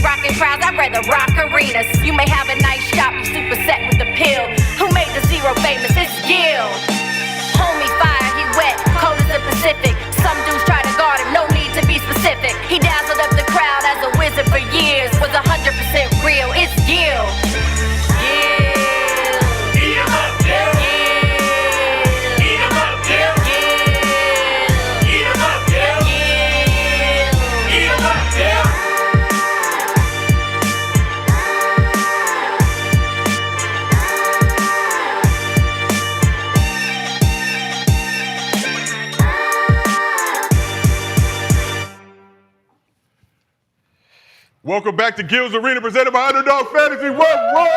rockin' crowds, I'd rather rock arenas. You may have a nice shop, you super set with the pill. Who made the zero famous? It's Gil. Homie fire, he wet, cold as the Pacific. Some dudes try to guard him, no need to be specific. He dazzled up the crowd as a wizard for years. Was 100% real, it's Gil. Gil. Eat 'em up, Gil. Eat 'em up, Gil. Eat 'em up, Gil. Eat 'em up, Gil. Welcome back to Gil's Arena, presented by Underdog Fantasy. Whoa!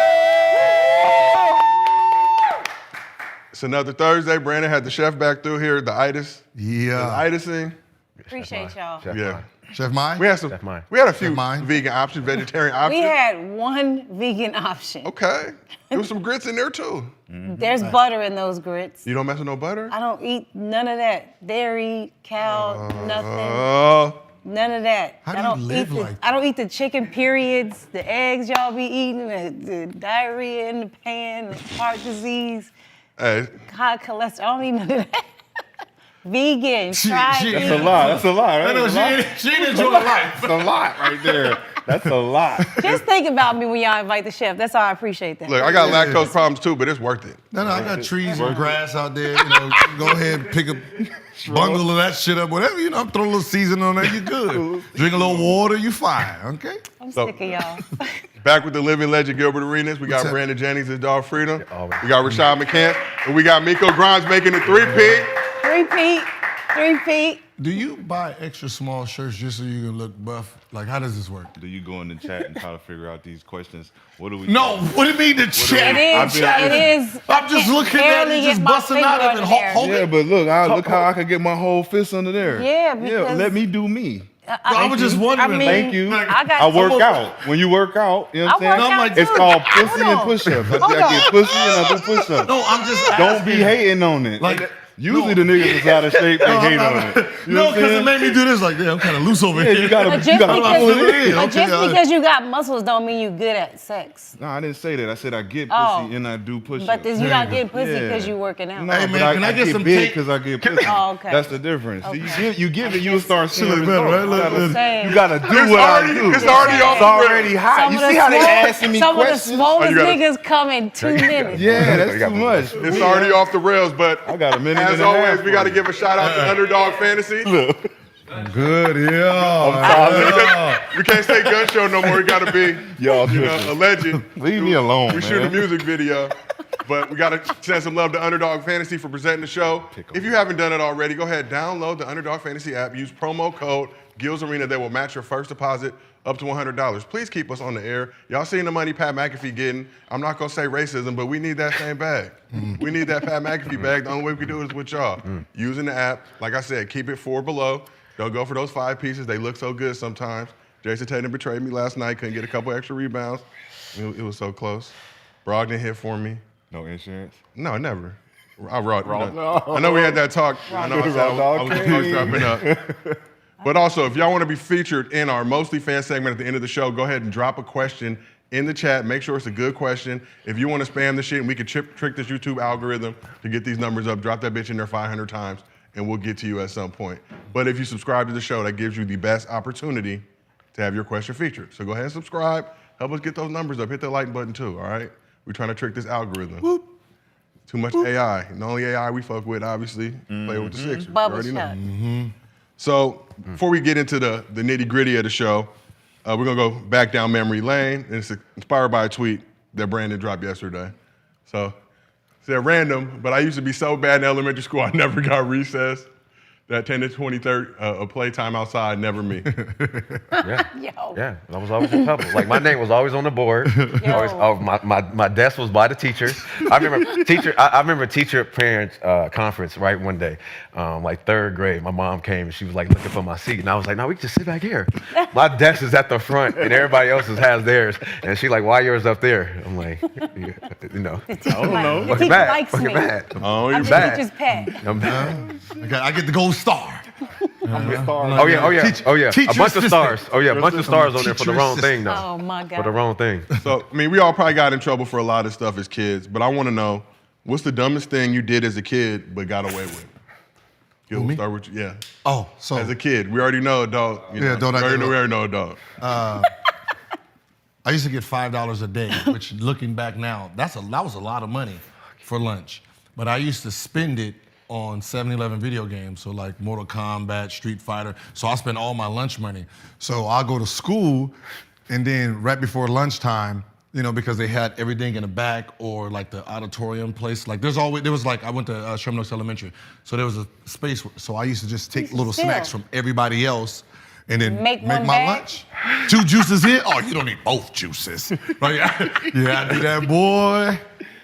It's another Thursday. Brandon had the chef back through here, the itis. Yeah. The itising. Appreciate y'all. Yeah. Chef Mai? We had a few vegan options, vegetarian options. We had one vegan option. Okay. There was some grits in there too. There's butter in those grits. You don't mess with no butter? I don't eat none of that. Dairy, cow, nothing. Oh. None of that. How do you live like that? I don't eat the chicken periods, the eggs y'all be eating, the diarrhea in the pan, the heart disease, Hey. high cholesterol. I don't eat none of that. Vegan, try she- vegan. That's a lot. That's a lot. Right? I know, she ain't enjoying life. That's a lot right there. That's a lot. Just think about me when y'all invite the chef. That's all I appreciate that. Look, I got lactose problems too, but it's worth it. No, I got trees and grass out there. You know, go ahead and pick a bundle of that shit up, whatever. You know, throw a little seasoning on there, you good. Drink a little water, you fine, okay? I'm sick of y'all. Back with the living legend, Gilbert Arenas. We got What's up? Brandon Jennings, his dog Freedom. always. We got Rashad McCants. And we got Miko Grimes making the three-peat. Three-peat. Do you buy extra small shirts just so you can look buff? Like, how does this work? Do you go in the chat and try to figure out these questions? What do we? No, what do you mean the chat? It is. I'm just looking at it, just busting out of it. Hold Yeah, it. but look, look how I can get my whole fist under there. Yeah, because- let me do me. I was just wondering. Thank you. I work out. When you work out, you know what I'm saying? work out It's too. called pussy Hold and on. push-ups. I Hold get on. pussy and I do push-ups. No, I'm just Don't be asking. hating on it. Like, Usually the niggas is out of shape, they hate on it. You know No, what I'm because it saying? made me do this. Like, yeah, I'm kind of loose over Yeah, here. you gotta But pull it in. but just because you got muscles don't mean you good at sex. No, I didn't say that. I said I get Oh. pussy and I do push-ups. But this, you not getting pussy Yeah. because you working out. No, Hey, but man, can I get some big tape? because I get pussy. Oh, okay. That's the difference. Okay. See, you give it, you'll start seeing look better, results. right? Look, Saying. You gotta do It's what I already- do. it's already off It's the already rip. hot. You Some of see the how they small- asking me Some of the questions? smallest you gotta- niggas come in 2 minutes. Yeah, that's too much. It's already off the rails, but I got a minute as and a always, half we got to for you. give a shout out to Underdog Fantasy. Good, yeah. We can't say gun show no more. We got to be, Y'all you know, tripping. a legend. Leave me alone, We man. shoot a music video, but we got to send some love to Underdog Fantasy for presenting the show. If you haven't done it already, go ahead, download the Underdog Fantasy app. Use promo code Gil's Arena. They will match your first deposit up to $100. Please keep us on the air. Y'all seen the money Pat McAfee getting. I'm not going to say racism, but we need that same bag. We need that Pat McAfee bag. The only way we can do it is with y'all. Using the app. Like I said, keep it 4 below. Don't go for those 5 pieces. They look so good sometimes. Jason Tatum betrayed me last night. Couldn't get a couple extra rebounds. It was so close. Brogdon hit for me. No insurance. No, never. I wrote. No. I know we had that talk. I know I said I was strapping up. But also, if y'all want to be featured in our Mostly Fan segment at the end of the show, go ahead and drop a question in the chat. Make sure it's a good question. If you want to spam the shit and we can trick this YouTube algorithm to get these numbers up, drop that bitch in there 500 times and we'll get to you at some point. But if you subscribe to the show, that gives you the best opportunity to have your question featured. So go ahead and subscribe. Help us get those numbers up. Hit that like button too, all right? We're trying to trick this algorithm. Whoop. Too much AI. The only AI we fuck with, obviously, play with the Sixers. You Bubble already know. shot. So before we get into the nitty gritty of the show, we're gonna go back down memory lane, and it's inspired by a tweet that Brandon dropped yesterday. So it's random, but I used to be so bad in elementary school, I never got recess. That 10 to 23rd of playtime outside, never me. Yo. Yeah, I was always in trouble. Like my name was always on the board. Always, my desk was by the teachers. I remember teacher parents conference right one day, like 3rd grade. My mom came and she was like looking for my seat, and I was like, "No, we can just sit back here. My desk is at the front, and everybody else's has theirs." And she's like, "Why yours up there?" I'm like, you know, The teacher, know. the teacher likes fucking me. bad. Oh, I'm you the bad. teacher's pet. I'm bad. I get the gold star. Oh yeah. A bunch of stars. Oh yeah, a bunch of stars on there for the wrong thing though. Oh my God. For the wrong thing. So, I mean, we all probably got in trouble for a lot of stuff as kids, but I want to know, what's the dumbest thing you did as a kid but got away with? We'll start with you. Yeah. Oh, so As a kid, we already know adult. You know, adult, we already know adult. I used to get $5 a day, which looking back now, that was a lot of money for lunch. But I used to spend it on 7-Eleven video games, so like Mortal Kombat, Street Fighter. So I spent all my lunch money. So I'll go to school, and then right before lunchtime, you know, because they had everything in the back or like the auditorium place. Like there was like, I went to Sherman Oaks Elementary, so there was a space, so I used to just take little snacks from everybody else and then make my lunch. 2 juices in? Oh, you don't need both juices. Like, yeah, I do that, boy.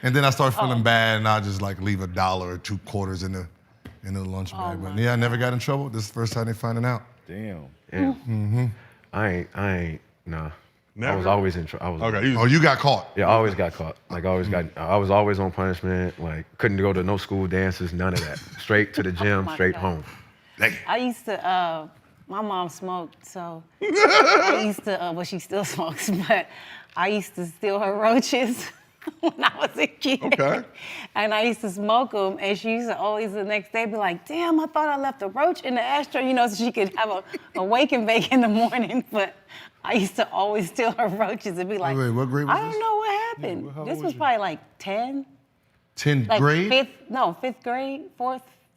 And then I started feeling bad, and I just like leave $1 or 2 quarters in the lunch bag. But yeah, I never got in trouble. This is the first time they finding out. Damn. Yeah. Mm-hmm. I ain't, nah. Never? I was always in trouble. Okay. Oh, you got caught. Yeah, I always got caught. Like I was always on punishment. Like couldn't go to no school dances, none of that. Straight to the gym, straight home. I used to, my mom smoked, so I used to, well, she still smokes, but I used to steal her roaches when I was a kid. Okay. And I used to smoke them, and she used to always the next day be like, damn, I thought I left a roach in the ashtray, you know, so she could have a wake and bake in the morning. But I used to always steal her roaches and be like, Wait, what grade was I don't know what happened. how This old was was probably like 10. 10th Like grade? fifth grade,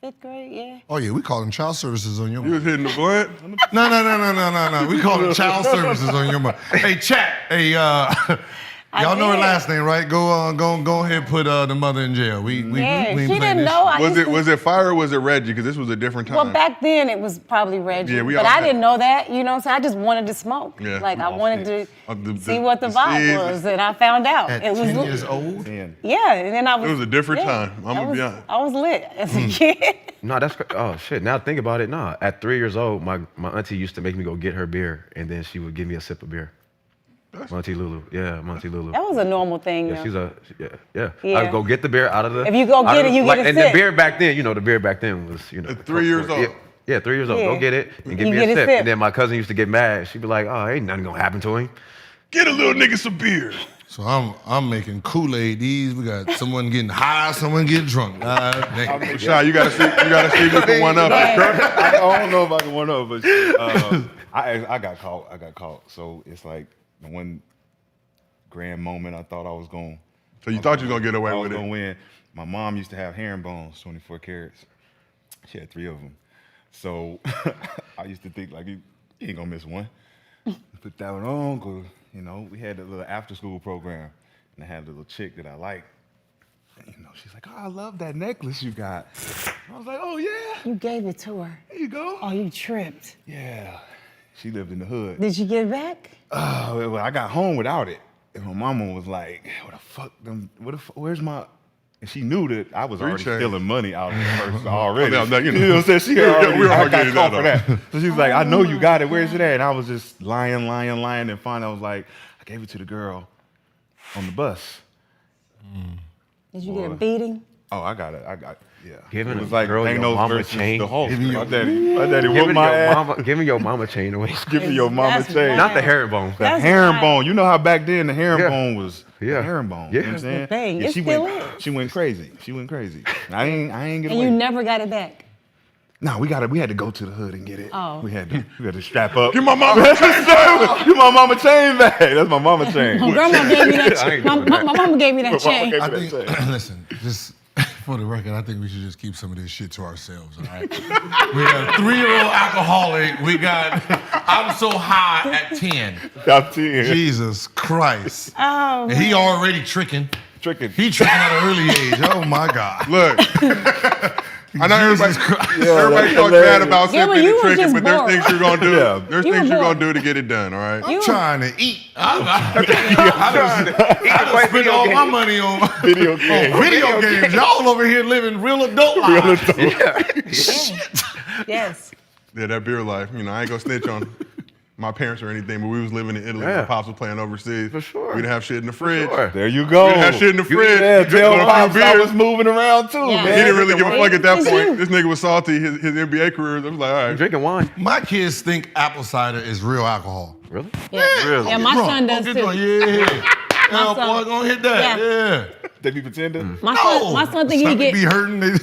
fifth grade, yeah. Oh yeah, we calling child services on your You was hitting the blunt? No. We calling child services on your mother. Hey, chat. Hey, y'all know her last name, right? Go ahead and put the mother in jail. We ain't she playing didn't this know. Was it Fire or was it Reggie? Because this was a different time. Well, back then it was probably Reggie, Yeah, we but all I had- didn't know that, you know, so I just wanted to smoke. Yeah. Like I wanted to the see what the vibe seeds. was, and I found out. At it was 10 lit. years old? Damn. Yeah, and then I was. It was a different time. I'm I gonna was, be honest. I was lit as a kid. No, oh shit. Now think about it. Nah, at 3 years old, my auntie used to make me go get her beer, and then she would give me a sip of beer. Monty Lulu, yeah, Monty Lulu. That was a normal thing. Yeah, though. yeah. Yeah. I would go get the beer out of the. If you go get it, you get a And sip. the beer back then, you know, the beer back then was, you know. At 3 years old? Yeah, 3 years old. Yeah. Go get it and give You me get a a sip. sip. And then my cousin used to get mad. She'd be like, "Oh, ain't nothing gonna happen to him." Get a little nigga some beer. So I'm making Kool-Aid. We got someone getting high, someone getting drunk. Shy, you gotta see if you can one up. I don't know if I can one up, but I got caught. So it's like the one grand moment I thought I was going. So you thought you was gonna get away I was with gonna it. win. My mom used to have herringbones, 24 carats. She had 3 of them. So I used to think like you ain't gonna miss one. Put that one on, cause you know we had a little after-school program, and I had a little chick that I liked. And, you know, she's like, "Oh, I love that necklace you got." I was like, "Oh yeah, You gave it to her. there you go." Oh, you tripped. Yeah, she lived in the hood. Did you get it back? Well, I got home without it, and my mama was like, "What the fuck? Where's my?" And she knew that I was already change. stealing money out of the purse already. No, you You know. know what I'm saying? She already, we were all I got getting caught that, for that. So she was like, "I know you got it. Where's it at?" And I was just lying, and finally I was like, I gave it to the girl on the bus. Did you get a beating? Oh, I got it. Yeah. Giving it was a like girl your Thanos mama versus chain. the Hulk. Giving My daddy whooped Giving my your ass. mama, giving your mama chain away. Give me your mama That's chain. wild. Not the herringbone. The That's herringbone. wild. You know how back then the herringbone was Yeah. the herringbone. Yeah. You know what I'm saying? the thing. Yeah, It she still went, is. She went crazy. I ain't get And away. you never got it back. No, we had to go to the hood and get it. Oh. We had to strap up. Give my mama. Give my mama chain back. That's my mama chain. My grandma gave me I that. ain't My doing that. mama gave me that chain. I think, listen, just for the record, I think we should just keep some of this shit to ourselves, all right? We got a 3-year-old alcoholic. We got, I'm so high at 10. Top 10. Jesus Christ. Oh, And he already tricking. Tricking. He tricking at an early age. Oh my God. Look. I know everybody that's talks bad about Yeah, but sipping you and were tricking, just but there's bored. things you're gonna do. Yeah. There's You were things you're gonna bored. do to get it done, all right? I'm trying to eat. I done spent all my money on Video game. video games. Y'all over here living real adult lives. yes. Yeah, that beer life. You know, I ain't gonna snitch on my parents or anything, but we was living in Italy. My pops was playing overseas. For sure. We didn't have shit in the fridge. Sure. There you go. We didn't have shit in the fridge. Yeah, tell Put a Pops few I beers. was moving around too, Yeah. man. He didn't really give a fuck at that It's point. you. This nigga was salty. His NBA career. I was like, all I'm right. drinking wine. My kids think apple cider is real alcohol. Really? Yeah. Really? Yeah, my Bro, son does get too. going. Yeah. Now, son- boy, gonna hit that. Yeah. Yeah. They be pretending. My No. son think he Stomach be get hurting.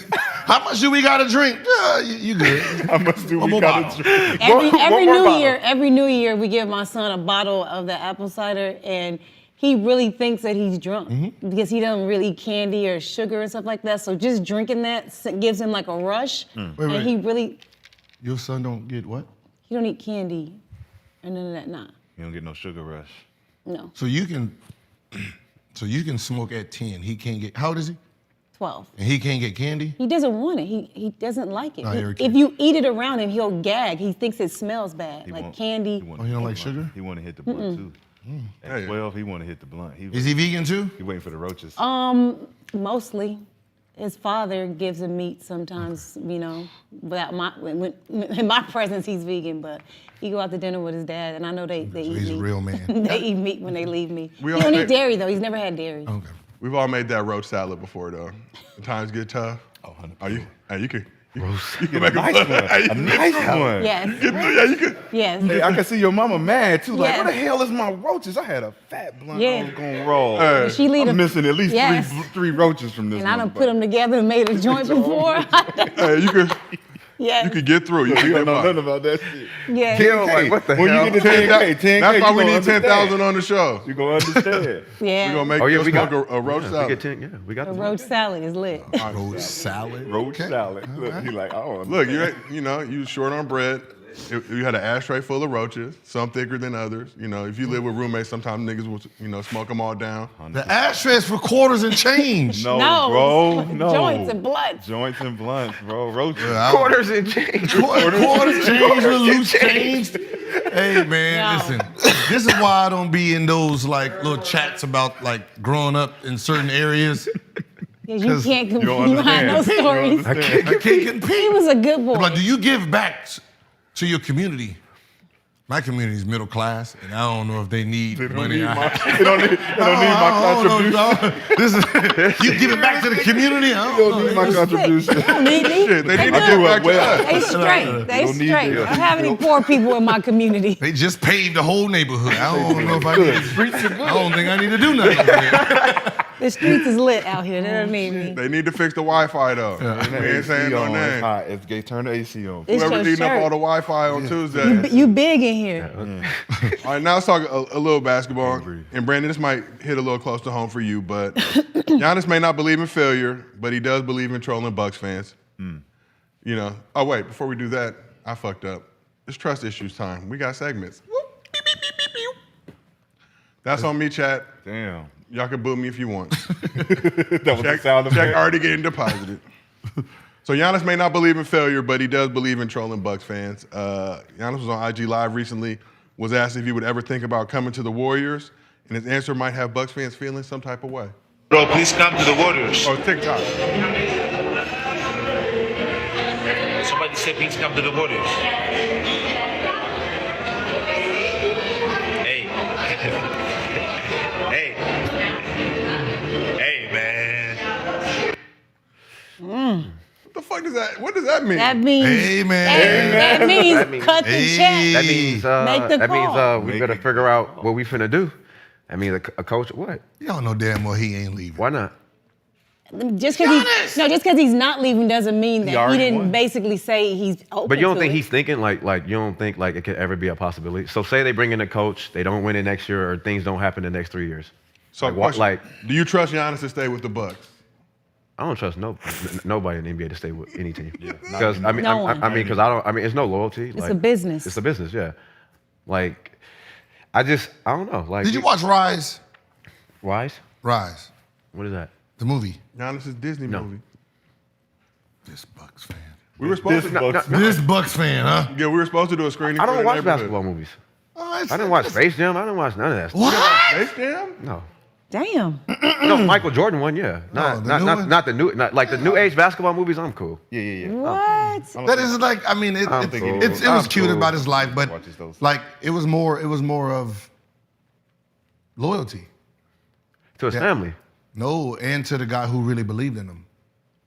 How much do we got to drink? Yeah, you good. How much do One we more gotta bottle. drink? every new year we give my son a bottle of the apple cider, and he really thinks that he's drunk because he doesn't really eat candy or sugar and stuff like that. So just drinking that gives him like a rush, and Wait. he really Your son don't get what? he don't eat candy or none of that. Nah, You don't get no sugar rush. no, So you can smoke at 10. He can't get, how old is he? 12. And he can't get candy? He doesn't want it. He doesn't like it. Oh, you're a If kid. you eat it around him, he'll gag. He thinks it smells bad, He like won't- candy. wanna Oh, you don't hit like the sugar? blunt. He want to hit the blunt too. At 12, he want to hit the blunt. Is he vegan too? He waiting for the roaches. Mostly. His father gives him meat sometimes, you know. Without in my presence, he's vegan, but he go out to dinner with his dad, and I know they So eat he's a meat. real man. They eat meat when they leave me. We He all don't make- eat dairy though. He's never had dairy. Okay. We've all made that roach salad before, though. The times get tough. Oh, 100%. Are you? Hey, you can. You Get can a make nice a one. A nice one. Yes. Yeah, you can. Yes. Hey, I can see your mama mad too. Like, Yes. what the hell is my roaches? I had a fat blunt. Yeah. I was gonna roll. Hey. She lead I'm him. missing at least Yes. three roaches from this. And I done motherfucker. put them together and made a joint before. Hey, you can. Yes. You can get through. You You can don't get know by. nothing about that shit. Yes. Kill, like, what the when hell? you get to 10K, 10K, That's why you we gonna need 10,000 understand. on the show. You gonna understand. Yeah. We're gonna make Oh, yeah, you we smoke got a roach We salad. get 10, yeah, we got The the roach salad is lit. Roast salad. Roach salad. Look, he like, oh. Look, you short on bread. You had an ashtray full of roaches, some thicker than others. You know, if you live with roommates, sometimes niggas will, smoke them all down. The ashtrays for quarters and change. No, No, bro, no. joints and blunts. Joints and blunts, bro. Roaches. quarters and change. Quarters change with loose change. Hey man, No. listen. This is why I don't be in those like little chats about like growing up in certain areas. Because you 'Cause can't You don't you don't have no understand. You don't stories. I can't He compete. was a good boy. Like, do you give back to your community? My community is middle class, and I don't know if they need They don't money. need I my, have. they don't need my contribution. This is you give it back to the community. I They don't don't need know. my contribution. They don't need me. Shit, they need to good. get back to well. us. They straight. They don't need straight. that. I don't have any poor people in my community. They just paved the whole neighborhood. I don't know if I Good. need. Streets are good. I don't think I need to do nothing. over here. The streets is lit out here. They don't need me. They need to fix the Wi-Fi though. We ain't saying no It's name. hot. It's gay. Turn the AC on. It's Whoever's your eating up all shirt. the Wi-Fi on Tuesday. You big in here. All right, now let's talk a little basketball. And Brandon, this might hit a little close to home for you, but Giannis may not believe in failure, but he does believe in trolling Bucks fans. You know. Oh wait, before we do that, I fucked up. It's trust issues time. We got segments. Whoop, beep, beep, beep, beep, beep. That's on me, chat. Damn. Y'all can boo me if you want. That was the Check, sound check effect. already getting deposited. So Giannis may not believe in failure, but he does believe in trolling Bucks fans. Giannis was on IG Live recently, was asked if he would ever think about coming to the Warriors, and his answer might have Bucks fans feeling some type of way. Bro, please come to the Warriors. Or TikTok. Somebody say please come to the Warriors. Hey. Hey. Hey, man. What the fuck does that? What does that mean? That means Hey man. that means That means- cut the Hey. check. That means Make the call. we better figure out what we finna do. I mean, a coach, what? Y'all know damn well he ain't leaving. Why not? Just because he's not leaving doesn't mean that he already didn't won. basically say he's open. But you don't to think it. he's thinking like you don't think like it could ever be a possibility? So say they bring in a coach, they don't win it next year, or things don't happen the next 3 years. So, Like, what- question, do you trust Giannis to stay with the Bucks? I don't trust nobody in the NBA to stay with any team. not Because I mean, No one. because I don't. I mean, it's no loyalty. It's a business. It's a business, yeah. Like, I don't know. Like, Did you watch Rise? Wise? Rise, What is that? the movie. Giannis' Disney No. movie. This Bucks fan. We were supposed to. Bucks. This Bucks fan, huh? Yeah, we were supposed to do a screening. I for don't the watch neighborhood. basketball movies. Oh, I didn't watch Space Jam. I didn't watch none of that stuff. What? Space Jam? No. Damn. No, Michael Jordan one, yeah. No, the new one? Not the new, like the new age basketball movies. I'm cool. Yeah. What? That is like, I mean, it was cute cool. about his life, but Watches those. like it was more of loyalty. To his family. No, and to the guy who really believed in him.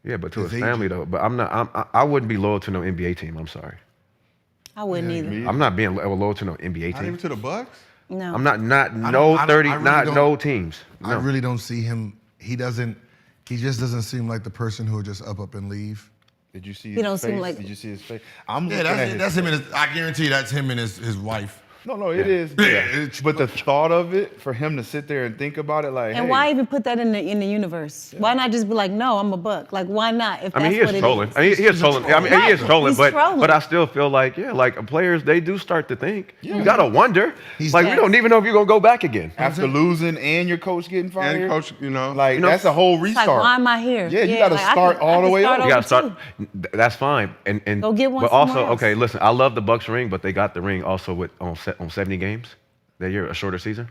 Yeah, but to His his family though. But I wouldn't be loyal to no NBA team. I'm sorry. I wouldn't either. I'm not being loyal to no NBA Not even team. to the Bucks. No. I'm not I no don't- 30, I really not don't- no teams. I No. really don't see him. He just doesn't seem like the person who would just up and leave. Did you see He his don't face? seem like- Did you see his face? I'm Yeah, looking at his that's him and his, I guarantee you that's him and his wife. No, it is. Yeah. But the thought of it, for him to sit there and think about it, like, And hey, why even put that in the universe? Why not just be like, no, I'm a Buck? Like, why not? If I mean, that's he is what it trolling. is. I mean, he is trolling. I mean, he is Right. trolling, He's but trolling. I still feel like, yeah, like players, they do start to think. You gotta wonder. He's- Like, we don't even know if you're gonna go back again. after losing and your coach getting fired, And coach, like know, that's a whole It's restart. like, why am I here? Yeah, you gotta like, I start can- all I the can way start over. You gotta over, start. too. That's fine. And Go get one But also, somewhere else. okay, listen. I love the Bucks ring, but they got the ring also with on 70 games. That year, a shorter season.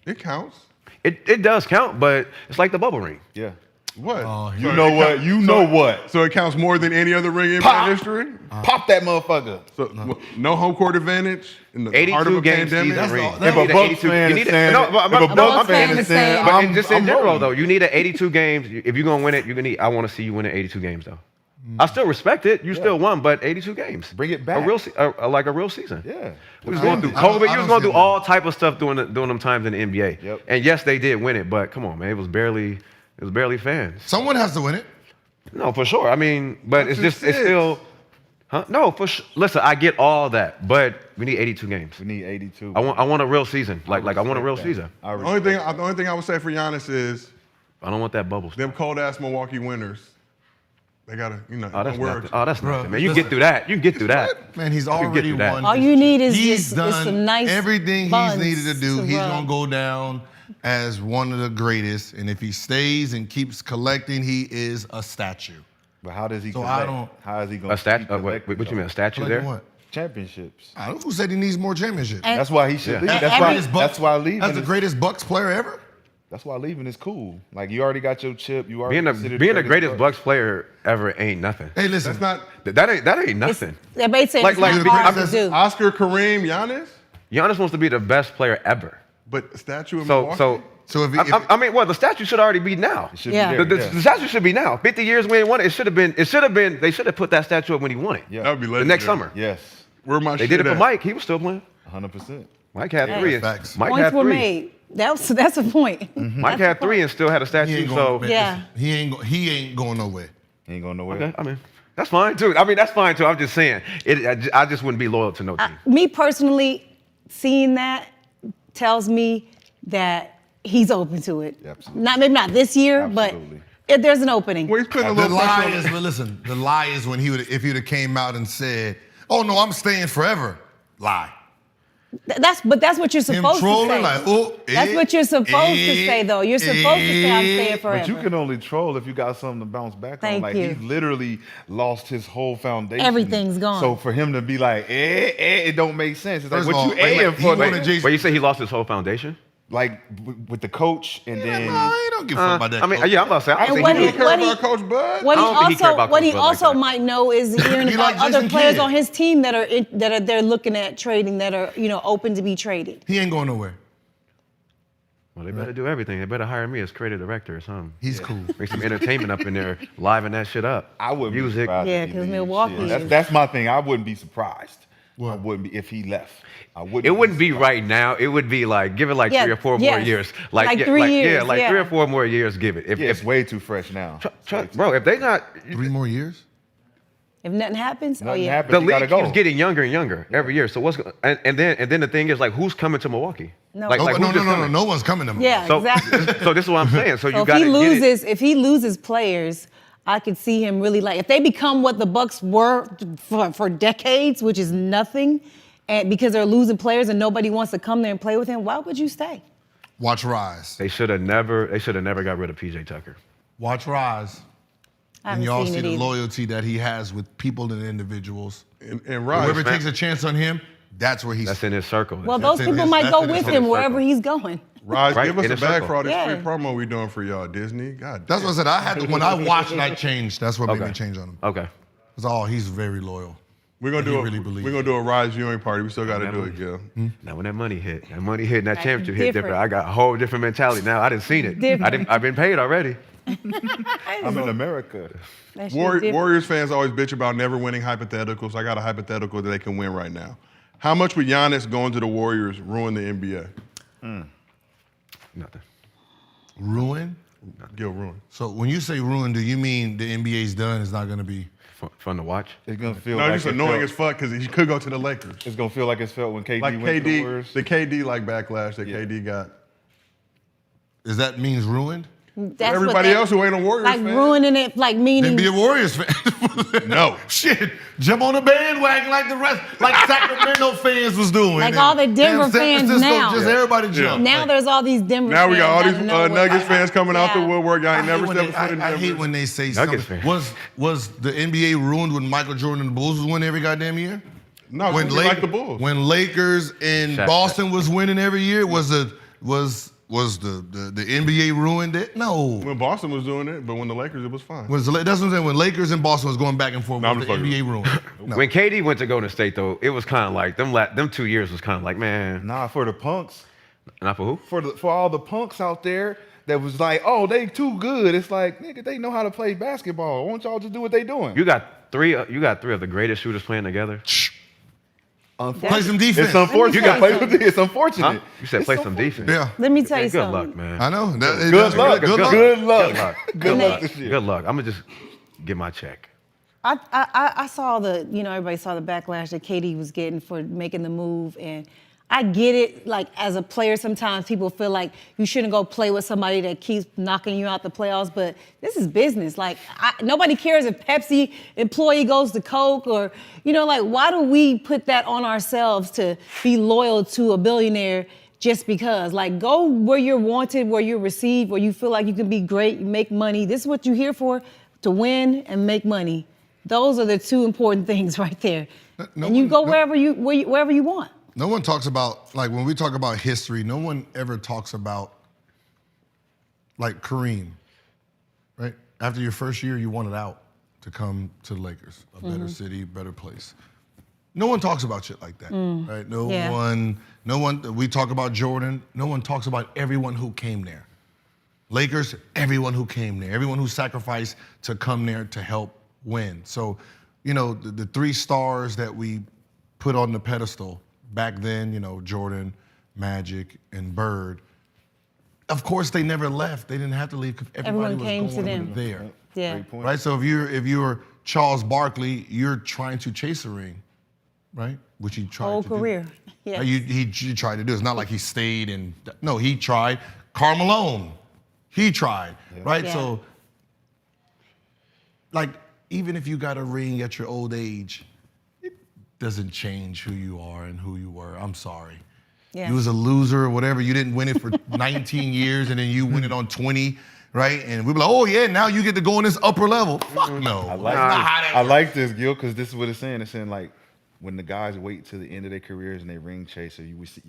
It counts. It does count, but it's like the bubble ring. Yeah. What? You know what? You know what? So it counts more than any other ring in Pop. history. Pop that motherfucker. So no home court advantage in the heart of 82 a game pandemic. season ring. all- You that's need If a an Bucks 82 fan you is need a- saying, no, if but- a but- Bucks no, fan I'm is saying- saying, But I'm just in general, rolling. though, you need an 82 games. If you're gonna win it, you're gonna need. I want to see you win 82 games, though. I still respect it. You still won, but 82 games. Bring it back. A real, like a real season. Yeah. We was I going don't- through I don't- COVID. I You was don't going see through that. all type of stuff during them times in the NBA. Yep. And yes, they did win it, but come on, man, it was barely fans. Someone has to win it. No, for sure. I mean, but it's That's just it's just it. still. Huh? No, for sure. Listen, I get all that, but we need 82 games. We need 82. I want a real season. Like I want a real season. The only thing I would say for Giannis is I don't want that bubble. them cold ass Milwaukee winners. They gotta, Oh, that's worry. nothing. Oh, that's Bro, nothing, man. You listen. get through that. You can get through that. Man, he's can get already through that. won. All you need is He's just done some nice everything buns he's needed to do. to He's rub. gonna go down as one of the greatest, and if he stays and keeps collecting, he is a statue. But how does he So collect? I don't- How is he going A statue. What you mean? A statue Like there? what? Championships. I don't know who said he needs more championships. And- That's why he should Yeah. leave. And That's every- why. Greatest That's why leaving. As the is- greatest Bucks player ever. That's why leaving is cool. Like you already got your chip. You already Being the greatest Bucks player ever ain't nothing. Hey, listen. That's not That ain't It's, nothing. everybody's saying Like- it's like not the hard greatest- to do. Oscar, Kareem, Giannis, Giannis wants to be the best player ever. but statue in So Milwaukee. So if he, I mean, well, the statue should already be now. It should Yeah. be there. The, the statue should be now. 50 years we ain't won it. It should have been. They should have put that statue up when he won it. Yeah. That would be The legendary. next summer. Yes. Where my They shit did it for at? Mike. He was still playing. 100%. Mike had Hey. three. Facts. Mike Points had were three. made. That's a point. Mike had three and still had a he statue. ain't So going, man, Yeah. listen, he ain't going nowhere. Ain't going nowhere. okay, I mean, that's fine too. I mean, that's fine too. I'm just saying. I just wouldn't be loyal to no team. Me personally, seeing that tells me that he's open to it. Absolutely. Maybe not this year, Absolutely. but there's an opening. Well, he's putting a The little lie pressure is, on. but listen, the lie is when if he'd have came out and said, "Oh no, I'm staying forever." Lie. That's what you're Him supposed to trolling say. like, "Oh, That's what you're supposed to say, though. You're supposed to say, "I'm staying forever." But you can only troll if you got something to bounce back Thank on. Like you. he literally lost his whole foundation. Everything's gone. So for him to be like, it don't make sense. It's First like of what all, you wait, aiming he for? wanted Like, Jason- But you say he lost his whole foundation. like with the coach and then No, he don't give a fuck about that. I mean, coach. yeah, I'm about to say. I And don't what think he- he Care what about Coach Bud? What I don't think he cared about what he Coach Bud like also that. might know is hearing He about like other Jason players Kidd. on his team that are they're looking at trading that are open to be traded. He ain't going nowhere. Well, they better do everything. They better hire me as creative director or something. He's cool. Make some entertainment up in there, liven that shit up. I wouldn't be music. surprised Yeah, if he 'cause leaves. Milwaukee Shit. is- That's my thing. I wouldn't be surprised. What? I wouldn't be if he left. I wouldn't. It wouldn't be right now. It would be like give it like Yeah, 3 or 4 more yes. years. Like 3 years, Yeah, like yeah. 3 or 4 more years. Give it. Yeah, it's way too fresh now. Bro, if they not 3 more years. If nothing happens, Nothing yeah. happens, the you gotta league go. keeps getting younger and younger every year. So what's and then the thing is like who's coming to Milwaukee? No. Like, No, like no, who's no, just no, no. coming? No one's coming to him. Yeah, So, exactly. so this is what I'm saying. So So you if got he to get it. if he loses players, I could see him really like if they become what the Bucks were for decades, which is nothing, and because they're losing players and nobody wants to come there and play with him, why would you stay? Watch Rise. They should have never got rid of PJ Tucker. Watch Rise. I And haven't y'all seen see it the either. loyalty that he has with people and individuals. And Raj, Whoever takes a chance on him, that's where he's. That's in his circle. Well, That's those in people his- might that's go in his with him circle. wherever he's going. Raj, Right, give us in a a bag circle. for all this Yeah. free promo we doing for y'all, Disney. God That's damn. what I said. When I watched and I changed, that's what made me change on him. Okay. That's all. He's very loyal. We're gonna He do really believes we're gonna do a Raj viewing party. We still got to That do money. it, Gil. Now when that money hit, and that That's championship hit different. different. I got a whole different mentality now. I didn't seen it. Different. I've been paid already. I'm in America. That shit different. Warriors fans always bitch about never winning hypotheticals. I got a hypothetical that they can win right now. How much would Giannis going to the Warriors ruin the NBA? Nothing. Ruin. Gil ruin. So when you say ruin, do you mean the NBA's done? It's not going to be. Fun to watch. It's gonna feel No, like it's just it annoying felt- as fuck because he could go to the Lakers. It's gonna feel like it's felt when KD Like went to the KD, Warriors. the KD like backlash that KD got. Is that means ruined? That's what Everybody that- else who ain't a Warriors like fan. ruining it, like meaning. Then be a Warriors fan. No. Shit. Jump on the bandwagon like the rest, like Sacramento fans was doing. Like and all the Denver damn San fans Francisco, now. Just everybody jump. Now Like, there's all these Denver. Now we got all fans these out of nowhere. Nuggets fans coming out the Yeah. woodwork. Y'all ain't I never hate when stepped they- foot in I hate Denver. when they say Nuggets something. fans. Was the NBA ruined when Michael Jordan and the Bulls was winning every goddamn year? No, When we like the Bulls. When Lakers and Shaq. Boston was winning every year, was the NBA ruined it? No. When Boston was doing it, but when the Lakers, it was fine. That's what I'm saying. When Lakers and Boston was going back and forth, No, I'm was the just fucking NBA ruined? No. When KD went to Golden State, though, it was kind of like them 2 years was kind of like, man, Nah, for the punks, not for who? for all the punks out there that was like, oh, they too good. It's like, nigga, they know how to play basketball. Why don't y'all just do what they doing? You got three of the greatest shooters playing together. Play some defense. It's unfortunate. Let me tell you It's unfortunate. Huh? You said play some defense. Yeah. Let me tell you Good something. luck, man. I know. Good luck. Good luck. Good luck. Good luck. Good luck this year. Good luck. I'm gonna just get my check. I saw everybody saw the backlash that KD was getting for making the move, and I get it. Like as a player, sometimes people feel like you shouldn't go play with somebody that keeps knocking you out the playoffs. But this is business. Like nobody cares if Pepsi employee goes to Coke or like why do we put that on ourselves to be loyal to a billionaire just because? Like go where you're wanted, where you're received, where you feel like you can be great, you make money. This is what you're here for, to win and make money. Those are the two important things right there. And you go wherever you want. No one talks about, like when we talk about history, no one ever talks about like Kareem, right? After your first year, you wanted out to come to the Lakers, a better city, better place. No one talks about shit like that, right? No one, we talk about Jordan, no one talks about everyone who came there. Lakers, everyone who came there, everyone who sacrificed to come there to help win. So, the three stars that we put on the pedestal back then, Jordan, Magic, and Bird, of course they never left. They didn't have to leave because everybody Everyone came was to going them. there. Yeah. Great point. Right? So if you're Charles Barkley, you're trying to chase a ring, right? Which he tried Whole to career. do. Yeah. Right? He tried to do. It's not like he stayed and no, he tried. Karl Malone, he tried, right? Yeah. So, like, even if you got a ring at your old age, it doesn't change who you are and who you were. I'm sorry. Yeah. You was a loser or whatever. You didn't win it for 19 years and then you win it on 20, right? And we be like, oh yeah, now you get to go in this upper level. Fuck no. I like this, Gil, because this is what it's saying. It's saying like when the guys wait to the end of their careers and they ring chase,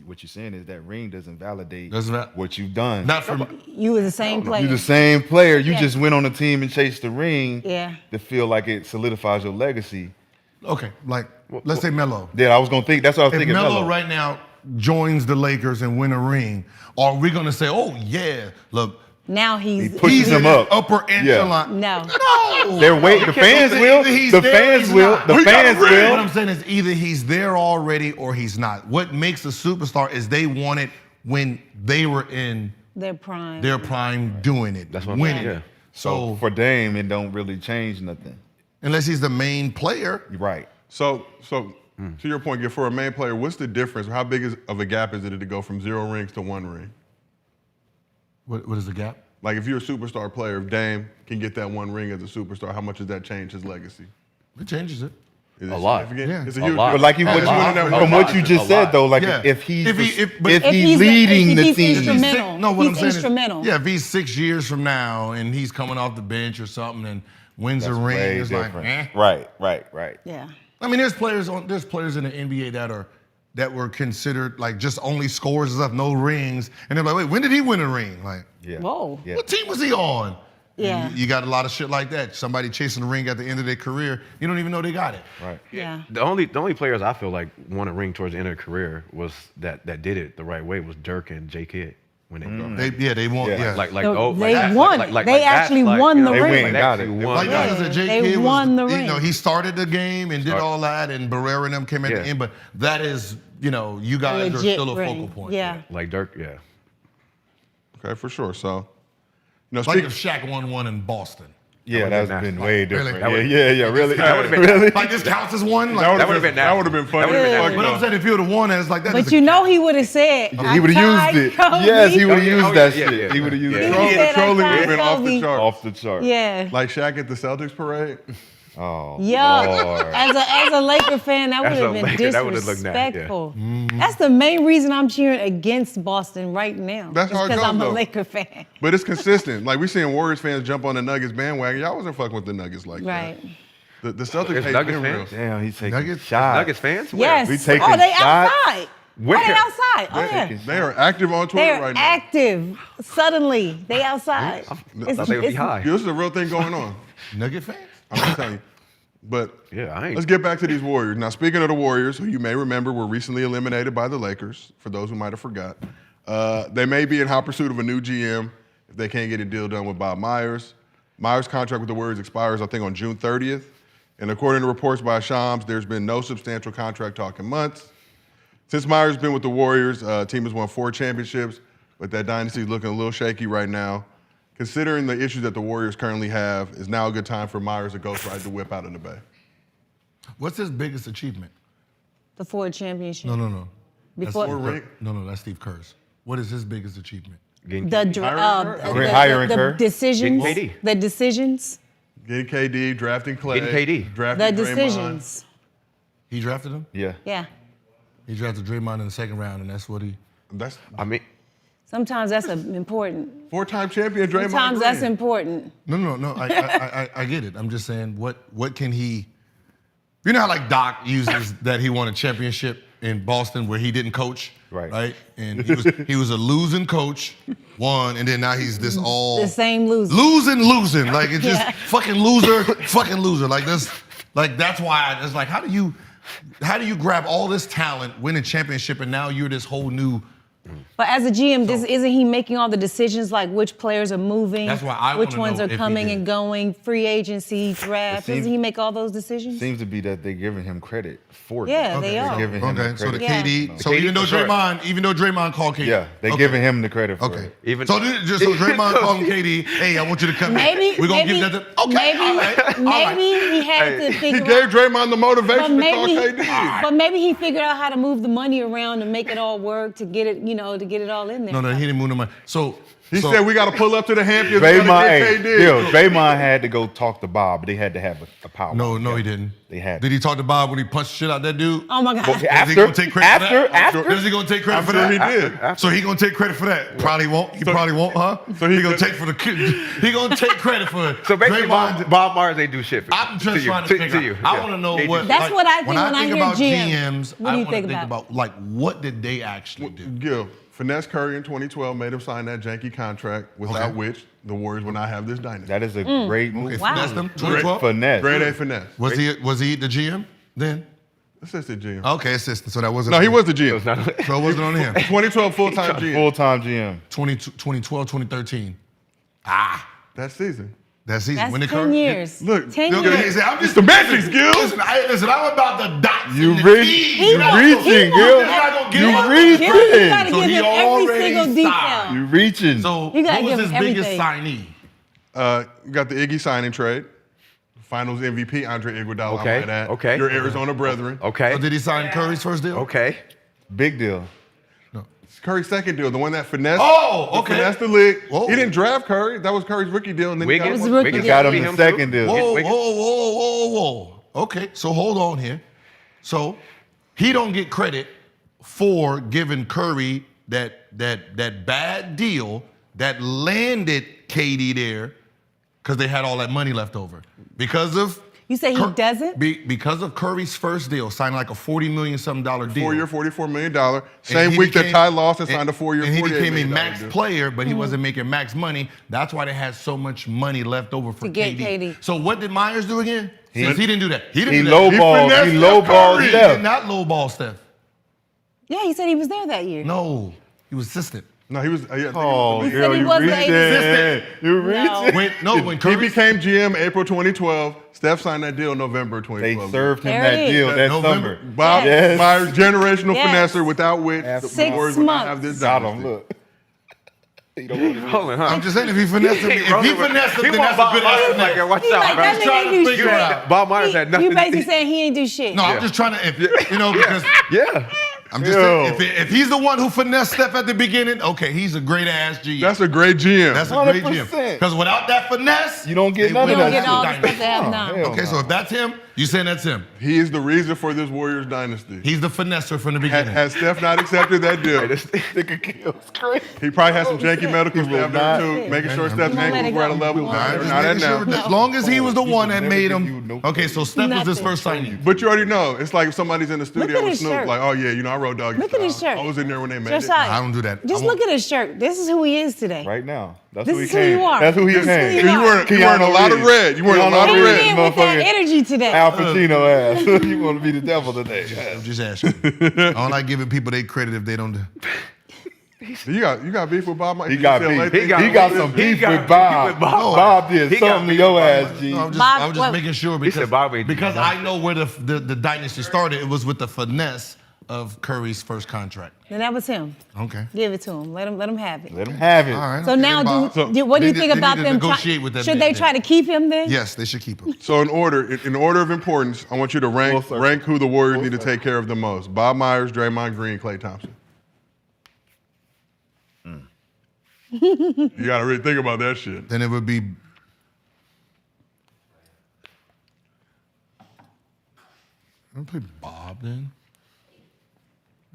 what you're saying is that ring doesn't validate what you've done. Not from You were the same player. You're the same player. You Yeah. just went on the team and chased the ring Yeah. to feel like it solidifies your legacy. okay, like let's say Melo. Yeah, I was gonna think. That's what I was If thinking. Melo Melo. right now joins the Lakers and win a ring, are we gonna say, oh yeah, look, Now he's pushes him in the up. upper Yeah. echelon? No. No. They're waiting. The fans will. Either he's The there or fans he's will. not. The We got fans a ring. What will. I'm saying is either he's there already or he's not. What makes a superstar is they won it when they were in Their prime. their prime doing it, That's what I'm winning. saying. Yeah. So For Dame, it don't really change nothing. unless he's the main player, Right. So to your point, for a main player, what's the difference? How big of a gap is it to go from 0 rings to 1 ring? what is the gap? Like if you're a superstar player, if Dame can get that 1 ring as a superstar, how much does that change his legacy? It changes it. Is A it lot. significant? Yeah. It's a A huge lot. But like you, A what you lot. from A what lot. you just A said lot. though, like Yeah. if he's If if he's he's leading the he's team, instrumental. No, what He's I'm saying instrumental. is, yeah, if he's 6 years from now and he's coming off the bench or something and wins a ring, way it's different. like, eh. Right. Yeah. I mean, there's players in the NBA that are that were considered like just only scores and stuff, no rings. And they're like, wait, when did he win a ring? Like, Yeah. Whoa. Yeah. what team was he on? Yeah. You got a lot of shit like that. Somebody chasing a ring at the end of their career, you don't even know they got it. Right. Yeah. The only players I feel like won a ring towards the end of their career was that did it the right way was Dirk and J. Kidd when they broke. They won. Yeah. Yeah. They won. They actually won the They ring. win and got it. Like Yeah. that, J. They Kidd won the was, ring. he started the game and did all that, and Barrera and them came at the end. But that is, you guys are Legit still a ring. focal point. Yeah. Like Dirk, yeah. Okay, for sure. So, Like if Shaq won one in Boston. Yeah, that's nasty. been way different. Really? Yeah, really. That would've been really. Like this counts as one. Like, That would've been that would have been funny. That would've been as nasty. fuck, But I'm though. saying if he would have won, it's like that. But you know he would have said, He would have used it. Yes, he would have used that yeah, shit. yeah. He would have used Yeah. it. Troll- said, trolling "I would have been off the Kobe." chart. Off the chart. Yeah. Like Shaq at the Celtics parade. Oh, Yo, Lord. as a Laker fan, that would As a have been Laker, that would've looked nasty, yeah. disrespectful. That's the main reason I'm cheering against Boston right now. That's how it because goes, I'm a though. Laker fan. But it's consistent. Like we seeing Warriors fans jump on the Nuggets bandwagon. Y'all wasn't fucking with the Nuggets like Right. that. The Celtics It's hate Nuggets them real. fans? Damn, he's taking Nuggets? shots. Nuggets fans? Where? Yes. We taking Oh, they shots? outside. Where? Oh, they outside. Oh, yeah. They are active on Twitter They're right now. active. Suddenly, they outside. I thought they would be high. This is a real thing going on. Nugget fans? I'm just telling you. But Yeah, I ain't. let's get back to these Warriors. Now, speaking of the Warriors, who you may remember were recently eliminated by the Lakers, for those who might have forgot, they may be in hot pursuit of a new GM if they can't get a deal done with Bob Myers. Myers' contract with the Warriors expires, I think, on June 30th. And according to reports by Shams, there's been no substantial contract talk in months. Since Myers has been with the Warriors, team has won 4 championships, but that dynasty is looking a little shaky right now. Considering the issues that the Warriors currently have, is now a good time for Myers to ghostwrite the whip out in the Bay. What's his biggest achievement? The Ford Championship. No. Before That's ring? No, that's Steve Kerr's. What is his biggest achievement? Getting the Hiring her. decisions. Getting KD. The decisions. Getting KD, drafting Clay. Getting KD. Drafting The Draymond. decisions. He drafted him? Yeah. Yeah. He drafted Draymond in the second round, and that's what he... That's I mean, Sometimes that's important. 4-time champion Draymond Sometimes that's Green. important. No. I get it. I'm just saying, what can he... You know how like Doc uses that he won a championship in Boston where he didn't coach? Right. And he was a losing coach, won, and then now he's this all... The same loser. Losing. Like it's just Yeah. fucking loser. Like that's why it's like, how do you grab all this talent, win a championship, and now you're this whole new... But as a GM, isn't he making all the decisions like which players are moving, That's why I which wanna ones know are if he coming did. and going, free agency, draft? seems- Doesn't he make all those decisions? Seems to be that they're giving him credit for Yeah, that. they They're are. giving him Okay, so the credit. Yeah. KD. So KD even though for sure. Draymond called KD. Yeah, they're Okay. giving him the credit for Okay. it. Even- so Draymond called KD. Hey, I want you to come Maybe in. We're gonna maybe, give that. To, okay. maybe, all right, all right. maybe he had to He figure gave out. Draymond the motivation But to call maybe, KD. but maybe he figured out how to move the money around to make it all work, to get it, to get it all in there. No, he didn't move no money. So He said we got to pull up to the Hamptons. Draymond had to go talk to Bob, but they had to have a power. No, he didn't. They had. Did he talk to Bob when he punched the shit out that dude? Oh my God. Well, Is he gonna take credit for that? after. Is he gonna take credit I'm for sure that? he did. So he gonna take credit for that? Probably won't. He probably won't, huh? So he gonna take for the kid. He gonna take credit for. so basically, Draymond. Bob Myers ain't do shit for I'm just to you. trying to figure you. out. I Yeah. want to know They what. do. That's what I think when I hear about GM. GMs. What do you I think wanna about? like what did they actually do? Gil, finesse Curry in 2012 made him sign that janky contract without Okay. which the Warriors would not have this dynasty. That is a great move. Okay, Wow. finessed them. Great 2012. Finesse. Grade A finesse. Was he the GM then? Assistant GM. Okay, assistant. So that wasn't. No, he was the It GM. was not. So it wasn't on him. 2012 full-time GM. Full-time GM. 2012, 2013. That season. That season. That's when did 10 Curry- years. Look, 10 Okay, years. he said, I'm just the metrics, Gil. Listen, I'm about the dots. You and the reach- keys. you You're reaching, not Gil. gonna get You him. reaching. You gotta So give he him every already single signed. detail. You reaching. So You gotta what was give his him biggest everything. signee? You got the Iggy signing trade. Finals MVP, Andre Iguodala. Okay, I might add. okay. Your Arizona brethren. Okay. So did he sign Curry's first deal? Okay. Big deal. Curry's second deal, the one that finessed. Oh, okay. Finessed the league. Whoa. He didn't draft Curry. That was Curry's rookie deal. And then he got Wiggins, one. rookie Wiggins deal. Got him beat the too. second deal. Whoa, Wiggins. whoa. Okay, so hold on here. So he don't get credit for giving Curry that bad deal that landed KD there because they had all that money left over. Because of You say he doesn't? Because of Curry's first deal, signed like a $40 million something deal. 4 year, $44 million. Same week that Ty lost and signed a 4 year, $48 million. And he became a max player, but he wasn't making max money. That's why they had so much money left over for KD. So what did Myers do again? Since he didn't do that. He didn't do that. He lowballed He Steph. did not lowball Steph. Yeah, he said he was there that year. No, he was assistant. No, he was. He said he was the assistant. You reached When Curry he became GM April 2012. Steph signed that deal November 2012. They served him There that it is. deal that November. summer. Bob Myers, generational Yes. finesser without wit. The 6 Warriors would not months. have this Got dynasty. him, look. Hold on, huh? I'm just saying, if he finessed him, then that's a good ass finesse. Watch He's out, like, bro. that nigga ain't do shit. Bob Myers had nothing You to basically do. saying he ain't do shit. No, I'm just trying to, because Yeah. I'm just saying, if he's the one who finessed Steph at the beginning, okay, he's a great ass GM. That's a great GM. That's a great 100%. GM. Because without that finesse, You don't get they none of win You that. don't get all the dynasty. stuff they have now. hell. Okay, so if that's him, you saying that's him. He is the reason for this Warriors dynasty. He's the finesser from the beginning. Had Steph not accepted that deal, This nigga kills crazy. he probably had some janky medical He will staff there not. too, making sure Steph's Won't let ankles it were at a go. level. All right, They're just not at making sure, now. as long as he was the one that never made give him. you no Okay, so Steph was his Nothing. first signing. But you already know. It's like if somebody's in the studio at with his Snoop, shirt. like, oh yeah, I Road Dogg. Look at his shirt. I was in there when they made it. Josiah, I don't do that. Just look at his shirt. This is who he is today. Right now. That's This who he is who came. you are. That's who he This is who came. you You are. weren't a lot of red. You weren't a lot of He red. in with that energy today. Al Pacino ass. You want to be the devil today. I'm just asking. I don't like giving people their credit if they don't do. You got beef with Bob Myers? He got UCLA beef. thing? He got some beef with Bob. Bob did something to your ass, G. No, I'm just, Bob, I was just what- making sure He said Bob ain't because do I know where the dynasty started. It was with the finesse of Curry's first contract. Then that was him. Okay. Give it to him. Let him have it. Let him have it. All right. So okay, now, Bob. what do you They think need about to them? negotiate with that Should man they then. try to keep him then? Yes, they should keep him. So in order of importance, I want you to rank who the Warriors need to take care of the most. Bob Myers, Draymond Green, Klay Thompson. You gotta really think about that shit. Then it would be. I'll play Bob then.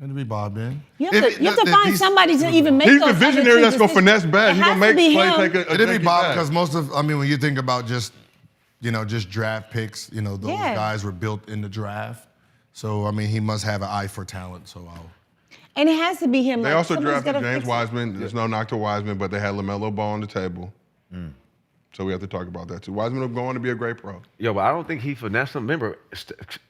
It'll be Bob then. You have to find somebody to even make He's those the visionary other that's gonna decisions. finesse back. It He's has gonna to make be Klay him. take a It'll be janky Bob back. because most of, when you think about just draft picks, those Yeah. guys were built in the draft. So, he must have an eye for talent. So, And it has to be him. They like, also somebody's drafted gotta James fix it. Wiseman. There's no knock to Wiseman, but they had LaMelo Ball on the table. So we have to talk about that too. Wiseman will go on to be a great pro. Yo, but I don't think he finessed him. Remember,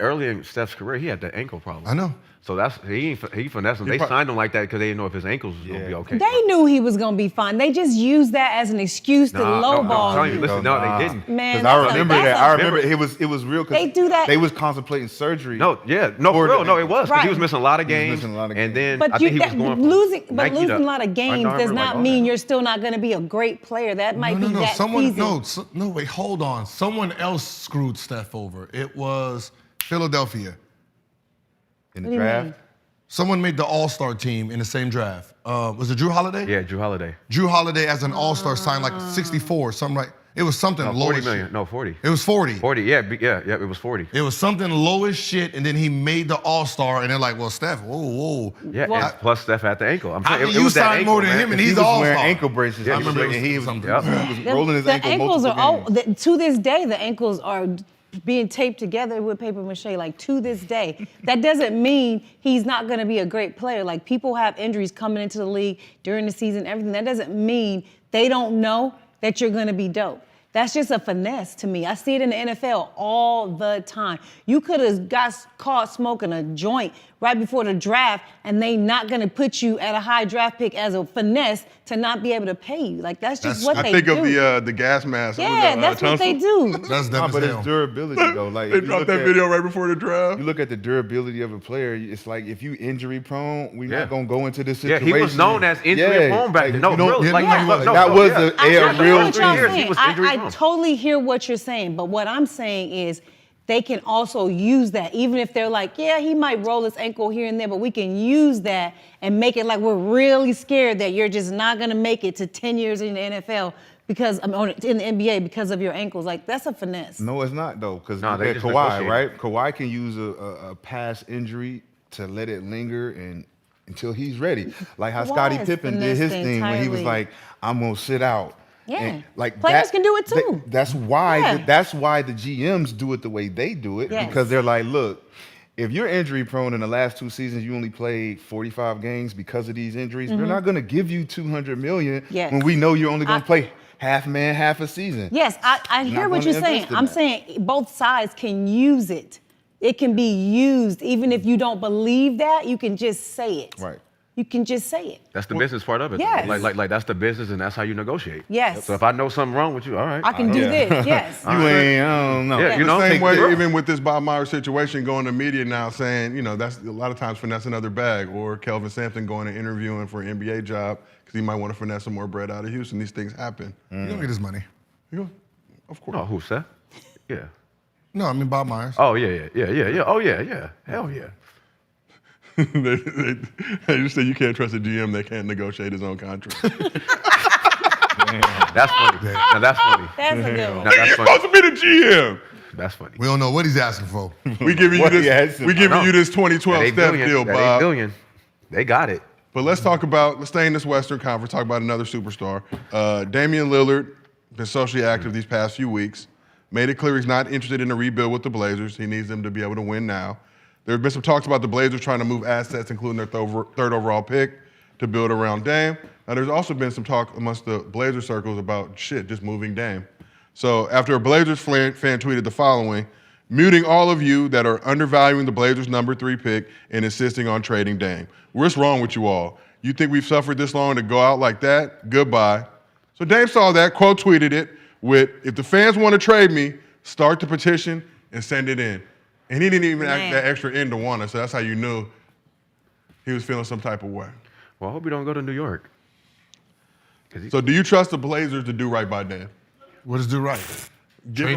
early in Steph's career, he had the ankle problem. I know. So he finessed him. They signed him like that because they didn't know if his ankles was gonna be okay. They knew he was gonna be fine. They just used that as an excuse to lowball you. Listen, no, they didn't. Man, Because I that's remember that's that. a- I remember it was real. Cause They do that- They was contemplating surgery. No, yeah, no, for real, no, it was. 'Cause Right. He was missing a lot of He was games. missing a lot of And games. then But I think he was going from losing Nike a to lot of games Under does Armour, not all mean that. you're still not going to be a great player. That might be that season. No, wait, hold on. Someone else screwed Steph over. It was Philadelphia. In What the do you draft. mean? Someone made the All-Star team in the same draft. Was it Drew Holiday? Yeah, Drew Holiday. Drew Holiday as an All-Star signed like 64, something like. It was something No, low 40 as million. shit. No, 40. It was 40. 40, yeah, it was 40. It was something low as shit, and then he made the All-Star, and they're like, well, Steph, whoa. Yeah, Well- and plus Steph had the ankle. I'm How saying, can it you was that sign ankle, more than man. him, and He he's was the wearing All-Star? ankle braces. Yeah, I he was remember, wearing- and he was Yep. rolling his ankle ankles multiple are games. to this day. The ankles are being taped together with paper mache. Like to this day, that doesn't mean he's not going to be a great player. Like people have injuries coming into the league during the season, everything. That doesn't mean they don't know that you're going to be dope. That's just a finesse to me. I see it in the NFL all the time. You could have got caught smoking a joint right before the draft, and they not gonna put you at a high draft pick as a finesse to not be able to pay you. Like that's just what I they think do. of the gas mask. Yeah, that's what they do. That's No, dumb but as it's hell. durability though. Like They if you dropped look that at- video right before the draft. You look at the durability of a player. It's like if you injury prone, we're Yeah. not gonna go into this Yeah, situation. he was known as injury prone back then. No, you don't- real, yeah, like, yeah, no, that was yeah. a I real get what y'all thing. Years, he saying. was injury I prone. totally hear what you're saying, but what I'm saying is they can also use that, even if they're like, yeah, he might roll his ankle here and there, but we can use that and make it like we're really scared that you're just not gonna make it to 10 years in the NFL because in the NBA because of your ankles. Like that's a finesse. No, it's not though, because No, they just Kawhi, negotiated. right? Kawhi can use a past injury to let it linger and until he's ready. Like how Kawhi Scottie has Pippen did finessed his the thing when he was entire like, I'm gonna sit out. Yeah. And, like, Players can do it too. That's why. Yeah. That's why the GMs do it the way they do it, Yes. because they're like, look, if you're injury prone in the last 2 seasons, you only played 45 games because of these injuries. We're not going to give you $200 million Yes. when we know you're only going to play half a season. Yes, I hear what you're saying. I'm saying both sides can use it. It can be used. Even if you don't believe that, you can just say it. Right. You can just say it. That's the business part of it. Yes. Like that's the business, and that's how you negotiate. Yes. So if I know something wrong with you, all right. I can do this, yes. You ain't, I don't know. Yeah, you know, Same way, the- even with this Bob Myers situation, going to media now saying, that's a lot of times finesse another bag, or Kelvin Sampson going and interviewing for an NBA job because he might want to finesse some more bread out of Houston. These things happen. You don't get his money. Of course. Oh, who, Seth? Yeah. No, I mean Bob Myers. Oh, yeah. Oh, yeah. Hell yeah. They just say you can't trust a GM that can't negotiate his own contract. That's funny. Now that's funny. That's a good one. Now, that's You're funny. supposed to be the GM. That's funny. We don't know what he's asking for. We giving you What he this. has We to- giving you this 2012 That Steph $8 deal, billion, Bob. that $8 billion, they got it. But let's stay in this Western Conference, talk about another superstar. Damian Lillard, been socially active these past few weeks, made it clear he's not interested in a rebuild with the Blazers. He needs them to be able to win now. There have been some talks about the Blazers trying to move assets, including their third overall pick, to build around Dame. Now, there's also been some talk amongst the Blazers circles about just moving Dame. So after a Blazers fan tweeted the following, muting all of you that are undervaluing the Blazers' number 3 pick and insisting on trading Dame. What's wrong with you all? You think we've suffered this long to go out like that? Goodbye. So Dame saw that, quote tweeted it with, if the fans want to trade me, start the petition and send it in. And he didn't even act that extra in to want it, so that's how you knew he was feeling some type of way. Well, I hope you don't go to New York. So do you trust the Blazers to do right by Dame? What does do right? Give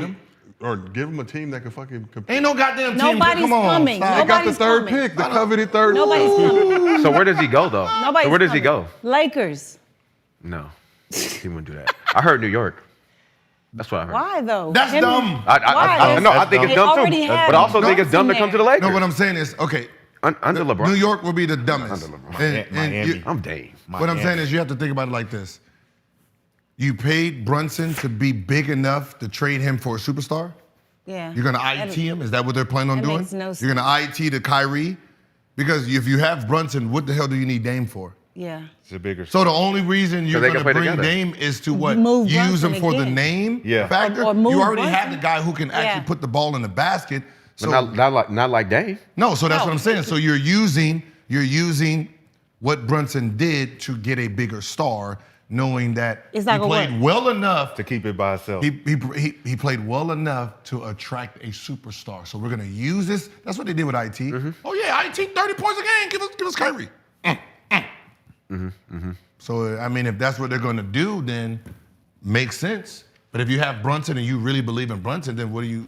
him a team that can fucking compete. Ain't no goddamn team. Nobody's Come on, coming. stop. They got the Nobody's third coming. pick, the coveted third. Nobody's coming. So where does he go, though? Nobody's So where does he coming. go? Lakers. No, he wouldn't do that. I heard New York. That's what I heard. Why though? That's dumb. I know. I think it's They dumb already too. have But I also think it's dumb to come to the Lakers. No, what I'm saying is, okay, Under LeBron. New York will be the dumbest. Under LeBron. And Miami. you- I'm Dave. what I'm saying is you have to think about it like this. You paid Brunson to be big enough to trade him for a superstar? Yeah. You're going to IT him? Is that what they're planning on That doing? makes no You're going to IT to Kyrie? Because if you have Brunson, what the hell do you need Dame for? Yeah. It's a bigger. So the only reason you're they going can to play bring together. Dame is to what? Move Use him Brunson for the again. name Yeah. factor? Or move you already Brunson. have the guy who can actually Yeah. put the ball in the basket. So But not like Dave. no, so that's No. what I'm saying. So you're using what Brunson did to get a bigger star, knowing that It's he not gonna played work. well enough to keep it by itself. he played well enough to attract a superstar. So we're gonna use this. That's what they did with IT. Oh yeah, IT 30 points a game. Give us Kyrie. So I mean, if that's what they're gonna do, then makes sense. But if you have Brunson and you really believe in Brunson, then what are you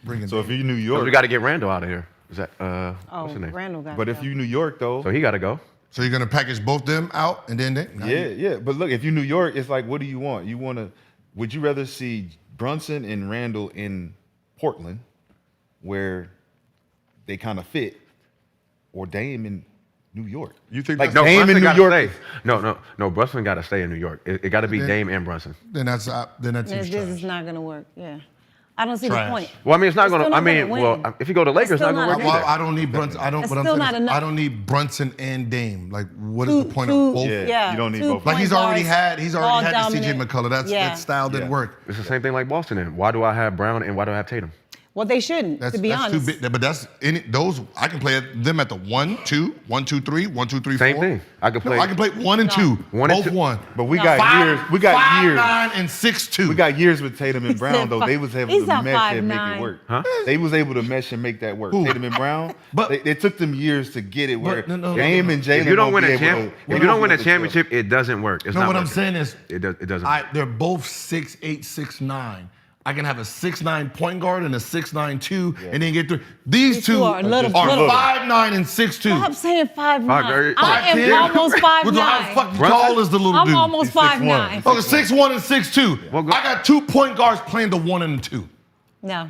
bringing? So if Dame? you New So York, we got to get Randall out of here. Is that Oh, what's his name? Randall got but to if go. you New York though, So he got to go. So you're gonna package both them out and then yeah. But look, if you New York, it's like, what do you want? Would you rather see Brunson and Randall in Portland, where they kind of fit, or Dame in New York? You think Like that's Dame in Brunson New gotta York? stay. No. Brunson got to stay in New York. It got to be Then- Dame and Brunson. then that's This seems is trash. not gonna work. Yeah. I don't see Trash. the point. Well, I mean, it's not It's going still to. I not mean, gonna well, win. if you go to Lakers, it's still not going not to work Well, either. I don't need Brunson. It's What I'm still saying not is, enough. I don't need Brunson and Dame. Like, what is the point Two- of both? Yeah, you don't need two both. Like he's point already guards, had ball the CJ dominant. McCullough. That style didn't Yeah. work. It's the same thing like Boston. Then why do I have Brown and why do I have Tatum? Well, they shouldn't, to be honest. too big. But that's those. I can play them at the 1, 2, 1, 2, 3, 1, 2, 3, 4. Same thing. I can play. No, I can play 1 and No. 2. One and both two. 1. But we No. got Five- years. We got 5'9" years. and 6'2". We got years with Tatum and Brown, though. They was able He's to not mesh and make 5'9". it work. Huh? They was able to mesh and make that work. Who? Tatum and Brown. But- It took them years to get it where no, Dame no. and Jalen. If you don't won't win be a able champ, to- if you don't win a to- championship, it doesn't work. It's No, not what I'm working. saying is, It doesn't. they're both 6'8", 6'9". I can have a 6'9" point guard and a 6'9" 2, and then get through. These two are little- are little. 5'9" and 6'2". Stop saying 5'9". I am 5'10". almost How 5'9". fucking tall is the little I'm dude? almost He's 5'9". 6'1". Okay, 6'1" and 6'2". Well, go- I got 2 point guards playing the 1 and the 2. No.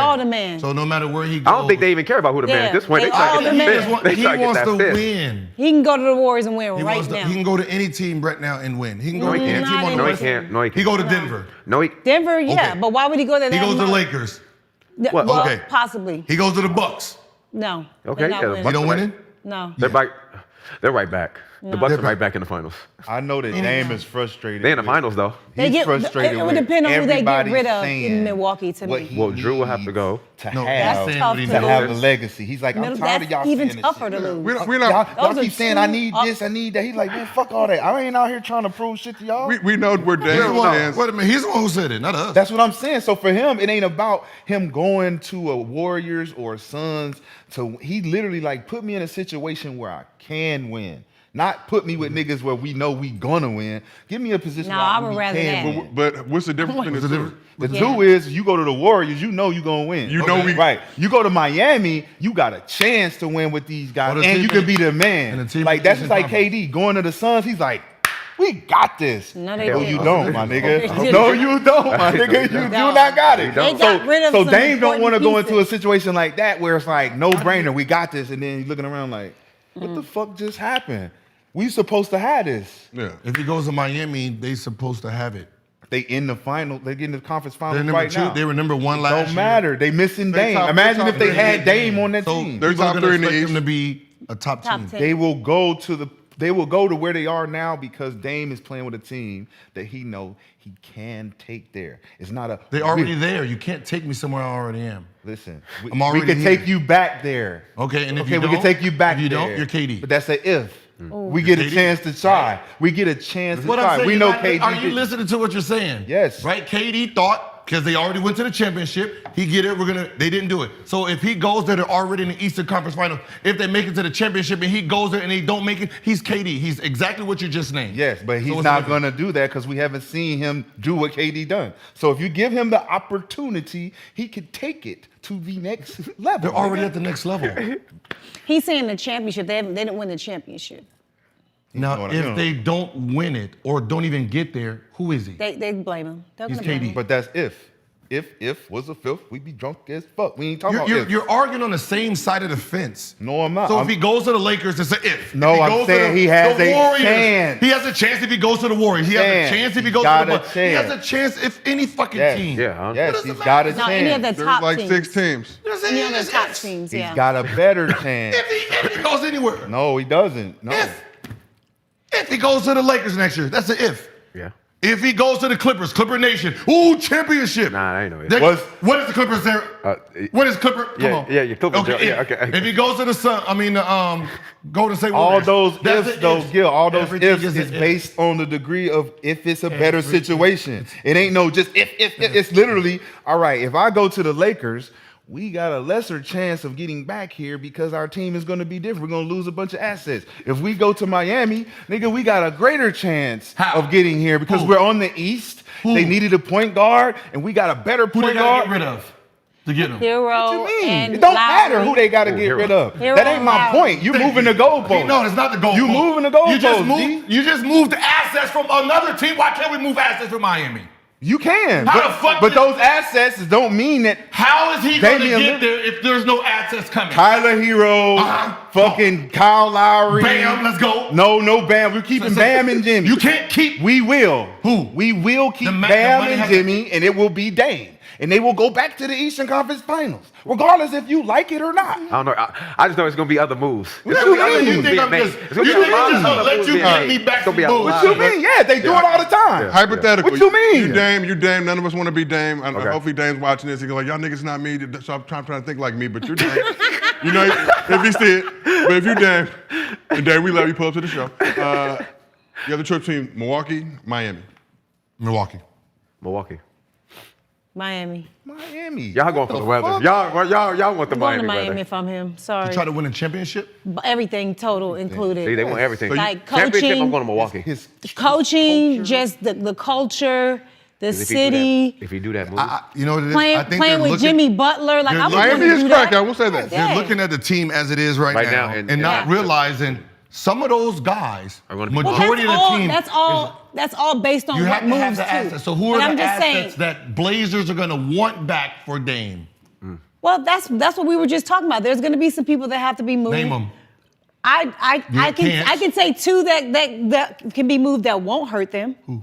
all the man. So no matter where he goes, I don't think they even care about who the man Yeah, is. This point, they they try all to the get man. that fifth. They he try to get wants that to fifth. win. He can go to the Warriors and win He right wants to, now. he can go to any team right now and win. He can go to any can't. team on the No, he West. can't. No, he He can't. go to Denver. No, he. Denver, yeah, Okay. but why would he go there? He that goes to the much? Lakers. What? Well, Okay. possibly. He goes to the Bucks. No. Okay, they're not yeah, the winning. He don't Bucks- winning? No. They're right. They're right back. The Bucks are right back in the finals. I know that Dame is frustrated. They in the finals though. He's frustrated. It would depend on who they get rid of saying in Milwaukee to what me. he Well, Drew will have to needs go. to No, have that's tough to to to have a lose. legacy. He's like, I'm tired of y'all That's even saying this tougher shit. to lose. We're not. Y'all Those keep are saying I two need up- this, I need that. He's like, man, fuck all that. I ain't out here trying to prove shit to y'all. We know where Dame stands. Wait a minute, he's the one who said it, not us. That's what I'm saying. So for him, it ain't about him going to a Warriors or Suns. He literally like put me in a situation where I can win. Not put me with niggas where we know we gonna win. Give me a position No, where I would we rather can that. win. But what's the difference between the two? The two is you go to the Warriors, you know you gonna win. You know we- right. You go to Miami, you got a chance to win with these guys, Or the and team you can in- be the man. and the team Like in that's just like conference. KD going to the Suns. He's like, we got this. No, they No, didn't. you don't, my They nigga. didn't. No, you don't, my nigga. You do not got it. They got rid of So some Dame don't want to important go into a pieces. situation like that where it's like no brainer. We got this, and then you're looking around like, what the fuck just happened? We supposed to have this. Yeah. If he goes to Miami, they supposed to have it. They in the final. They get in the conference They're finals number right two. now. They were number one last year. Don't matter. They missing They Dame. top- Imagine they if they top had three. Dame on that So team. They're people are top gonna three in the expect East. them to be a top Top team. 10. They will go to where they are now because Dame is playing with a team that he know he can take there. It's not a They're already there. You can't take me somewhere I already am. Listen, I'm we already can here. take you back there. Okay, and if Okay, you we don't, can take you back if you there. don't, you're KD. But that's a if. We get a KD. chance to try. We get a chance to What I'm try. saying, We know you're not- KD. Are you listening to what you're saying? Yes. Right? KD thought, because they already went to the championship, he get it, they didn't do it. So if he goes there, they're already in the Eastern Conference Finals. If they make it to the championship and he goes there and they don't make it, he's KD. He's exactly what you just named. Yes, but So he's what's not the going difference? to do that because we haven't seen him do what KD done. So if you give him the opportunity, he could take it to the next level. They're already at the next level. He's saying the championship. They didn't win the championship. Now, if they don't win it or don't even get there, who is he? They blame him. They're He's gonna blame KD. him. But that's if. If was a fifth, we'd be drunk as fuck. We ain't talking about if. You're arguing on the same side of the fence. No, I'm not. So I'm- if he goes to the Lakers, it's an if. No, If he I'm goes saying to he has the a Warriors, chance. He has a chance if he goes to the Warriors. He has a Chance. chance if he He's goes to got the a Bucks. He has a chance. chance if any fucking Yes. team. Yeah, huh? Yes, What does he's it got a matter? No, any of chance. the There's top like teams. 6 teams. There's Any of the it's- top it's- teams, He's yeah. got a better chance. If he goes anywhere. No, he doesn't. No. If he goes to the Lakers next year, that's an if. Yeah. If he goes to the Clippers, Clipper Nation, ooh, championship. Nah, I ain't know it. They- Was- what is the Clippers there? What is Clipper? Come yeah, on. yeah, your Clippers, Okay, yeah, if, okay. if he goes to the Sun, Golden State All Warriors. those that's ifs, an though, if. Gil, all those Everything ifs is is an if. based on the degree of if it's a better Everything. situation. It ain't no just if. It's literally, all right, if I go to the Lakers, we got a lesser chance of getting back here because our team is going to be different. We're going to lose a bunch of assets. If we go to Miami, nigga, we got a greater chance How? of getting here because Who? we're on the East. Who? They needed a point guard, and we got a better Who they point gotta guard. get rid of to get him? Hero What you mean? and It don't Lowry. matter who they got to get Hero. rid of. Hero That ain't my and Lowry. point. You moving the goalpost. No, it's not the goalpost. You moving the goalpost, You just D. moved. You just moved the assets from another team. Why can't we move assets from Miami? You can. How but, the fuck but did- those assets don't mean that How is he going to Damian get Lillard- there if there's no assets coming? Tyler Hero, Uh-huh. fucking Kyle Lowry. Bam, let's go. No Bam. We're keeping Bam and Jimmy. You can't keep. We will. Who? We will keep The Bam money and has to- Jimmy, and it will be Dame. And they will go back to the Eastern Conference Finals, regardless if you like it or not. I don't know. I just know it's gonna be other moves. What It's you gonna be other mean? moves You think being I'm made. just- It's gonna you be a think lot I'm of just gonna moves let you being get made. me back It's gonna be a some lot What you of- mean? Yeah, they do it all the time. Hypothetically, What you mean? You Dame. None of us want to be Dame. And Okay. hopefully Dame's watching this. He's like, y'all niggas not me. So I'm trying to think like me, but you're Dame. You know, if he see it. But if you Dame, and Dame, we love you. Pull up to the show. The other trip team, Milwaukee, Miami. Milwaukee. Milwaukee. Miami. Miami. Y'all going for the weather. fuck? Y'all want the I'm going to Miami Miami weather. if I'm him. Sorry. Try to win a championship? Everything total included. See, they want everything. Like Championship, I'm coaching, going to Milwaukee. His coaching, just the culture, the If he do that- City, If you do that move, You know what it is? playing, I think playing they're with looking- Jimmy Butler. Like they're I would looking- want Miami to is do crack. that. I will say that. They're Yeah. looking at the team as it is right now, now, and and- not yeah. realizing some of those guys, Are gonna be majority Well, of the team, that's all based on you what have to have moves the too. assets. So who But are I'm the just assets saying, that Blazers are going to want back for Dame? well, that's what we were just talking about. There's going to be some people that have to be moved. Name them. I You can't. can say two that can be moved that won't hurt them. Who?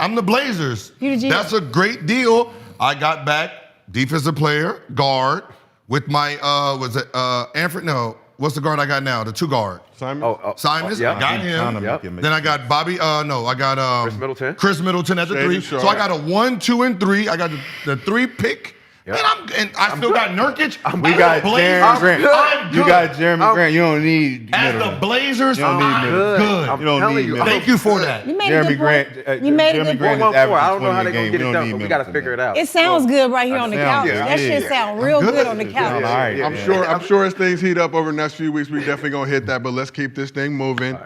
I'm the Blazers. You the GM. That's a great deal. I got back defensive player, guard, with my, Anford? No, what's the guard I got now? The 2 guard. Simons, yeah. I got him. Yep. Then I got Bobby, I got Chris Middleton. Chris Middleton at the Shady 3. Sharp. So I got a 1, 2, and 3. I got the 3 pick Yep. And I still got Nurkic. We got Jeremy Grant. I'm You good. got Jeremy Grant. You don't need As middle. the Blazers, You don't need I'm middle. good. You don't need middle. Thank you for that. You made Jeremy a good Grant. point. You made a Jeremy good Grant point. is averaging I don't know how 20 they're a gonna game. get We it don't done, need but we middle gotta figure it tonight. out. It sounds good right here on the couch. Yeah, That it shit is. sound real good on the couch. All right. I'm sure as things heat up over the next few weeks, we definitely gonna hit that. But let's keep this thing moving.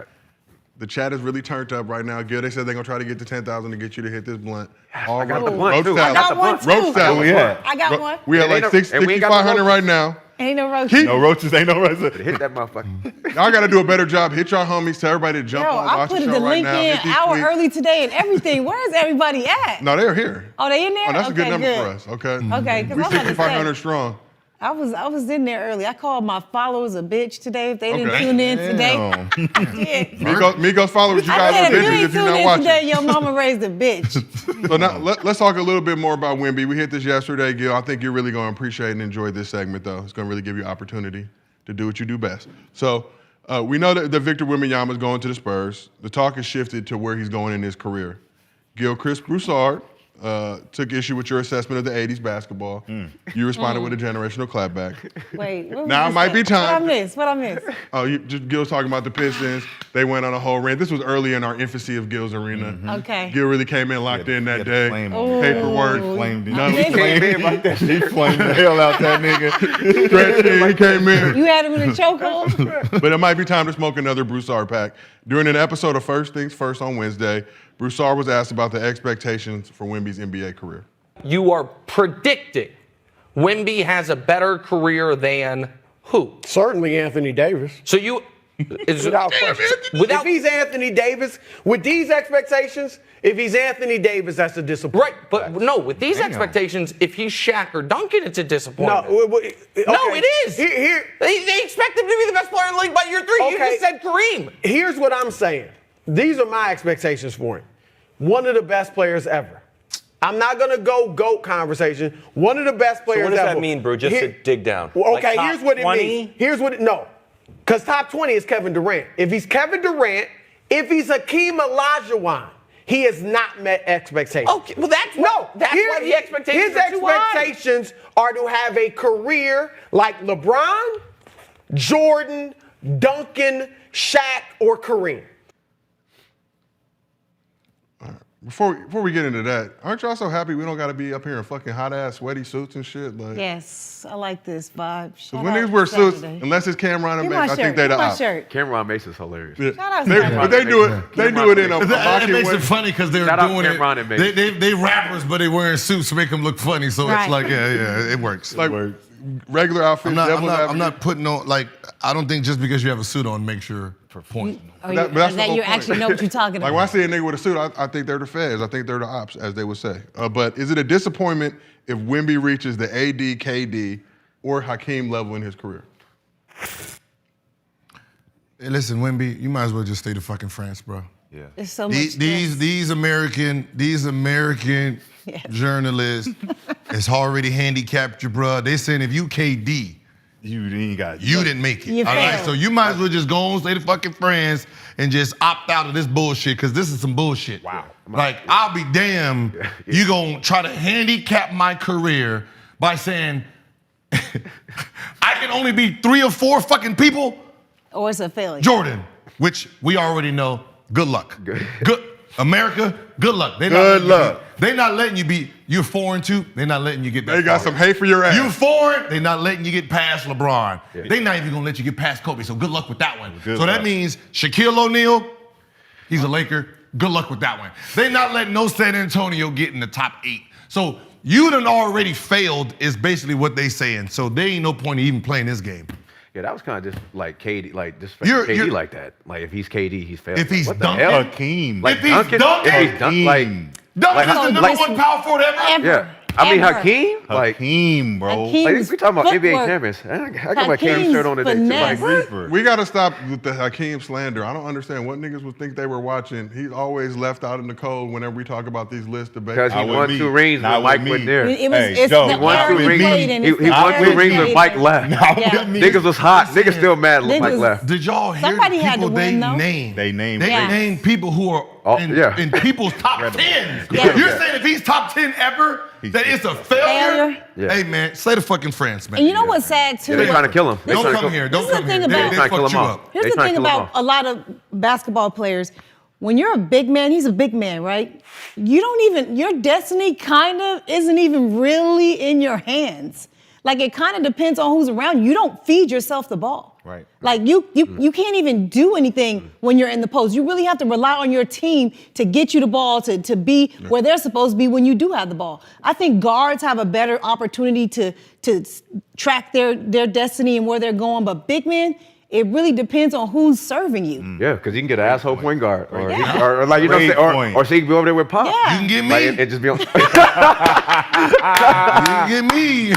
The chat is really turned up right now. Gil, they said they're gonna try to get to 10,000 to get you to hit this blunt. I got the blunt, Roach too. salad. I got one too. Roach salad. we had? I got one. We had And like ain't no- and we ain't got no 6,500 roaches. right now. Ain't no roach. No roaches. Ain't no roaches. Hit that motherfucker. Y'all gotta do a better job. Hit y'all homies. Tell everybody to jump Yo, on, I watch put the the show right link now. in Hit these hour tweets. early today and everything. Where is everybody at? No, they're here. Oh, they in there? Oh, that's okay, a good number good. for us. Okay. Okay, because We I'm about to 6,500 say, strong. I was in there early. I called my followers a bitch today if they didn't Okay. tune in today. Damn. Yeah. Migos followers, you I guys said, are if you bitches ain't if you're tuned not in watching. today, your mama raised a bitch. So now let's talk a little bit more about Wemby. We hit this yesterday, Gil. I think you're really going to appreciate and enjoy this segment, though. It's going to really give you opportunity to do what you do best. So we know that Victor Wembanyama is going to the Spurs. The talk has shifted to where he's going in his career. Gil, Chris Broussard took issue with your assessment of the 80s basketball. You responded with a generational clapback. Wait, what was Now it this might at? be time. What I missed? Oh, Gil's talking about the Pistons. They went on a whole rant. This was early in our infancy of Gil's arena. Okay. Gil really came in locked in that He had day. the flame on. Paperwork. Flamed him. None of He it. Came in like that. He flamed the hell out that nigga. Stretched, he came in. You had him in a chokehold? But it might be time to smoke another Broussard pack. During an episode of First Things First on Wednesday, Broussard was asked about the expectations for Wemby's NBA career. You are predicting Wemby has a better career than who? Certainly Anthony Davis. So you, Without question. without If he's Anthony Davis, with these expectations, if he's Anthony Davis, that's a disappointment. right, but no, with these expectations, if he's Shaq or Duncan, it's a disappointment. No, okay. No, it is. Here, They expect him to be the best player in the league by year 3. You Okay. just said Kareem. here's what I'm saying. These are my expectations for him. One of the best players ever. I'm not gonna go GOAT conversation. One of the best players what does ever. that mean, bro? Just to dig down. Well, Like okay, top here's what it 20? means. Here's what it, no. Because top 20 is Kevin Durant. If he's Kevin Durant, if he's Hakeem Olajuwon, he has not met expectations. Okay, well that's why the expectations His are too high. expectations are to have a career like LeBron, Jordan, Duncan, Shaq, or Kareem. Before we get into that, aren't y'all so happy we don't got to be up here in fucking hot ass sweaty suits and shit? Like, Yes, I like this vibe. Shout when out niggas wear suits, Saturday. unless it's Cameron and Get my Mace, I shirt. think they the Get my op. shirt. Cameron Mason's hilarious. Yeah. Shout out They- Saturday. but they do it. They do it in a That mocking makes way. it funny because they're Shout out doing Cameron and it. Mason. They rappers, but they wearing suits to make them look funny. So Right. it's like, yeah, it works. Like regular outfits. I'm not putting on, like, I don't think just because you have a suit on makes your point. Oh, But that's the that whole you point. actually know what you're talking Like about. when I see a nigga with a suit, I think they're the feds. I think they're the ops, as they would say. But is it a disappointment if Wemby reaches the AD, KD, or Hakeem level in his career? Hey, listen, Wemby, you might as well just stay to fucking France, bro. Yeah. There's so much These American Yes. journalists has already handicapped you, bro. They saying if you KD, You ain't got. you didn't make it. You all right, failed. so you might as well just go on, stay to fucking France, and just opt out of this bullshit, because this is some bullshit. Wow. Like, I'll be damned, you gonna try to handicap my career by saying I can only be 3 or 4 fucking people? Or it's a failure. Jordan, which we already know, good luck. Good. America, good luck. Good luck. They're not letting you be, you're 4-2, they're not letting you get that They got far. some hate for your ass. You foreign, they're not letting you get past LeBron. They're not even gonna let you get past Kobe, so good luck with that one. Good so that luck. means Shaquille O'Neal, he's a Laker, good luck with that one. They're not letting no San Antonio get in the top 8. So you done already failed is basically what they saying. So there ain't no point in even playing this game. Yeah, that was kind of just like KD, like just You're- KD like that. Like if he's KD, he's failed. If he's what the Duncan- hell? Hakeem. Like If he's Duncan, Duncan- if he's Duncan, like Duncan's Like, the number like- 1 power forward ever. Ever. yeah. I mean Ever. Hakeem, like Hakeem, bro. Hakeem. we talking about NBA Footwork. champions. I got my Hakeem Hakeem's shirt on today too. finesse. Like, Reaper. We got to stop with the Hakeem slander. I don't understand what niggas would think they were watching. He's always left out in the cold whenever we talk about these list debates. because he Not with won me. 2 rings Not when Mike with wasn't me. there. It was, Hey, it's Joe, the he won era 2 he rings. played in. He It's the won era 2 he rings when played Mike in. left. Yeah. Niggas was hot. Niggas still mad when Mike Niggas- left. Did y'all hear Somebody the had people to they win, though. named? They named They Yeah. named people who are in people's top 10. You're saying if he's top 10 ever, that it's a failure? Failure. Hey, man, say the fucking France, man. And you know what's sad too? They're trying to kill him. Don't come here. Don't come here. They're trying to kill him off. Here's the thing about a lot of basketball players. When you're a big man, he's a big man, right? Your destiny kind of isn't even really in your hands. Like, it kind of depends on who's around you. You don't feed yourself the ball. Right. Like, you can't even do anything when you're in the post. You really have to rely on your team to get you the ball, to be where they're supposed to be when you do have the ball. I think guards have a better opportunity to track their destiny and where they're going, but big men, it really depends on who's serving you. Yeah, because you can get an asshole point guard, or, Yeah. or like you know, or so you can be over there with Pop. Yeah. You can get me. Like, it just be on. You can get me.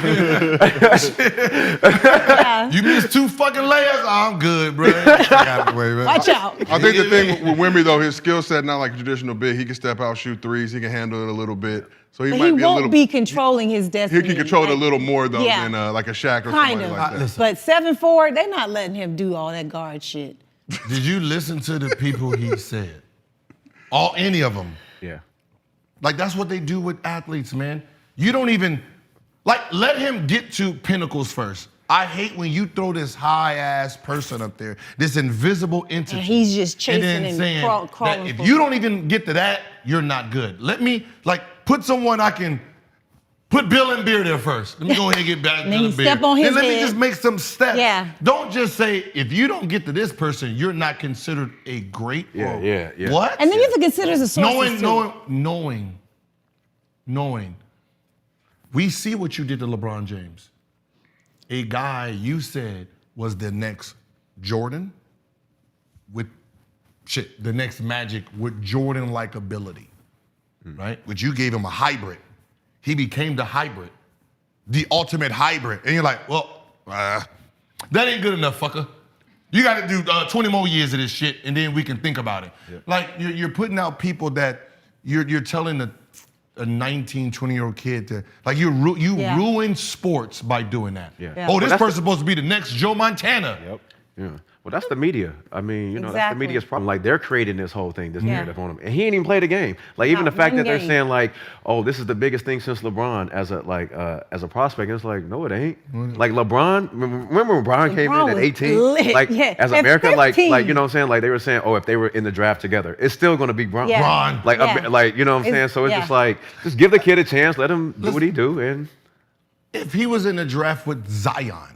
Yeah. You missed 2 fucking layers. I'm good, bro. Watch out. I think the thing with Wemby, though, his skill set, not like a traditional big. He can step out, shoot threes. He can handle it a little bit. So he But might he be a little. won't be controlling his destiny. He can control it a Like, little more, though, yeah. than like a Shaq or Kind somebody of. like that. Listen. But 7'4", they're not letting him do all that guard shit. Did you listen to the people he said? Any of them. Yeah. Like, that's what they do with athletes, man. You don't even, let him get to pinnacles first. I hate when you throw this high-ass person up there, this invisible entity. And he's just chasing then and saying crawling that if for you it. don't even get to that, you're not good. Let me, put someone I can, put Bill and Beer there first. Let me go ahead and get back And to then the you beer. step on his Then let me head. just make some steps. Yeah. Don't just say, if you don't get to this person, you're not considered a great Yeah, or yeah. what? And then you have to consider the sources Knowing. We see what you did to LeBron James. A guy you said was the next Jordan with the next Magic with Jordan-like ability, right? Which you gave him a hybrid. He became the hybrid, the ultimate hybrid. And you're like, well, that ain't good enough, fucker. You got to do 20 more years of this shit, and then we can think about it. Yeah. Like, you're putting out people that you're telling a 19, 20-year-old kid to, like, you ruin sports by doing that. Yeah. Yeah. Oh, this Well, person's supposed to be the next Joe Montana. Yep. Yeah. Well, that's the media. I mean, that's the Exactly. media's problem. Like, they're creating this whole thing, this Yeah. narrative on him. And he ain't even played a game. Like, even Not the fact one that they're game. saying, like, oh, this is the biggest thing since LeBron as a prospect. It's like, no, it ain't. Like, LeBron, remember when LeBron came in LeBron at was 18? lit. Like, Yeah. as At America, 15. like, you know what I'm saying? Like, they were saying, oh, if they were in the draft together, it's still going to be Bron. Yeah. Bron. Like, Yeah. like, you know what I'm saying? So it's just like, just give the kid a chance, let him do what he do, and If he was in the draft with Zion,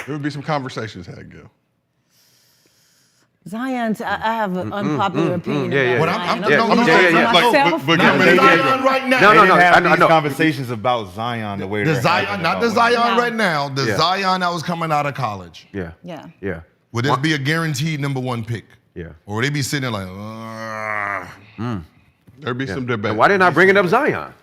There would be some conversations had, Gil. Zion, I have an unpopular opinion yeah, about yeah. Zion. Yeah, I'm yeah, saying yeah. for myself. But not give me- Zion right now. No, They no, didn't no, have I know. these conversations about Zion the way The they're Zion, having not about the Zion No. right now, the Yeah. Zion that was coming out of college. Yeah. Yeah. Yeah. Would this be a guaranteed number 1 pick? Yeah. Or would they be sitting there like, There'd be some debate. And why they not bringing up Zion?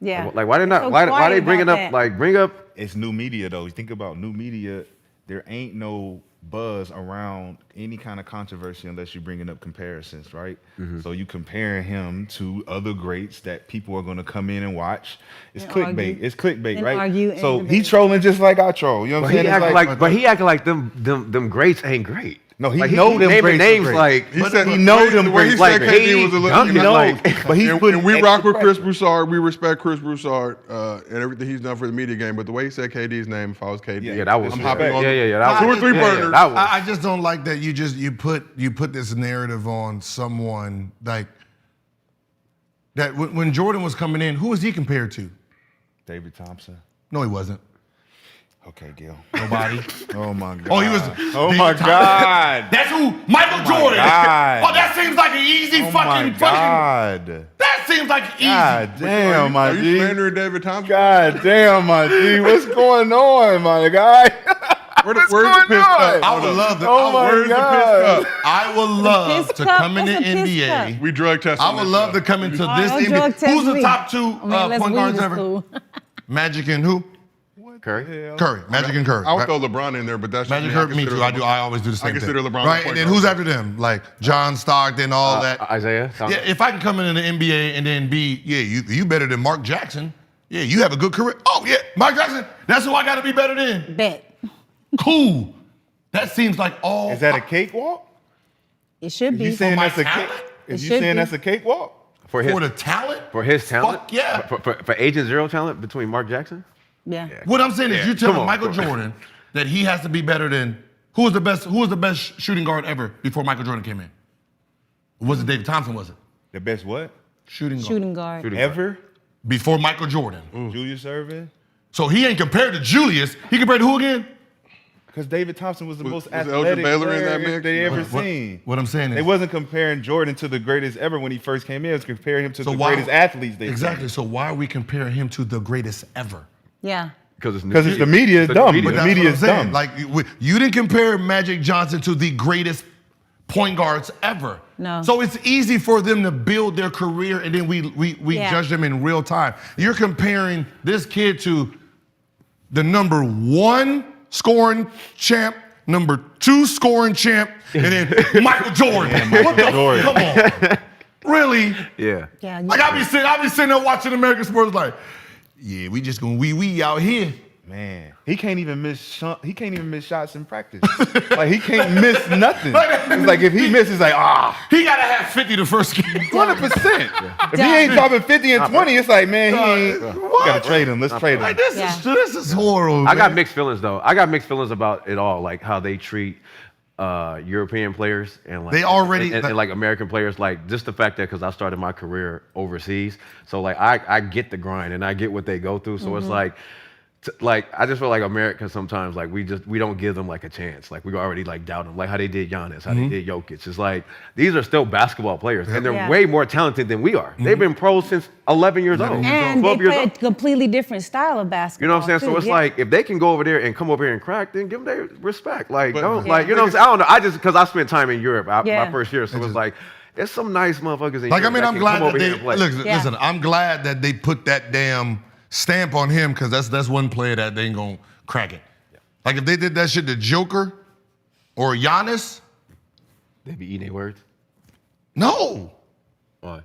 Yeah. Like, why they not? So Why quiet they bringing about up? that. Like, bring up. It's new media though. You think about new media, there ain't no buzz around any kind of controversy unless you're bringing up comparisons, right? So you comparing him to other greats that people are going to come in and watch. It's And clickbait. argue. It's clickbait, And right? argue and so debate. he trolling just like I troll. You know what But I'm he saying? It's acting like them greats ain't great. No, he like, know them naming greats are names great. like He said he know them the way he greats. said Like, KD he was a little, dunking you know, like- but he's and putting we rock with extra Chris Broussard. We respect Chris Broussard and everything he's done for the media game. But the way he said KD's name, if I was KD, Yeah, that was. I'm yeah, hopping on yeah, that two was, or three yeah, burners. that was. I just don't like that you put this narrative on someone like that. When Jordan was coming in, who was he compared to? David Thompson. No, he wasn't. Okay, Gil. Nobody. Oh my God. Oh, he was. Oh my God. That's who. Michael Jordan. God. Oh, that seems like an easy Oh my fucking. God. That seems like easy. God damn, my Are you G. slandering David Thompson? God damn, my G. What's going on, my guy? Where's the going piss on? cup? I would love to. Oh my Where's God. the piss cup? I would love piss to cup? come in the What's a piss NBA. cup? We drug tested. I would love to come into this don't NBA. drug test Who's the me. top 2 I mean, unless point weed guards is ever? cool. Magic and who? Curry. Curry. Magic and Curry. I would throw LeBron in there, but that's Magic just Curry, me too. I always do the same thing. consider LeBron a right, point and then guard. who's after them? Like John Stockton, all that. Isaiah. Yeah, if I can come in the NBA and then be, you better than Mark Jackson. Yeah, you have a good career. Oh yeah, Mark Jackson. That's who I got to be better than. Bet. Cool. That seems like all. Is that a cakewalk? It should be. You saying that's a talent? cake? It Is you should saying be. that's a cakewalk? For the talent? For his talent? Fuck yeah. For Agent Zero talent between Mark Jackson? Yeah. What I'm saying is you're telling Come on, Michael bro. Jordan that he has to be better than who was the best shooting guard ever before Michael Jordan came in? Was it David Thompson, was it? The best what? Shooting guard. Shooting guard. Ever? Before Michael Jordan. Julius Erving? So he ain't compared to Julius. He compared to who again? Because David Thompson was the most was Elgin athletic Baylor in player that mix? they ever What- seen. what I'm saying They is- wasn't comparing Jordan to the greatest ever when he first came in. It was comparing him to the why- greatest athletes they Exactly. So why are we comparing him to the greatest ever? Yeah. Because Because the media is dumb. But The that's media what I'm is saying. dumb. Like you didn't compare Magic Johnson to the greatest point guards ever. No. So it's easy for them to build their career and then we Yeah. judge them in real time. You're comparing this kid to the number 1 scoring champ, number 2 scoring champ, and then Michael Jordan. What the Jordan. Come on. Really? Yeah. Yeah. Like I be sitting there watching American sports like, yeah, we just gonna wee out here. Man, he can't even miss shots in practice. Like he can't miss nothing. It's like if he misses, like He gotta have 50 the first game. 100%. If he ain't dropping 50 and 20, it's like man, he ain't. What? Gotta trade him. Let's trade him. Like this is horrible. I got man. mixed feelings though. I got mixed feelings about it all, like how they treat European players and like They already- and like American players, like just the fact that because I started my career overseas, so like I get the grind and I get what they go through. So it's like. Like I just feel like America sometimes like we don't give them like a chance. Like we already like doubt them, like how they did Giannis, how they did Jokic. It's like these are still basketball players and they're Yeah. way more talented than we are. They've been pros since 11 years old, And they 12 years play a old. completely different style of You basketball. know what I'm saying? So too. it's Yeah. like if they can go over there and come over here and crack, then give them their respect. Like But- don't Yeah. like you know what I'm saying? I don't know. I just because I spent time in Europe my Yeah. first year, so it's like there's some nice motherfuckers in Like I Europe mean, that I'm can glad come that over they here and play. Yeah. listen. I'm glad that they put that damn stamp on him because that's one player that they ain't gonna crack it. Like if they did that shit to Joker or Giannis, They be eating their words. no. Why?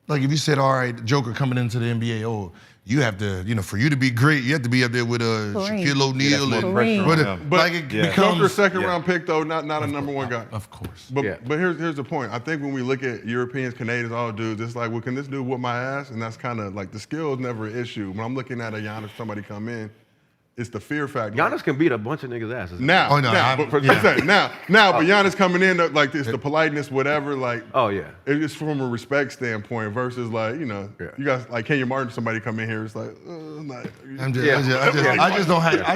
Like if you said, all right, Joker coming into the NBA, oh, you have to, for you to be great, you have to be up there with Shaquille O'Neal that's and more pressure on but him. like it becomes Joker's second round pick though, not a number 1 guy. Of course. But Yeah. but here's the point. I think when we look at Europeans, Canadians, all dudes, it's like, well, can this dude whoop my ass? And that's kind of like the skill is never an issue. When I'm looking at a Giannis, somebody come in, it's the fear factor. Giannis can beat a bunch of niggas' asses. Now, Oh, no, now, I'm- but yeah. but Giannis coming in like it's the politeness, whatever. Like, Oh yeah. it's from a respect standpoint versus like you guys like Kenya Martin, somebody come in here, it's like, like I'm just, Yeah. I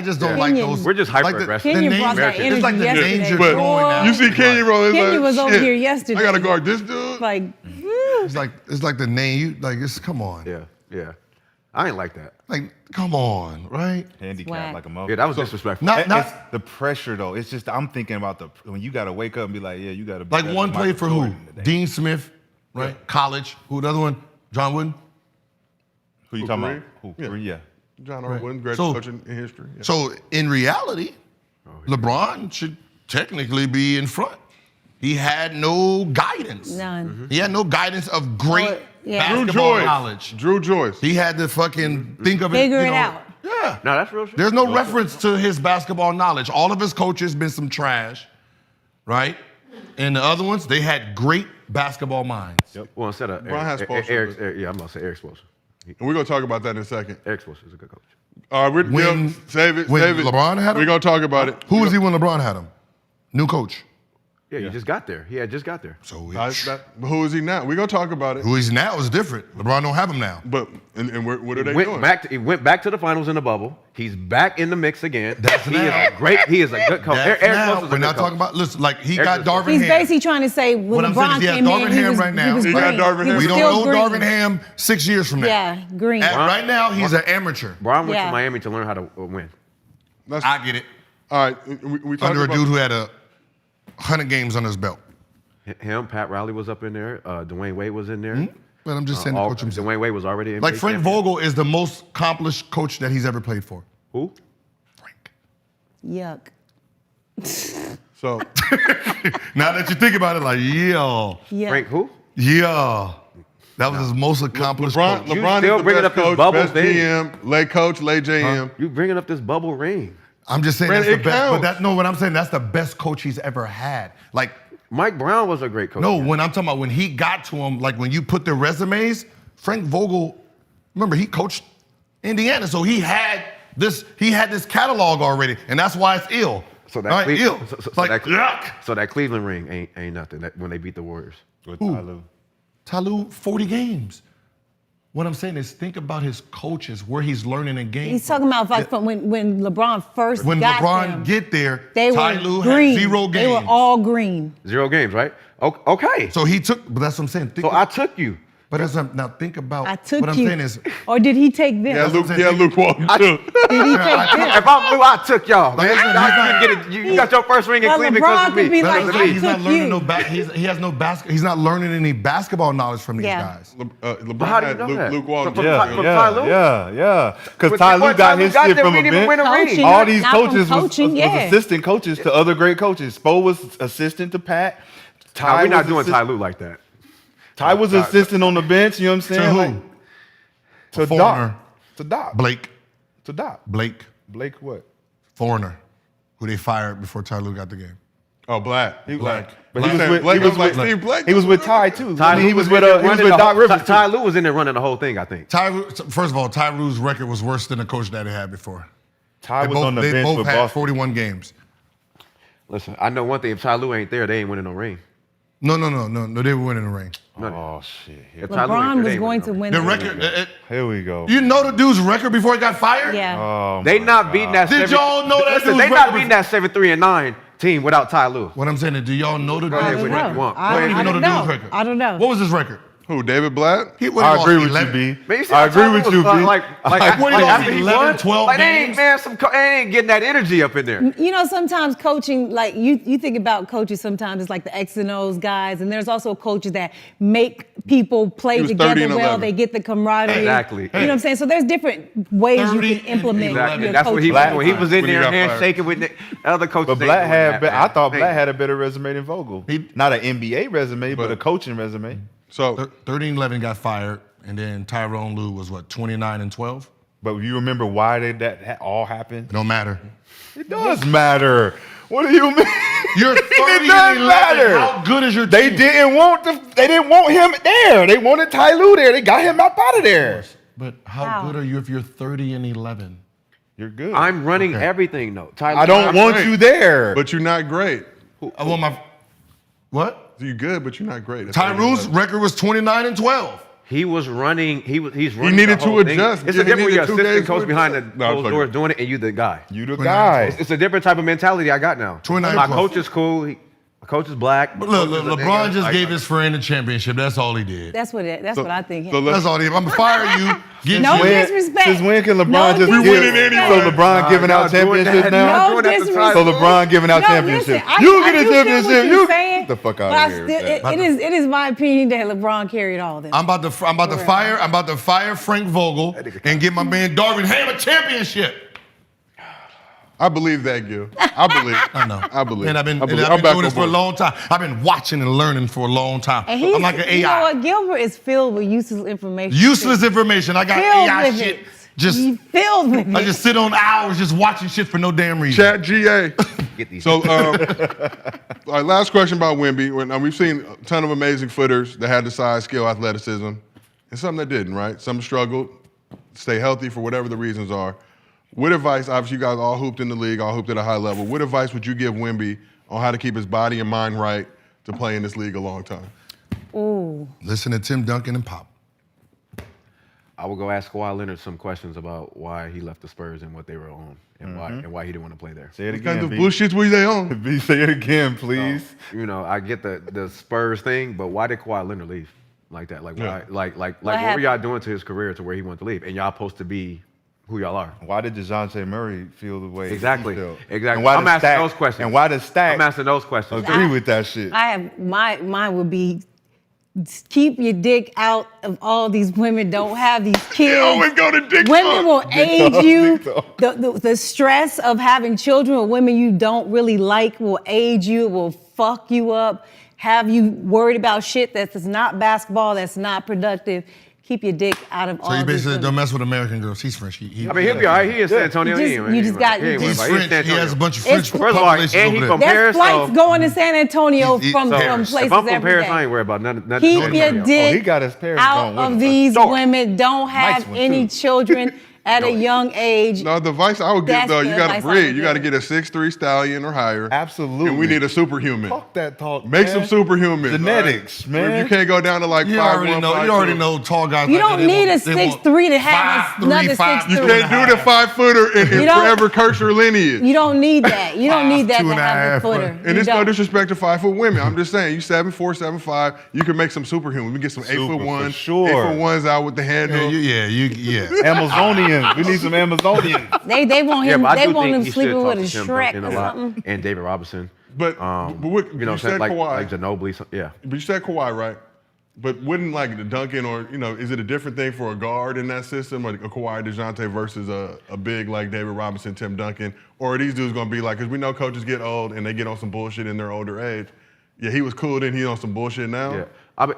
just don't like Kenyon- those. We're just like hyper-aggressive. Kenyon names- brought that It's like the energy names yesterday. you're But throwing out. you see Kenya rolling. Kenyon was over shit, here yesterday. I gotta guard this dude. Like, It's like the name. Come on. Yeah. Yeah. I ain't like that. Like, come on, right? Handicap Whack. like a motherfucker. Yeah, that was disrespectful. It's the pressure though. It's just I'm thinking about when you gotta wake up and be like, yeah, you gotta. be Like better one than played Michael for who? Jordan today. Dean Smith, right? College. Who the other one? John Wooden. Who you talking about? Kareem? Who? Yeah. Kareem, yeah. John R. Wooden, greatest So- coach in history. Yeah. So in reality, LeBron should technically be in front. He had no guidance. none. He had no guidance of great Yeah. Drew basketball Joyce. knowledge. Drew Joyce. He had to fucking think of it. Figure it out. Yeah. No, that's real shit. There's no reference to his basketball knowledge. All of his coaches been some trash, right? And the other ones, they had great basketball minds. Well, instead of Brian has Spoelstra, yeah, I'm about to say Eric Spoelstra. And we're gonna talk about that in a second. Eric Spoelstra is a good coach. All right, When- save it. when Save it. LeBron had him? We're gonna talk about it. Who was he when LeBron had him? New coach. Yeah, you just got there. He had just got there. So Who is he now? We're gonna talk about it. who he's now is different. LeBron don't have him now. But what are they He doing? went back to the finals in the bubble. He's back in the mix again. That's he now. is a great. He is a good coach. That's Eric now. Spoelstra's a We're good not coach. talking about. Listen, like he Eric got is- Darvin He's Ham. basically trying to say when What I'm saying is LeBron he has came Darvin in, he Ham was, right now. he was He got green. Darvin He Ham. was We don't still know green. Darvin Ham 6 years from now. Yeah, green. Right now, he's an amateur. Brian went Yeah. to Miami to learn how to win. I get it. All right, we talked Under a about dude who had 100 games on his belt. Him, Pat Riley was up in there. Dwayne Wade was in there. But I'm just saying the coach himself. Dwayne Wade was already in. Like Frank Vogel is the most accomplished coach that he's ever played for. Who? Frank. Yuck. So Now that you think about it, like, yeah, Yuck. Frank who? yeah. That was his most accomplished LeBron, coach. LeBron still is the bringing best up this coach, bubble best thing. GM, late coach, late JM. You bringing up this bubble ring? I'm just saying Man, that's the it best. But counts. what I'm saying, that's the best coach he's ever had. Like, Mike Brown was a great coach. No, when I'm talking about when he got to him, like when you put their resumes, Frank Vogel, remember he coached Indiana, so he had this catalog already, and that's why it's ill. So that ill. So that Cleveland ring ain't nothing when they beat the Warriors. With Who? Tyloo, 40 games. What I'm saying is think about his coaches, where he's learning a game. He's talking about like from when LeBron first When got LeBron them, get there, they Tyloo were green. had 0 games. They were all green. 0 games, right? Okay. So he took, but that's what I'm saying. So I took you. But now think about I took what I'm you. saying is. Or did he take them? Luke Walton too. Did he take them? If I'm Lou, I took y'all, man. Listen, Y'all didn't get it. You got your first ring in Well, Cleveland LeBron because of could me. be like, Because of I me. He's not took learning you. no he has no he's not learning any basketball knowledge from these Yeah. guys. LeBron How do you had know that? Luke Walton. From Yeah, Tyloo? yeah. Because When Tyloo got his shit there, from we a didn't even win bench. a ring. Coaching. All Not these from coaches coaching, was yeah. assistant coaches to other great coaches. Spo was assistant to Pat. Nah, we're not was doing assist- Tyloo like that. Ty was assistant on the bench, you know what I'm saying? To who? Like, to Foreigner. Doc. To Doc. Blake. To Doc. Blake. Blake what? Foreigner, who they fired before Tyloo got the game. Oh, Black. Black. But he was Blake with, Blake he was like with, Steve Blake. he was with Ty too. Tyloo he was in with there he was running with the Doc whole- Rivers too. Tyloo was in there running the whole thing, I think. First of all, Tyrue's record was worse than the coach that he had before. Ty was on the They bench both with had Boston. 41 games. Listen, I know one thing. If Tyloo ain't there, they ain't winning no ring. No, they were winning the ring. Oh shit. If Tyloo ain't there, LeBron they was ain't going winning to no win. The the record, Here we go. you know the dude's record before he got fired? Yeah. Oh, They my not God. beating that. Did y'all know that Listen, dude's they not record beating that 7-3-9 team without Tyloo. What I'm saying is, do y'all know the ahead dude's with record? that one. I don't even know the dude's record. I don't know. What was his record? Who? David Blatt? He I lost agree with 11. you, B. Man, you see I how agree Tyloo with was you, B. like When he lost after he 11, won, 12 like, they games. ain't, man, they ain't getting that energy up in there. You know, sometimes coaching, like you think about coaches sometimes it's like the X and O's guys, and there's also coaches that make people play He was 30 together and well. 11. They get the camaraderie. Exactly. You know what I'm saying? So there's different ways you 30 can implement Exactly. your That's what he coaching. was. When he was in When he there got fired. handshaking with the other coaches. But they Black doing had, that, I thought man. Black had a better resume than Vogel. Not an NBA resume, but a coaching resume. So 13-11 got fired, and then Tyrone Lue was what, 29-12? But you remember why that all happened? It don't matter. It does matter. What do you mean? You're 30 It and does 11. matter. How good is your They team? didn't want him there. They wanted Tyloo there. They got him up out of there. But how How? good are you if you're 30 and 11? You're good. I'm running Okay. everything though. Tyloo, I don't want great. you there. but you're not great. I want my what? You're good, but you're not great. Tyrue's record was 29-12. He was running. He's running. needed the to whole thing. adjust. It's Yeah, a he different when you're needed 2 assistant games coach to behind the adjust. No, I'm closed fucking- doors doing it, and you the guy. You the 29. guy. It's a different type of mentality I got now. 29 My plus. coach is cool. My coach is black. But look, My coach is a LeBron nigga. just Like, gave his friend a championship. That's all he did. That's what I think. So That's all he did. I'm gonna fire you. Get No you. disrespect. Since when can LeBron No just give? disrespect. So LeBron giving out y'all doing championships that. now? No doing that to disrespect. So LeBron giving out No, championships. listen, I You do get a feel what championship. you're saying, Get the fuck out but of here. with that. it is my opinion that LeBron carried all this. I'm about to fire Frank Vogel and get my man Darvin Ham a championship. I believe that, Gil. I believe. I know. I believe. And I've been I'm doing back this on for a board. long time. I've been watching and learning for a long time. And he's, I'm like an AI. You know what? Gilbert is filled with useless information. Useless information. I got Filled AI with shit. it. Just He filled with I it. just sit on hours just watching shit for no damn reason. Chat GA. Get these. So, all right, last question about Wemby. We've seen a ton of amazing footers that had the size, skill, athleticism, and some that didn't, right? Some struggled, stay healthy for whatever the reasons are. What advice, obviously you guys all hooped in the league, all hooped at a high level, what advice would you give Wemby on how to keep his body and mind right to play in this league a long time? Ooh. Listen to Tim Duncan and Pop. I will go ask Kawhi Leonard some questions about why he left the Spurs and what they were on, and why he didn't want to play there. Say it What kind again, of B. bullshit were they on? B, say it again, please. You know, I get the Spurs thing, but why did Kawhi Leonard leave like that? Like Yeah. why? Like what were happened? y'all doing to his career to where he wanted to leave? And y'all supposed to be who y'all are. Why did DeJounte Murray feel the way Exactly. he felt? Exactly. And why I'm the asking Stack- those questions. And why does Stack I'm asking those questions. agree with that shit? I have mine would be keep your dick out of all these women. Don't have these kids. always go to dick Women talk. will age talk, you. dick talk. The stress of having children with women you don't really like will age you. Will fuck you up. Have you worried about shit that's not basketball, that's not productive. keep your dick out of all So you these basically women. don't mess with American girls. He's French. I mean, he'll be all right. He in San Antonio. You just got- He's French. He has a bunch of It's- French First of all, and population he over from there. Paris. There's flights so- going to San Antonio He's- from Paris. places If I'm from every Paris, day. I ain't worried about nothing. Keep San your Antonio. dick he got his Paris out going with of him. these Sure. women. Don't have Mike's one, any too. children at a young age. No, the advice I would give That's though, the you got to advice I breed. would You got to give. get a 6'3" stallion or higher. Absolutely. And we need a superhuman. Talk that talk. Make man. some superhumans. Genetics, all right? man. You can't go down to like You 5'1", already know. 5'2". You already know tall guys. You like don't that, need a they want 6'3" to have 5'3", another 5'2". You 6'3". can't do the 5-footer in You don't- forever curse your lineage. You don't need that. You don't need that 5'2" to and a have a half, footer. bro. And You it's no don't. disrespect to 5-foot women. I'm just saying, you 7'4", 7'5", you can make some superhuman. We get some Super, 8'1", for sure. 8'1s out with the handle. Yeah. Amazonians. We need some Amazonians. They want him. but I they do want think him he sleeping should with talk a to Tim Shrek Duncan or a lot, something. and David Robinson. But You what, know you what I'm said saying? Like Kawhi. Ginobili. Yeah. But you said Kawhi, right? But wouldn't like the Duncan or, is it a different thing for a guard in that system, like a Kawhi DeJounte versus a big like David Robinson, Tim Duncan? Or are these dudes going to be like, because we know coaches get old and they get on some bullshit in their older age. Yeah, he was cool then, he's on some bullshit now. Yeah.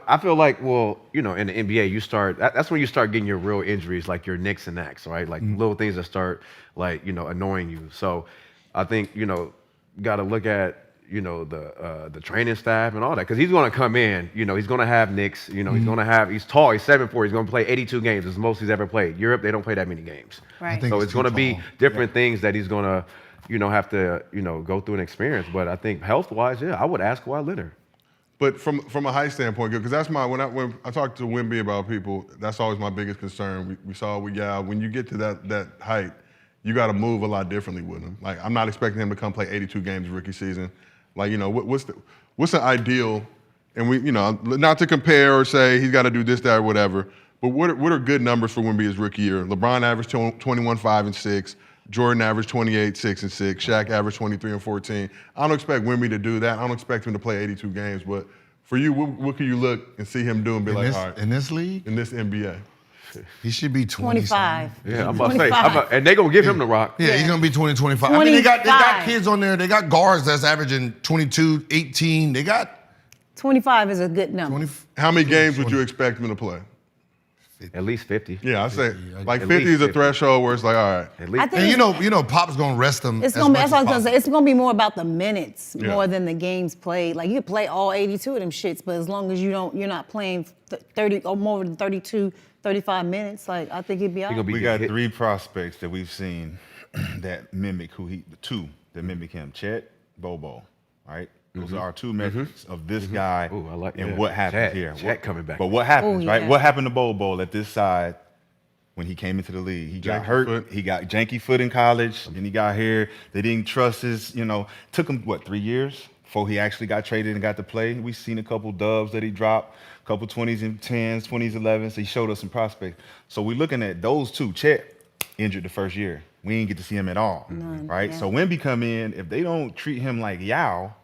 I feel like, well, in the NBA, that's when you start getting your real injuries, like your nicks and knacks, right? Like little things that start, like, annoying you. So I think, got to look at, the training staff and all that. Because he's going to come in, he's going to have nicks, he's going to have, he's tall, he's 7'4", he's going to play 82 games. It's the most he's ever played. Europe, they don't play that many games. Right. think So he's it's going to too be tall. different things that he's going to, have to, go through an experience. But I think health-wise, yeah, I would ask Kawhi Leonard. But from a height standpoint, because that's when I talk to Wemby about people, that's always my biggest concern. We saw with Yao, when you get to that height, you got to move a lot differently with him. Like, I'm not expecting him to come play 82 games rookie season. Like, what's the ideal? And we, not to compare or say he's got to do this, that, or whatever. But what are good numbers for Wemby his rookie year? LeBron averaged 21, 5, and 6. Jordan averaged 28, 6, and 6. Shaq averaged 23 and 14. I don't expect Wemby to do that. I don't expect him to play 82 games. But for you, what can you look and see him do and be like, all right, In this league, in this NBA? he should be 25. Yeah, I'm about to say, 25. and they going to give him the rock. Yeah, he's gonna be 20, 25. I mean, they got 25. kids on there. They got guards that's averaging 22, 18. They got 25 is a good number. 20. How many games would you expect him to play? At least 50. Yeah, I say like At 50 is least a 50. threshold where it's like, all right. At least. I think And it's- you know, Pop's gonna rest them. It's as gonna be. much That's what I as was gonna say. possible. It's gonna be more about the minutes Yeah. more than the games played. Like you could play all 82 of them shits, but as long as you're not playing 30 or more than 32, 35 minutes, like I think he'd be all gonna right. be We got hit. 3 prospects that we've seen that mimic two that mimic him. Chet, Bobo, right? Those are our 2 metrics of this guy Ooh, I like and that. what happens Chet- here. Chet coming back. But what happens, Ooh, right? yeah. What happened to Bobo at this side when he came into the league? He got Janky hurt. foot. He got janky foot in college. Then he got here. They didn't trust his, took him, 3 years before he actually got traded and got to play. We've seen a couple dubs that he dropped, a couple 20s and 10s, 20s, 11s. He showed us some prospects. So we're looking at those 2. Chet injured the first year. We didn't get to see him at all, right? yeah. So Wemby come in, if they don't treat him like Yao,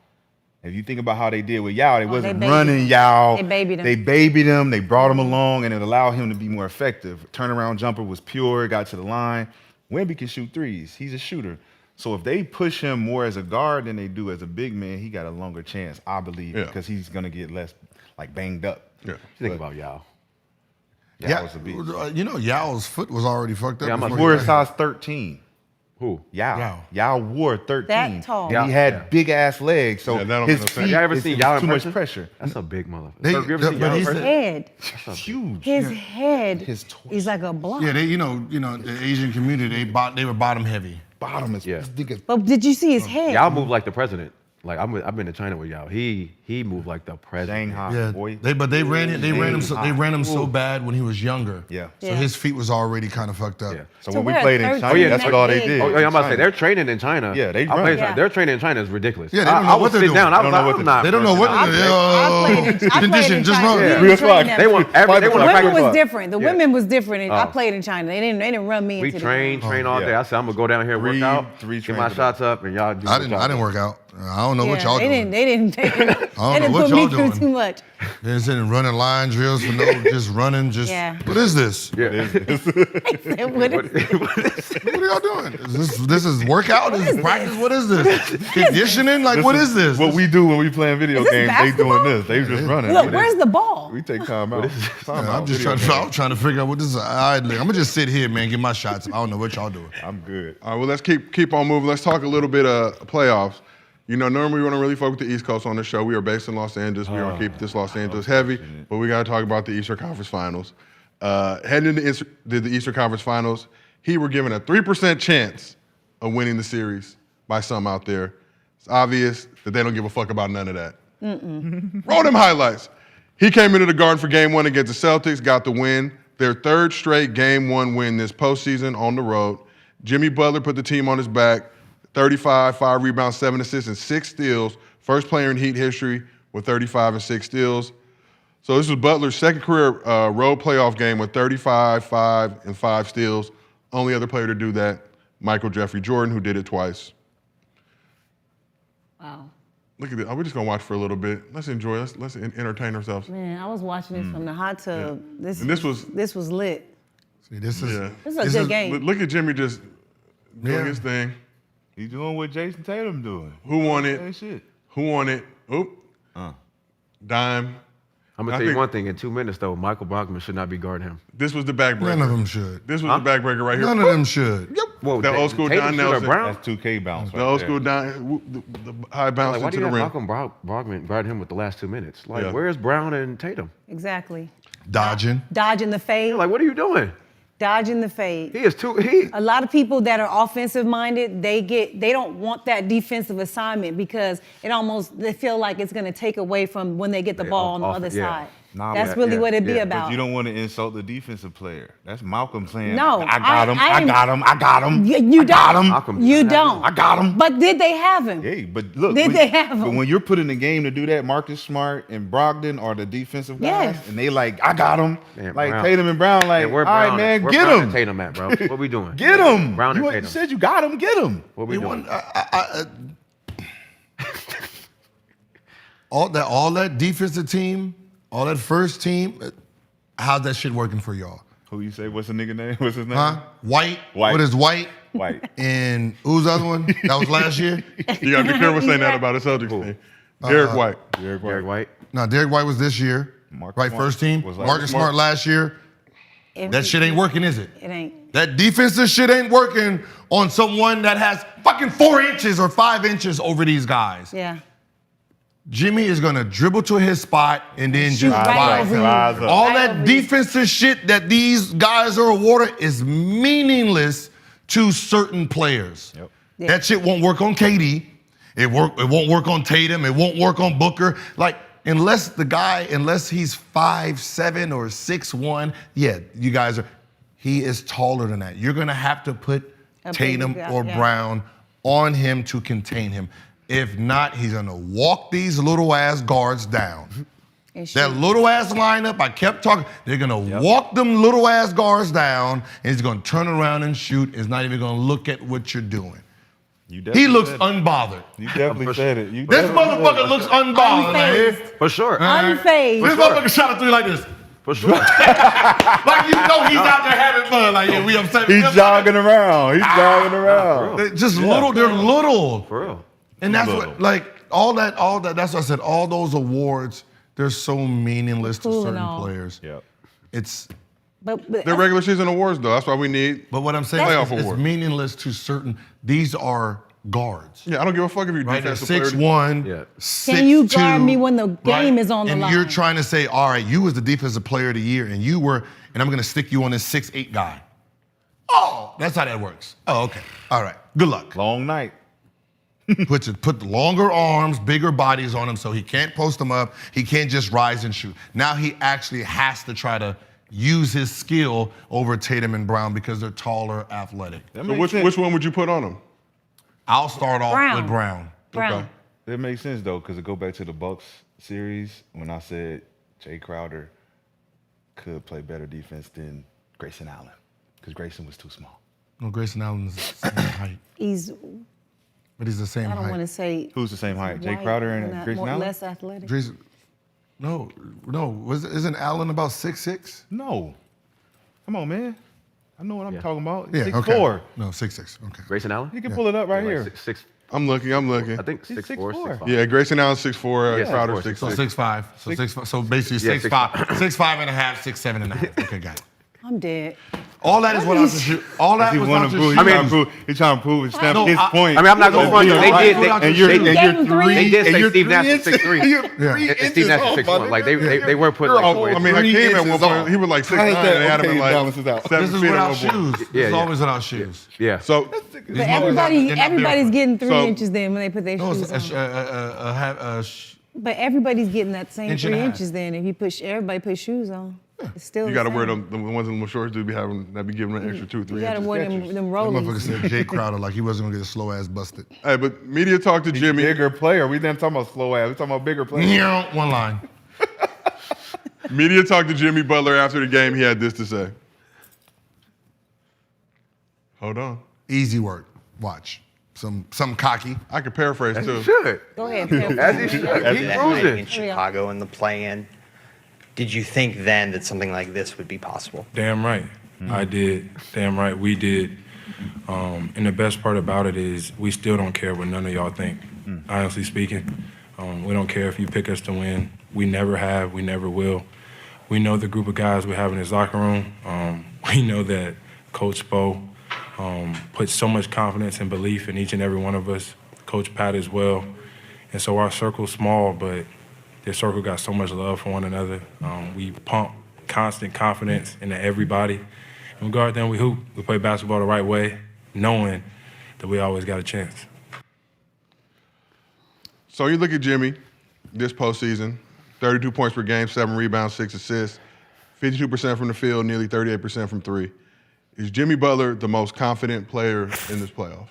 if you think about how they did with Yao, they wasn't babied running him. Yao. They babied him. They babied him. They brought him along, and it allowed him to be more effective. Turnaround jumper was pure, got to the line. Wemby can shoot threes. He's a shooter. So if they push him more as a guard than they do as a big man, he got a longer chance, I believe, Yeah. because he's going to get less banged up. Yeah. Think about Yao. Yao was a beast. Yao's foot was already fucked up. Yeah, I'm before not- he Wore a got size 13. Who? Yao. Yao wore 13. That tall. And he had big ass legs, so Yeah, that don't his make no sense. feet Y'all ever is seen Yao in too much person? pressure. That's a big motherfucker. They- You ever seen but Yao in he's person? Head. It's huge. His head His torso. is like a block. Yeah, the Asian community, they were bottom heavy. Bottom is Yeah. this nigga- But did you see his head? Yao moved like the president. Like I've been to China with Yao. He moved like the president. Shanghai, Yeah, boy. they ran him so bad when he was younger. Yeah. So Yeah. his feet was already kind of fucked up. Yeah. So So when we we're played in 13 China, yeah, that's that's what all they big. did. Oh, yeah, I'm about to say China. they're training in China. Yeah, they I played run. in China. Their training in China is ridiculous. Yeah, they don't know I what would they're sit doing. down. I They was don't know like, what I'm to not. They don't know what I played in condition. Just China. run. We Yeah. didn't 3 o'clock. train them. They want The they want to women practice. was different. The Yeah. women was different. And I Oh. played in China. They didn't run me We into train all Yeah. day. I said I'm gonna go down here, work Three out, get trains my a day. shots up, and y'all do. I didn't work out. I don't know what y'all they doing. They didn't know what put y'all me through doing. too much. They're sitting running line drills for no, just running, just. Yeah. What is this? Yeah. What is What are y'all doing? This is workout? This is practice? What is this? Conditioning? Like, what is this? What we do when we playing video Is this games, basketball? they doing this. They just running. Look, where's the ball? We take time out. I'm just trying to figure out what this is. I'm gonna just sit here, man, get my shots. I don't know what y'all doing. I'm good. All right, well, let's keep on moving. Let's talk a little bit of playoffs. You know, normally we want to really focus the East Coast on the show. We are based in Los Angeles. We want to keep this Los Angeles heavy, but we got to talk about the Eastern Conference Finals. Heading into the Eastern Conference Finals, he were given a 3% chance of winning the series by some out there. It's obvious that they don't give a fuck about none of that. Roll them highlights. He came into the Garden for Game 1 against the Celtics, got the win. Their third straight Game 1 win this postseason on the road. Jimmy Butler put the team on his back. 35, 5 rebounds, 7 assists, and 6 steals. First player in Heat history with 35 and 6 steals. So this was Butler's second career road playoff game with 35, 5, and 5 steals. Only other player to do that, Michael Jeffrey Jordan, who did it twice. Wow. Look at this. We're just going to watch for a little bit. Let's enjoy. Let's entertain ourselves. Man, I was watching this from the hot tub. Yeah. This was lit. See, this is This is a good game. Look at Jimmy just doing his thing. He doing what Jason Tatum doing. Who won it? That shit. Who won it? Oop. Dime. I'm gonna tell you one thing. In 2 minutes, though, Michael Brogdon should not be guarding him. This was the backbreaker. None of them should. This was the backbreaker right here. None of them should. Yep. Whoa, That old school Tatum Don should have Nelson. Brown? That's 2K bounce. The old school Don, the high bounce Like, why do into you the have rim. Malcolm Brogdon guarding him with the last 2 minutes? Like, Yeah. where's Brown and Tatum? Exactly. Dodging. Dodging the fade. Like, what are you doing? Dodging the fade. He is too. A lot of people that are offensive minded, they don't want that defensive assignment because they feel like it's going to take away from when they get the ball on the other side. Nah, That's really what it be But about. you don't want to insult the defensive player. That's Malcolm saying, No, I got him, I I got him, I got him. You I got him. Malcolm- You don't. I got him. But did they have him? Hey, but look. Did they have But him? when you're put in the game to do that, Marcus Smart and Brogdon are the defensive guys, Yeah. and they like, I got him. Man, like Brown. Tatum and Brown, like, And where all right, Brown man, Where get Brown him. and Tatum at, bro? What we doing? Get him. Brown and You Tatum. said you got him. Get him. What we doing? All that defensive team, all that first team, how's that shit working for y'all? Who you say? What's the nigga name? What's his name? Huh? White. White. What is White? White. And who's the other one? That was last year? You got to be careful saying that about a Celtics team. Derek White. Derek White. No, Derek White was this year. Marcus Right, Smart first team. was last Marcus year. Smart last year. That shit ain't working, is it? It ain't. That defensive shit ain't working on someone that has fucking 4 inches or 5 inches over these guys. Yeah. Jimmy is gonna dribble to his spot and then Shoot just right rise over up. you. Rise up. All Right that over you. defensive shit that these guys are awarded is meaningless to certain players. Yep. Yeah. That shit won't work on KD. It won't work on Tatum. It won't work on Booker. Like, unless he's 5'7" or 6'1", yeah, you guys are. He is taller than that. You're gonna have to put A Tatum bigger guy, or yeah. Brown on him to contain him. If not, he's gonna walk these little ass guards down. And That shoot. little ass lineup, I kept talking, they're gonna walk them little ass guards down, and he's gonna turn around and shoot. He's not even gonna look at what you're doing. You definitely He looks said it. unbothered. You definitely said it. You This definitely said motherfucker it. looks unbothered. Unfazed. For sure. Unfazed. This motherfucker shot a three like this. For sure. Like, you know he's out there having fun. Like, yeah, we upset. He's jogging around. He's jogging around. They're just little, they're little. For real. And that's Little. what, like, all that, that's what I said, all those awards, they're so meaningless to Cool and certain all. players. Yep. It's, But They're regular season awards, though. That's why we need. but what I'm saying Playoff is it's award. meaningless to certain, these are guards. Yeah, I don't give a fuck if you're Right, they're defensive player. 6'1", Yeah. 6'2", Can you guard me when the right? game is on the and line? you're trying to say, all right, you was the defensive player of the year, and I'm gonna stick you on this 6'8" guy. Oh, that's how that works. Oh, okay. All right. Good luck. Long night. Put longer arms, bigger bodies on him so he can't post them up. He can't just rise and shoot. Now he actually has to try to use his skill over Tatum and Brown because they're taller, athletic. That So makes sense. which one would you put on him? I'll start off Brown. with Brown. Brown. Okay. That makes sense though, because it go back to the Bucks series when I said Jay Crowder could play better defense than Grayson Allen, because Grayson was too small. No, Grayson Allen is the same height. He's But he's the same I don't height. want to say. Who's the same height? Jay white Crowder and and not Grayson more, Allen? less athletic. No. Isn't Allen about 6'6"? No. Come on, man. I know what I'm talking about. Yeah, 6'4". okay. No, 6'6". Okay. Grayson Allen? You can pull it up right here. Six. I'm looking. I think He's 6'4", 6'4". 6'5". Yeah, Grayson Allen 6'4", Yeah, Crowder 6'4". 6'6". So 6'5". So 6'5". So basically Yeah, 6'5", 6'5" and a half, 6'7" and a half. Okay, got it. I'm dead. All that is What without is- the shoe. All that He was want without to the prove. shoes. He's trying to prove his point. I mean, I'm not gonna front you. They did. And you're He gave him three. They did say you're Steve Nash 3 is 6'3". inches- And Steve Nash is 6'1". Like they weren't putting like You're 4 I inches. mean, 3 Hakeem at one inches point, off. he was like 6'9", How is that? and they had him Okay, at like balances out. 7 This is feet at without one point. shoes. Yeah, It's yeah. always without shoes. Yeah. So But These motherfuckers everybody's barefoot. getting 3 So- inches then when they put their No, shoes it's on. But everybody's getting that same Inch and 3 a half. inches then if you everybody put shoes on. It's still you got to the wear same. the ones in the shorts do be having that be giving an extra 2 or 3 You gotta inches. wear them That motherfucker rollies. said Jay Crowder like he wasn't gonna get a slow ass busted. Hey, but media talked to Jimmy. Bigger player. We didn't talking about slow ass. We talking about bigger player. One line. Media talked to Jimmy Butler after the game. He had this to say. Hold on. Easy work. Watch. Some cocky. I could paraphrase too. Should. Go ahead. As he should. Keep That night cruising. in Chicago in the play-in, did you think then that something like this would be possible? Damn right. I did. Damn right. We did. And the best part about it is we still don't care what none of y'all think. Honestly speaking, we don't care if you pick us to win. We never have. We never will. We know the group of guys we have in this locker room. We know that Coach Spo puts so much confidence and belief in each and every one of us. Coach Pat as well. And so our circle's small, but this circle got so much love for one another. We pump constant confidence into everybody. And we go out there and we hoop. We play basketball the right way, knowing that we always got a chance. So you look at Jimmy this postseason, 32 points per game, 7 rebounds, 6 assists, 52% from the field, nearly 38% from three. Is Jimmy Butler the most confident player in this playoff?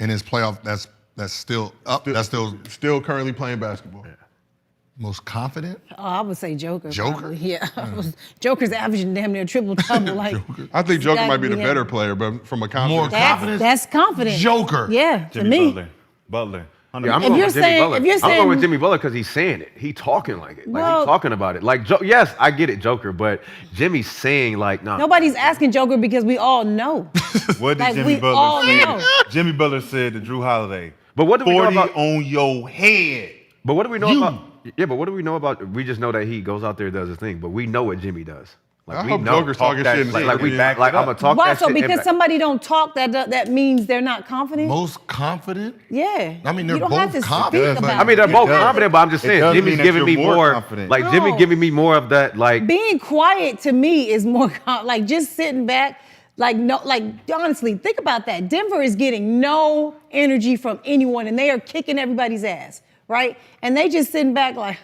In his playoff, that's still up. That's still currently playing basketball. Most confident? Oh, I would say Joker. Joker? Probably. Yeah. Joker's averaging damn near triple-double. Like, I think Joker might be the Yeah. better player, but from a confidence. That's confident. Joker. Yeah, to Jimmy me. Butler. Yeah, I'm If going you're with Jimmy saying- Butler. if you're I'm going saying- with Jimmy Butler because he's saying it. He talking like it. Like Well- he's talking about it. Like yes, I get it, Joker, but Jimmy's saying like, nah. Nobody's asking Joker because we all know. What did Like, Jimmy we all Butler know. say? Jimmy Butler said to Drew Holiday, But what do we know 40 about? on your head. But what do we know about? Yeah, but what do we know about? We just know that he goes out there and does his thing. But we know what Jimmy does. Like I we hope know. Joker's talking that shit. shit. Like we Back like it I'm up. gonna talk Why? that So shit. because and- somebody don't talk, that means they're not confident? Most confident? Yeah. I mean, they're you don't have both to confident, speak but- about I mean, they're it. both does. confident, but I'm just It saying doesn't Jimmy's mean that giving me you're more more. confident. Like Jimmy No. giving me more of that. Like Being quiet to me is more like just sitting back. Like no, like honestly, think about that. Denver is getting no energy from anyone, and they are kicking everybody's ass, right? And they just sitting back like.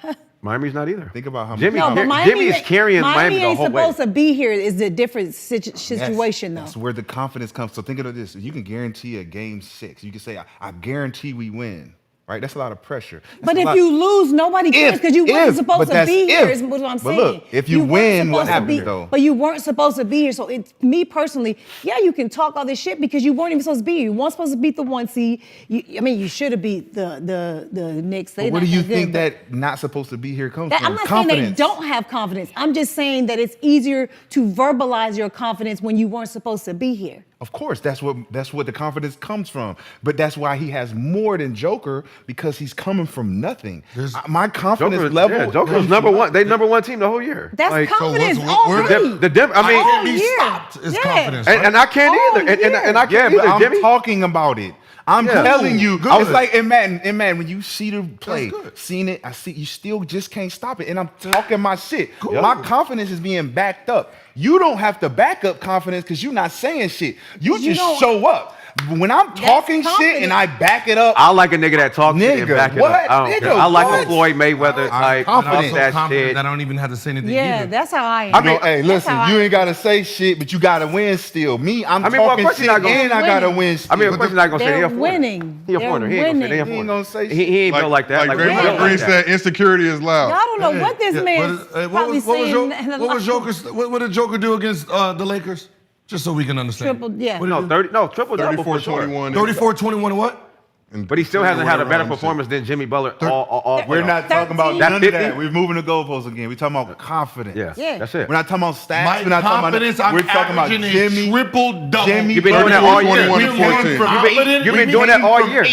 Miami's not either. Think about how Jimmy. No, but Miami, Jimmy is carrying Miami the ain't whole way. supposed to be here. Is a different situation, That's though. where the confidence comes. So think of this. You can guarantee a game 6. You can say, I guarantee we win. Right? That's a lot of pressure. That's But a if lot- you lose, nobody cares because you weren't but supposed to that's be here. if. Is what I'm But saying. look, if you weren't win, what supposed to happens, be- though? But you weren't supposed to be here. So it's me personally. Yeah, you can talk all this shit because you weren't even supposed to be here. You weren't supposed to beat the 1 seed. You should have beat the Knicks. But where do you think that not supposed to be here comes from? I'm not saying Confidence. they don't have confidence. I'm just saying that it's easier to verbalize your confidence when you weren't supposed to be here. Of course, that's what the confidence comes from. But that's why he has more than Joker because he's coming from nothing. My confidence level. Yeah, Joker's comes number from one. They number one team the whole year. That's Like, confidence So what's- already. The Denver. I mean, All can't be year. stopped is Yeah. confidence. and I can't All either. year. And I can't but either. I'm Jimmy. talking about it. I'm Yeah. telling you, Good. it's like in Madden, when you see the play, good. seen it, I see you still just can't stop it. And I'm talking my shit. My confidence is being backed up. You don't have to back up confidence because you're not saying shit. You You just don't- show up. When I'm talking shit confidence. and I back it up, I like a nigga that talks shit and Nigga, back it what? up. I don't Nigga, care. I like what? a Floyd Mayweather type. I'm confident. also That confident shit. that I don't even have to say anything Yeah, either. that's how I am. I mean, hey, That's listen, how you I ain't gotta say shit, but you gotta win still. Me, I'm I mean, well, of talking course shit you're not gonna- and I gotta Winning. win still. I mean, of course, he's not gonna say They're he a foreigner. winning. He a They're foreigner. He ain't gonna say they a winning. He ain't foreigner. gonna say He ain't built like that. Like we Draymond built Green like said, insecurity is loud. I don't know what this man probably saying. What was Joker? What did Joker do against the Lakers? Just so we can understand. Triple, yeah. What did he do? triple double for sure. 34-21. 34-21 and what? But he still hasn't had a better performance than Jimmy Butler all We're not talking about 13. none of 50? that. We're moving the goalposts again. We're talking about confidence. Yeah. That's it. We're not talking about stats. My We're not confidence, talking I'm about. We're talking about averaging a Jimmy. triple-double. Jimmy You've been doing that all year. 21 and 14. You've been doing that all year.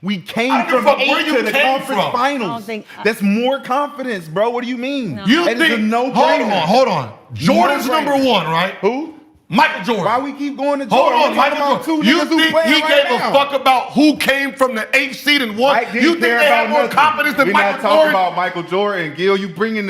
We came I don't give from a fuck where 8 you to the came conference from. I finals. don't think- That's more confidence, bro. What do you mean? You That is think? a no-brainer. Hold on. Jordan's No-brainer. number 1, right? Who? Michael Jordan. Why we keep going to Hold Jordan? on, We're Michael talking about Jordan. two You niggas who think playing he right gave now. a fuck about who came from the 8th seed and won? Mike didn't You think care they about had more nothing. confidence than We're Michael not talking Jordan? about Michael Jordan, Gil. You moving I'm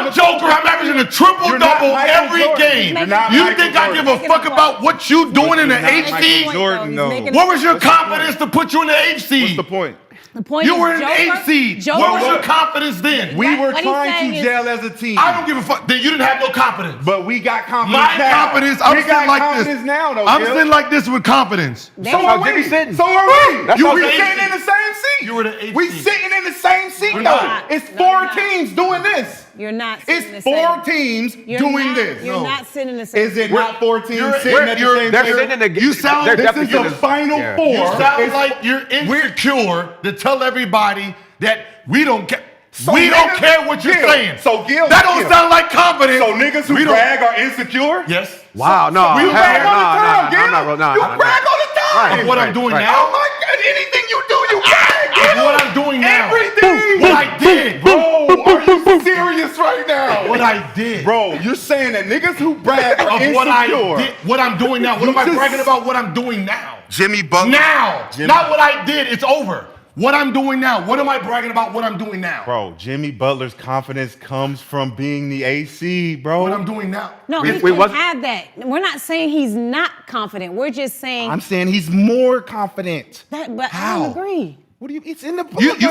the Joker. I'm averaging a triple-double Michael every Jordan. game. You're not You Michael think I give Jordan. a fuck about what you doing in the You're not 8th Michael seed? Jordan, no. What was your confidence to put you in the 8th seed? What's the point? The point You is were in the Joker- 8th seed. Joker- What was your confidence then? We were what he's trying saying to is- gel as a team. I don't give a fuck. Then you didn't have no confidence. But we got confidence My now. confidence, I'm we sitting got like confidence this. now, though, I'm Gil. sitting like this with confidence. They- So are Jimmy we. sitting. So are we. That's You how we they- sitting in the same seat. You were the 8th We seed. sitting in the same seat, We're though. not. It's No, 4 you're not. teams doing this. You're not sitting in the It's 4 same. teams You're doing not- this. You're not sitting in the same. Is it not 4 teams you're- sitting at the you're- same They're table? sitting in the. You sound- they're This definitely is the sitting in- final Yeah. 4. You sound It's- like you're insecure to tell everybody that we don't care. So we don't niggas- care what you're Gil, saying. so Gil- that don't Gil. sound like confidence. So niggas who We don't- brag are insecure? Yes. Wow, no. You hell, brag all the time, no, Gil. I'm not- no, You no, brag all the time. Of what I'm doing right. now. Oh my God, anything you do, you brag, Gil. Of what I'm doing now. Everything. What I did. Bro, are you serious right now? What I did. Bro, you're saying that niggas who brag are Of insecure. what I did. What I'm doing now. What You am I just- bragging about? What I'm doing now. Jimmy Butler. Now. Jimmy- Not what I did. It's over. What I'm doing now. What am I bragging about? What I'm doing now. Bro, Jimmy Butler's confidence comes from being the AC, bro. What I'm doing now. No, We- he we can was- have that. We're not saying he's not confident. We're just saying I'm saying he's more confident. that. But I How? don't agree. What do you? It's in the.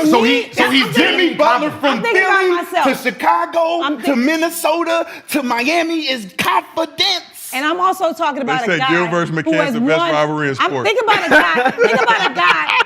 So he's Jimmy Jimmy Butler Butler from I'm thinking about Philly myself. to Chicago I'm to think- Minnesota to Miami is confidence. And I'm also talking about They a say guy Gil versus who McCann's has the best won- rivalry in sports. Think about a guy.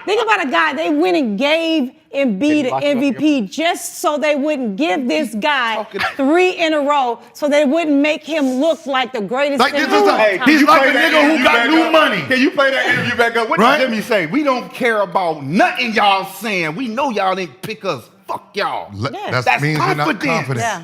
Think about a guy. They went and gave Embiid an MVP just so they wouldn't give this guy 3 in a row, so they wouldn't make him look like the greatest. Like, thing this is of all a- time. he's you like play a that nigga who interview got back new up? money. Can you play that interview back up? What Right? did Jimmy say? We don't care about nothing y'all saying. We know y'all didn't pick us. Fuck y'all. Yeah. That means you're not confidence. confident. Yeah.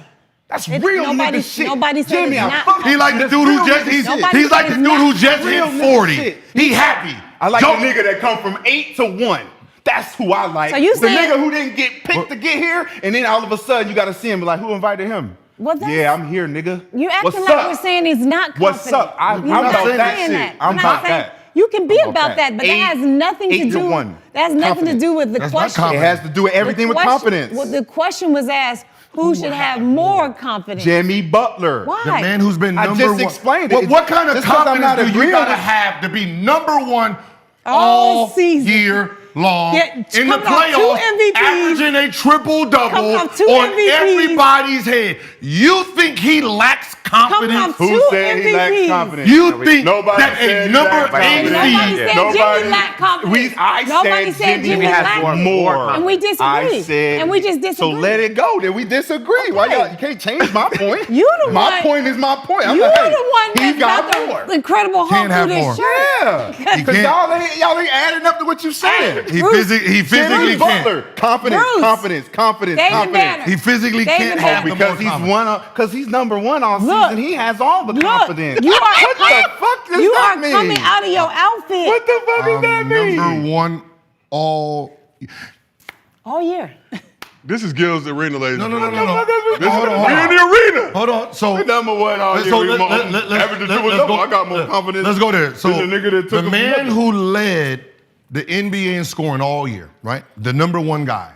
That's It- real nobody- nigga shit. nobody said Jimmy, it's I not fuck He like the That's dude who real just nigga he's, shit. Nobody he's like the said dude it's who not just real hit nigga 40. shit. He happy. I like Don't- the nigga that come from 8 to 1. That's who I like. So you the saying- nigga who didn't get picked to get here, and then all of a sudden you got to see him be like, who invited him? Well, that's- yeah, I'm here, nigga. You acting What's like up? we're saying he's not confident. What's up? I'm You're not about that saying shit. I'm You're not about saying- that. You can be I'm about that, but that has nothing to 8 to do. 1. That has nothing to do with the That's not question. It confident. has to do with everything with confidence. Well, the question was asked: who should have more confidence? Jimmy Butler. Why? The man who's been I number just one. explained it. What kind of Just 'cause I'm confidence not do you agreeing gotta with- have to be number one All all season. year long Yeah, in the coming off 2 playoffs, MVPs. averaging a triple-double Coming off 2 on MVPs. everybody's head? You think he lacks confidence? Coming off Who 2 said he lacks MVPs. confidence? You think Nobody that said a he number lacked 8 confidence. Nobody seed? said Nobody- Jimmy lacked confidence. I Nobody said Jimmy has lacked more more. And we disagree. I said, And we just disagree. So let it go. Then we disagree. Why Okay. y'all? You can't change my point. You the my one- point is my point. I'm You're like, the hey, one he that's got got more. the Incredible Hulk Can't have through this more. shirt. Yeah, He because can't. y'all ain't adding up to what you saying. He Bruce, physically Jimmy can't. Butler, confidence, Bruce, confidence, confidence, David confidence. Banner. He physically David can't Banner. have the more Because he's confidence. because he's number one all Look. season. He has all the Look, confidence. you are what the fuck does you that are mean? coming out of your outfit What the fuck does that mean? Number one all. all year. This is Gil's arena, ladies. No. and gentlemen. What the fuck This is Hold on, we hold in the arena. Hold on. So We're number one all year. So We let's average a triple-double. I got more confidence. Let's go there. So than the nigga that took the him from man nothing. who led the NBA in scoring all year, right? The number one guy.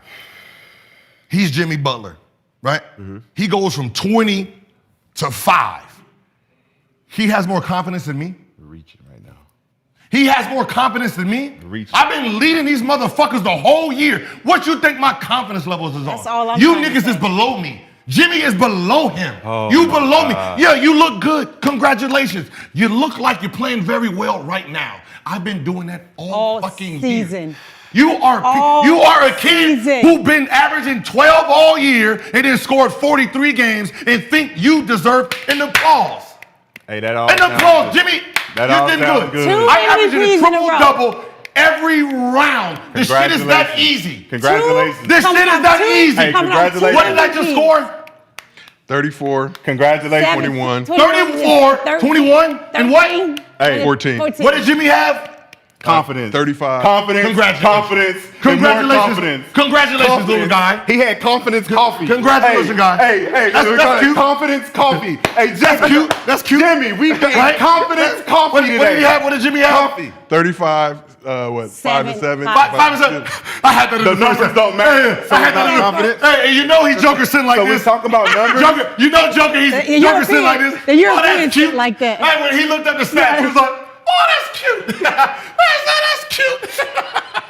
He's Jimmy Butler, right? He goes from 20 to 5. He has more confidence than me. Reaching right now. He has more confidence than me. Reach. I've been leading these motherfuckers the whole year. What you think my confidence levels is That's on? all I'm You trying to niggas say. is below me. Jimmy is below him. Oh You my below God. me. Yeah, you look good. Congratulations. You look like you're playing very well right now. I've been doing that all fucking season. year. You are a kid season. who been averaging 12 all year and then scored 43 games and think you deserve an applause. Hey, that all An sounds applause, good. Jimmy. That You all did sounds good. good. I'm averaging a MVPs in a row. triple-double every round. This shit is that easy. Congratulations. This shit is that easy. Hey, congratulations. What did I just score? 34. Congratulations. 21. 34, 21, and what? Hey, 14. What did Jimmy have? Confidence. 35. Confidence. Congratulations. Confidence. and more Congratulations. confidence. Congratulations, little guy. He had confidence coffee. Congratulations, guy. Hey, That's cute. confidence coffee. Hey, That's cute. That's cute. Jimmy, we got confidence coffee What today. did he have? What did Jimmy have? Coffee. 35. 5 and 7. 5 and 7. I had that in The the numbers first don't matter. I had that in confidence. Hey, you know he Joker sitting like So this. we talking about numbers? Joker, you know Joker, he's The Joker sitting like this. The European that's cute. sit like that. Hey, when he looked at the stats, he was like, oh, that's cute. That's cute.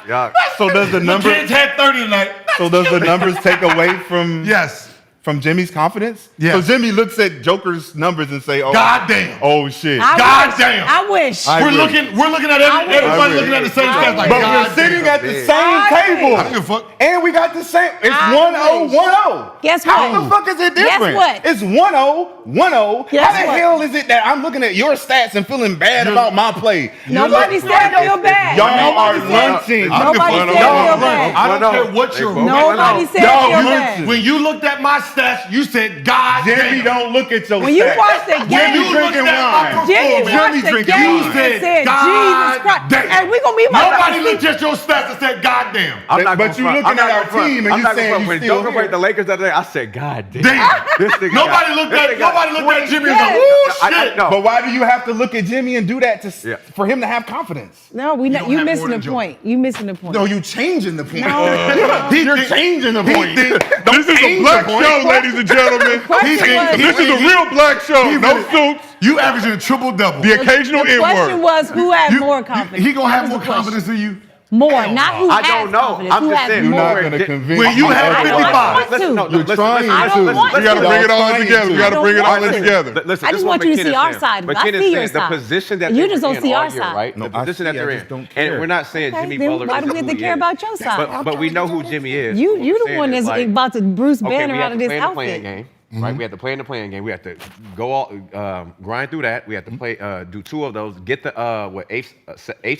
Yeah. So does the The number? kids had 30 tonight. So does the numbers take away from? Yes. From Jimmy's confidence? Yes. So Jimmy looks at Joker's numbers and say, "Oh, goddamn. Oh shit." Goddamn. I wish. I We're agree. looking at everybody looking at the same stats like, But we're goddamn. sitting at the big. same table. I don't give a fuck. And we got the same. It's I 1-0, wish. 1-0. Guess How what? the fuck is it different? Guess what? It's 1-0, 1-0. Guess How the what? hell is it that I'm looking at your stats and feeling bad about my play? Nobody said I feel bad. Y'all are Nobody said- lunching. Nobody said I feel bad. I don't care what you're Nobody said I feel bad. When you looked at my stats, you said, God Jimmy, damn. don't look at your When you stats. watch the When game, you looked at my Jimmy performance, watched the drinking game wine. and said, said, God Jesus Christ. damn. And we gonna be Nobody looked at your stats and said, God damn. I'm not But gonna you front. looking I'm not at our gonna front. team and I'm you not gonna saying front. you When still Joker here. played the Lakers the other day, I said, God damn. Damn. This nigga Nobody got- looked this at nigga got Jimmy and 20. was like, ooh, shit. No. But why do you have to look at Jimmy and do that Yeah. for him to have confidence? No, we not. don't You have missing more the than point. You missing the point. No, you changing the point. You're changing the point. This is a black show, ladies and gentlemen. This is a real black show. No suits. You averaging a triple double. The occasional The question N-word. was who had more confidence. He gonna have That more was the question. confidence than you. More, not who I has don't know. confidence. I'm who just has saying, You're more. not going to convince When you me have I don't 55. want to. You're trying I don't want We got to to. bring it all in Trying together. We to. got to bring it all in Listen. together. Listen, I this just is want what you to see McKinnon's our saying. side, but I McKinnon's see your saying the side. position that You they're just don't in see all our year, side. right? No, The I position see, that they're I in. just don't care. And we're not saying Okay, Jimmy then Butler why do isn't we have who to he care is. about your side? But we know who Jimmy is. You What we're the saying one is, that's like, about to Bruce okay, Banner we out have of to this play in the playing outfit. game, right? We have to play in the playing game. We have to go all grind through that. We have to play, do 2 of those, get the eighth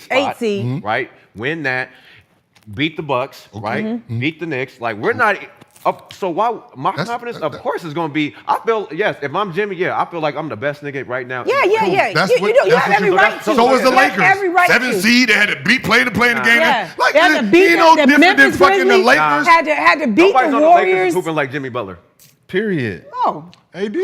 spot, seed. right? Win that, beat the Bucks, right? Beat the Knicks. Like we're not. So why my confidence, of course, is going to be. I feel if I'm Jimmy, I feel like I'm the best nigga right now. Yeah. You That's have every right to. So is the You have Lakers. every right 7 to. seed, they had to play the game. Yeah. Like, They had to beat ain't no the different than Memphis fucking the Grizzlies. Lakers. Had to beat Nobody's the on the Lakers Warriors. is hooping like Jimmy Butler. Period. Oh, AD.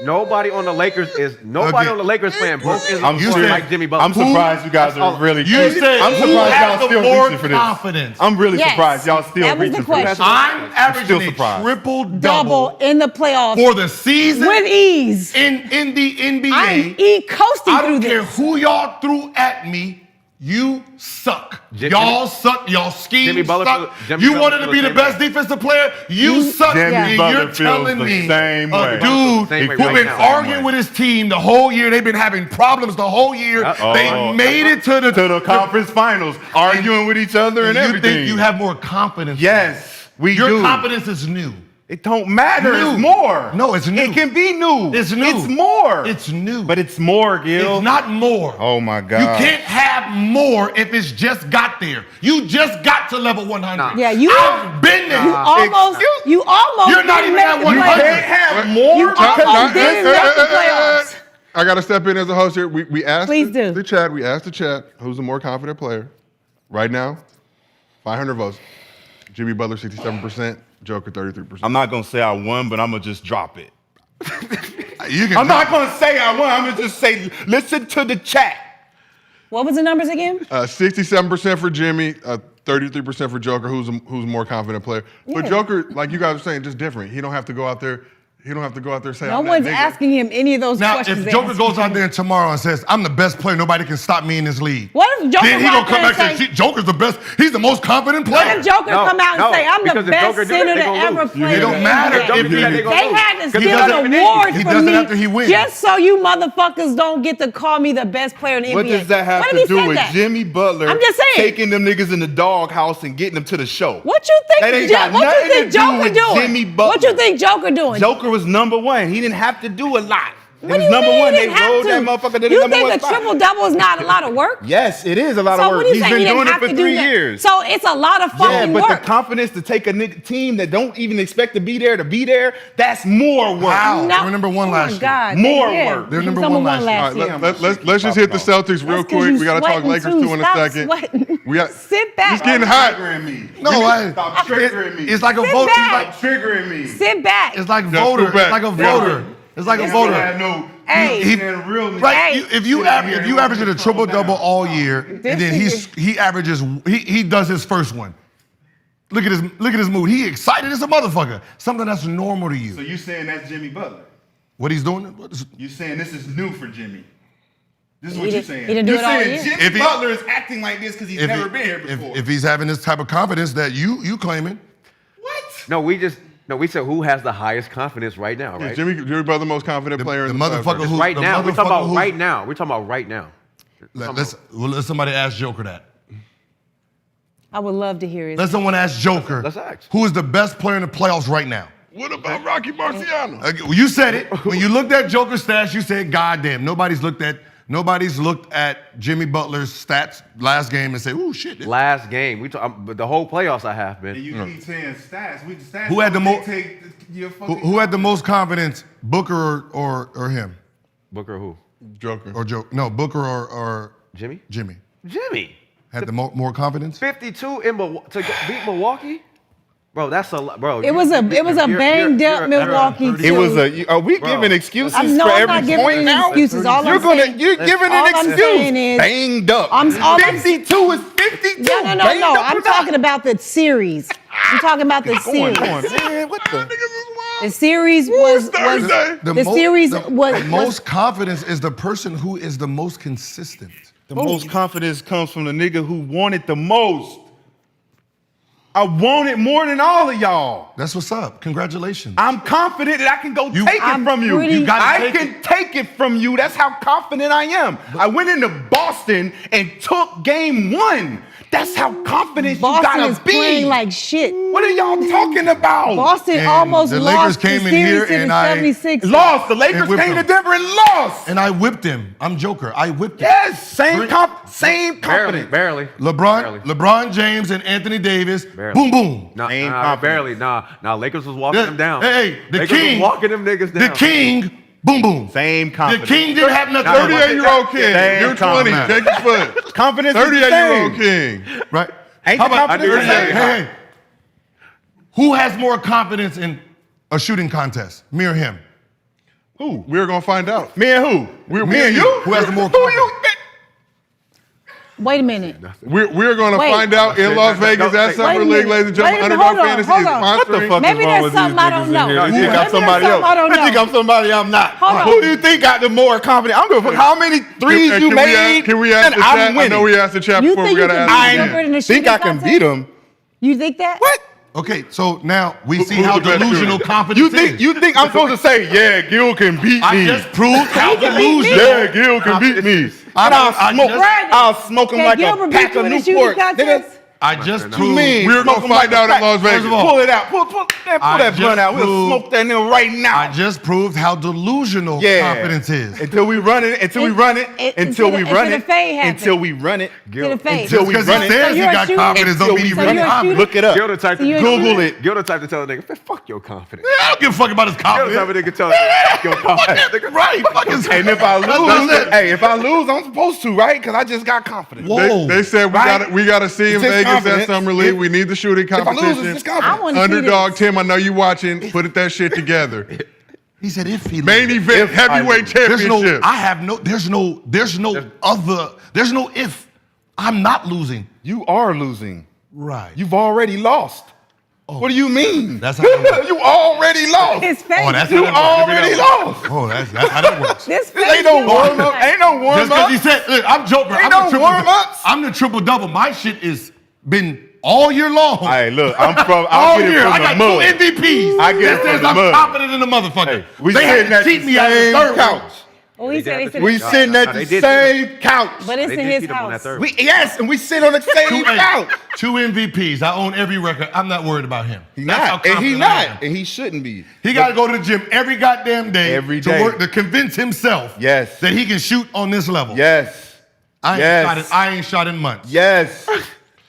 Nobody on the Lakers is Again. on the Lakers playing both ends I'm playing serious. like Jimmy Butler. I'm surprised you guys are really. You said I'm who surprised has y'all the still more reaching for this. confidence? I'm really Yes. surprised y'all still That was the reaching for this. question. I'm averaging still a surprised. triple double double in the playoffs for the season with ease. in the NBA. I'm coasting I through don't care this. who y'all threw at me. You suck. Jimmy- Y'all suck. Y'all scheme Jimmy Butler suck. feel- Jimmy You Butler wanted feel to be the the same best way. defensive player. You suck. Jimmy And Butler you're feels telling the me, same a way. dude Same way who right been now. arguing with his team the whole year. They've been having problems the whole year. Uh-oh. They made it to the conference finals, arguing with each other and you everything. think you have more confidence? Yes, we Your do. confidence is new. It don't matter. New. It's more. No, it's new. It can be new. It's new. It's more. It's new. But it's more, Gil. It's not more. Oh my God. You can't have more if it's just got there. You just got to level 100. Yeah, you. I've been there. You almost. You almost. You're not didn't even make at the 100. playoffs. can't have more. You almost didn't make the playoffs. I got to step in as a host here. We asked Please do. the chat. We asked the chat who's the more confident player. Right now, 500 votes. Jimmy Butler 67%. Joker 33%. I'm not gonna say I won, but I'm gonna just drop it. You can I'm not gonna say I won. I'm gonna just say listen to the chat. What was the numbers again? 67% for Jimmy, 33% for Joker, who's more confident player. But Yeah. Joker, like you guys were saying, just different. He don't have to go out there. He don't have to go out there and say. No I'm that one's nigga. asking him any of those Now, questions. if they Joker asked goes him. out there tomorrow and says, I'm the best player, nobody can stop me in this league. What if Joker Then he go gonna out come there back and and say, say, Joker's the best. He's the most confident what player. if Joker come out and say, I'm the because if best Joker do that, center they to gonna ever lose. play? It don't in the matter NBA? if he- They had to He steal does an it- award he for does it me after he wins. just so you motherfuckers don't get to call me the best player in the What NBA. does that have What to if he do said with that? Jimmy Butler I'm just saying. taking them niggas in the doghouse and getting them to the show? What you think? That ain't got What you nothing think to do Joker with doing? Jimmy What Butler. you think Joker doing? Joker was number one. He didn't have to do a lot. What do was you number mean one. he They didn't have rolled to? that motherfucker to the You number think one a spot. triple-double is not a lot of work? Yes, it is a lot So of what work. are you He's saying? been He didn't doing it have for to do 3 that? years. So it's a lot of Yeah, fucking but work. the confidence to take a team that don't even expect to be there, that's more work. Wow. No. They were number one Oh last my year. God. More Yeah. work. They're He was number one last year. All right, Damn, let's just hit the Celtics real That's 'cause quick. you We got to talk sweating Lakers too. too in a Stop second. sweating. We got. Sit back. It's getting hot. Triggering me. No, Stop triggering me. it's like a Sit vote. back. It's triggering me. Sit back. like Just voter. go back. It's like a Yeah. voter. It's like a I voter. know. Hey. He- Realness. Right, Hey. if you average a triple double all year, and then he averages he does his first one. Look at his mood. He excited as a motherfucker. Something that's normal to you. So you saying that's Jimmy Butler? What he's doing? You saying this is new for Jimmy? This is He what you're didn't- saying. he didn't do You're it all saying year. Jimmy If he- Butler is acting like this because he's never been here before. If he's having this type of confidence that you claiming, What? No, we said who has the highest confidence right now, Yeah, right? Jimmy Butler, the most confident player the in the motherfucker who Right the now. We're talking motherfucker about who- right now. We're talking about right now. Let somebody ask Joker that. I would love to hear it. Let someone ask Joker. Let's ask. Who is the best player in the playoffs right now? What about Rocky Marciano? Well, you said it. When you looked at Joker's stats, you said, "God damn." Nobody's looked at Jimmy Butler's stats last game and say, "Ooh, shit." this-" Last game. But the whole playoffs I have been. And you keep saying stats. Stats Who had the don't mo- dictate your fucking Who had the most confidence, Booker or him? Booker who? Joker. Or Joe? No, Booker or Jimmy? Jimmy Jimmy. had the more confidence. 52 to beat Milwaukee? Bro, that's a lot. Bro, It was a banged up Milwaukee It team. was a. Are we Bro. giving excuses I'm for every not giving point any now? excuses. All You're I'm gonna. saying- You're giving all an I'm excuse. saying is- Banged up. all I'm- 52 is 52. No. Banged up I'm or talking not? about the series. I'm talking about the Go series. on, man. What the? The series was Thursday. the series was the most confidence is the person who is the most consistent. The most confidence comes from the nigga who wanted the most. I want it more than all of y'all. That's what's up. Congratulations. I'm confident that I can go You- take it I'm from you. pretty- You gotta I take can take it from you. That's how confident I am. I went into Boston and took game 1. That's how confident you Boston gotta is be. playing like shit. What are y'all talking about? Boston And almost the Lakers lost came the in here series to and the I 76ers. Lost. The Lakers whipped came to them. Denver and lost. And I whipped him. I'm Joker. I whipped him. Yes, same Barely. confidence. Barely. LeBron James and Anthony Davis. Barely. Boom, boom. Same confidence. Barely. Nah, Lakers was walking them down. Hey, the Lakers king. was walking them niggas down. The king. Boom, boom. Same The confidence. king didn't have nothing. 38-year-old king. Damn, You're 20. confidence. Take his foot. Confidence is the 38-year-old same. king. Right? Ain't How the about confidence the same? hey. Who has more confidence in a shooting contest? Me or him? Who? We're gonna find out. Me and who? Me and you? Who has the more Who you? Wait a minute. We're gonna Wait. find out in Las Vegas at Summer Wait a League, minute. ladies and gentlemen. Wait a minute. Underdog Hold on, Fantasy hold is on. sponsoring. What the fuck Maybe is wrong there's with something these I don't niggas in know. here? They Maybe think I'm there's somebody something else. I don't They think know. I'm somebody I'm not. Hold on. Who do you think got the more confidence? I don't give a fuck how many threes you made. Can we ask and the chat? I'm I know we winning. asked the chat You before we think you gotta can ask beat the Joker chat. in a I think shooting I can contest? beat him. You think that? What? Okay, so now we see who's how the best delusional shooter? confidence is. You think I'm supposed to say, yeah, Gil can beat I me? just proved how can beat me. delusional. Yeah, Gil can beat me. And I'll smoke him Can like a Gilbert beat pack you of in a shooting Newport. contest? I just You proved. mean? We're gonna Smoke him find like a out in pack. Las Vegas. Pull it out. Pull I that blunt just out. We'll proved- smoke that nigga right now. I just proved how delusional confidence is. Until we run it. Until we run it. Until we run it. Until we run it. Get a fade. Until we Because run he it. says So he you're a got shooter? confidence, don't mean he So really you're a confident. Look it up. Gil the type So to you're a Google shooter? it. Gil the type to tell a nigga, fuck your confidence. I don't give a fuck about his Gil the type of confidence. nigga tell a nigga, fuck your confidence. Nigga, Right. Fuck his And if I That's lose, it. hey, if I lose, I'm supposed to, right? Because I just got confidence. Whoa. They said Right? we gotta see in It's just Vegas at confidence. Summer League. We need the shooting If I lose, competition. it's just I confidence. want to see Underdog this. Tim, I know you watching. Put that shit together. He said if he Main loses. event heavyweight There's no, championship. I have no, there's no if. I'm not losing. You are losing. Right. You've already lost. What do you mean? That's how that works. You already lost. His face. Oh, that's You how that works. already lost. Oh, that's how that works. This This face ain't no is warm up. like- Ain't no warm Just because up. he said, look, I'm joking. Ain't I'm no the triple warm-ups. I'm the triple double. My shit is been all year long. Hey, look, I'm from. all I get it year. from I the got mud. 2 MVPs. I get it That from says the I'm mud. confident in the motherfucker. Hey, we they had sitting to at cheat the me out of the same third couch. one. Oh, he said they said We sitting at the same couch. But it's in his house. Yes, and we sit on the same couch. 2 MVPs. I own every record. I'm not worried about him. He's That's how not, and he confident I am. not, and he shouldn't be. He got to go to the gym every goddamn day, Every day. to work to convince himself Yes. that he can shoot on this level. Yes. I ain't shot in months. Yes.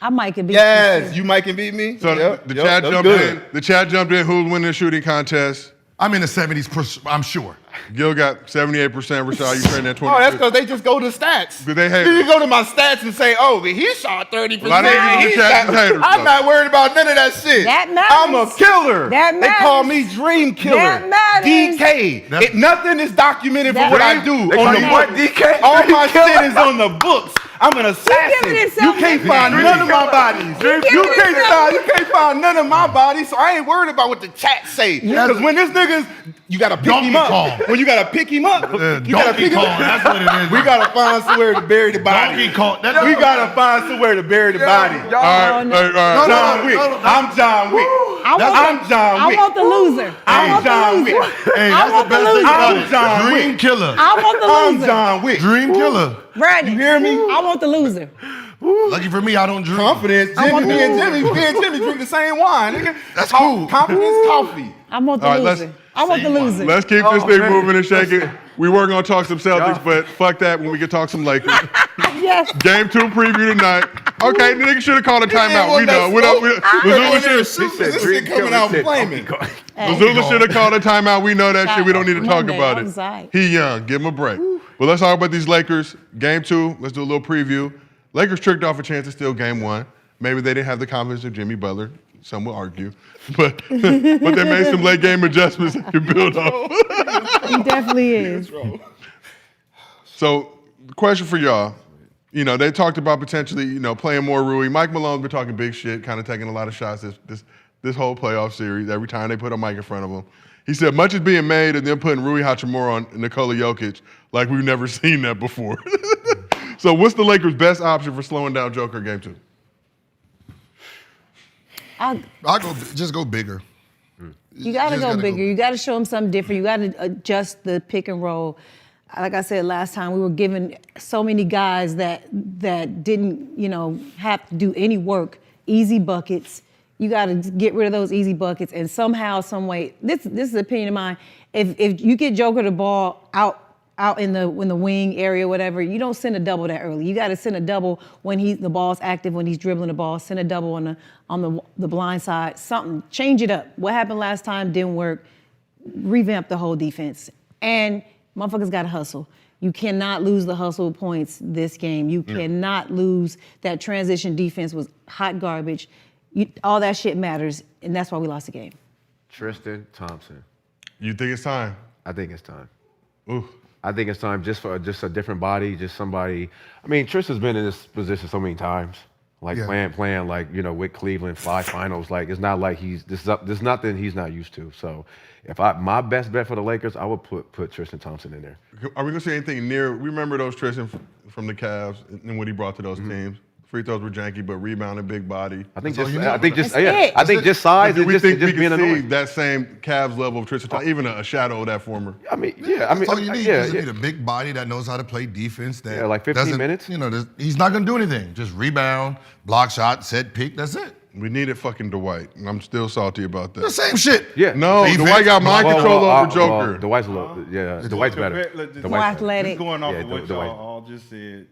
I might can beat Yes. You Mike can beat me. So the chat jumped in. The chat jumped in. Who's winning the shooting contest? I'm in the 70s, I'm sure. Gil got 78%. Rashad, you trained at 20%. Oh, that's because they just go to stats. Do they hate? You go to my stats and say, oh, but he shot 30%. Well, I didn't use the chat as haters, I'm though. not worried about none of that shit. That I'm a matters. killer. That They call matters. me Dream Killer. That matters. DK. Nothing is documented for what I do. They On call the you book. what, DK? All my shit is on the books. I'm an assassin. giving You himself can't a find nickname. none of my bodies. You can't find none of my bodies. So I ain't worried about what the chat say. Because when this nigga's, you gotta pick him up. Donkey Kong. When you gotta pick him up, you gotta Donkey pick him Kong, up. that's what it is. We gotta find somewhere to bury the body. Donkey Kong. We gotta find somewhere to bury the body. All right, all right. John Wick. I'm John Wick. I'm John Wick. I want the loser. I'm John Wick. Hey, I that's want the the best thing loser. about I'm it. John Dream Wick. killer. I want the I'm loser. John Wick. Dream killer. Brandon, You hear me? I want the loser. Lucky for me, I don't dream. Confidence. I want Me the and loser. Jimmy drink the same wine. Nigga. That's cool. Confidence coffee. I want the All right, loser. I want the loser. Let's keep this thing moving and shaking. We were going to talk some Celtics, but fuck that when we can talk some Lakers. Yes. Game 2 preview tonight. Okay, the nigga should have called a timeout. We know. This shit coming out flaming. Mazzulla should have called a timeout. We know that shit. We don't need to talk Monday, about I was it. aight. He young. Give him a break. Well, let's talk about these Lakers. Game 2. Let's do a little preview. Lakers tricked off a chance to steal Game 1. Maybe they didn't have the confidence of Jimmy Butler. Some will argue. But they made some late game adjustments they could build off. He definitely is. So, the question for y'all, you know, they talked about potentially, you know, playing more Rui. Mike Malone's been talking big shit, kind of taking a lot of shots this whole playoff series, every time they put a mic in front of him. He said, much is being made and then putting Rui Hachimura on Nikola Jokic like we've never seen that before. So what's the Lakers' best option for slowing down Joker Game 2? I'll go bigger. You got to go bigger. You got to show them something different. You got to adjust the pick and roll. Like I said last time, we were given so many guys that didn't, you know, have to do any work, easy buckets. You got to get rid of those easy buckets, and somehow, some way, this is an opinion of mine. If you get Joker the ball out in the wing area, whatever, you don't send a double that early. You got to send a double when the ball's active, when he's dribbling the ball. Send a double on the blind side. Something, change it up. What happened last time didn't work. Revamp the whole defense, and motherfuckers got to hustle. You cannot lose the hustle points this game. You cannot lose. That transition defense was hot garbage. All that shit matters, and that's why we lost the game. Tristan Thompson. You think it's time? I think it's time. Ooh. I think it's time just for a different body, just somebody. I mean, Tristan's been in this position so many times, like playing like, you know, with Cleveland, 5 finals. Like, it's not like there's nothing he's not used to. So if my best bet for the Lakers, I would put Tristan Thompson in there. Are we gonna see anything near? We remember those Tristan from the Cavs and what he brought to those teams. Free throws were janky, but rebounding, big body. I think That's just all you I think need. just yeah, I think just size Do and we just think we being can see annoying. that same Cavs level of Tristan Thompson, even a shadow of that former? I mean, That's all you need. You just need a big body that knows how to play defense. That like 15 minutes. You know, he's not gonna do anything. Just rebound, block shot, set pick. That's it. We needed fucking Dwight, and I'm still salty about that. The same shit. Yeah. No, Defense, Dwight got mind control over Joker. Dwight's a little, Dwight's better. More athletic. Just going off Yeah, of what Dwight. y'all all just said,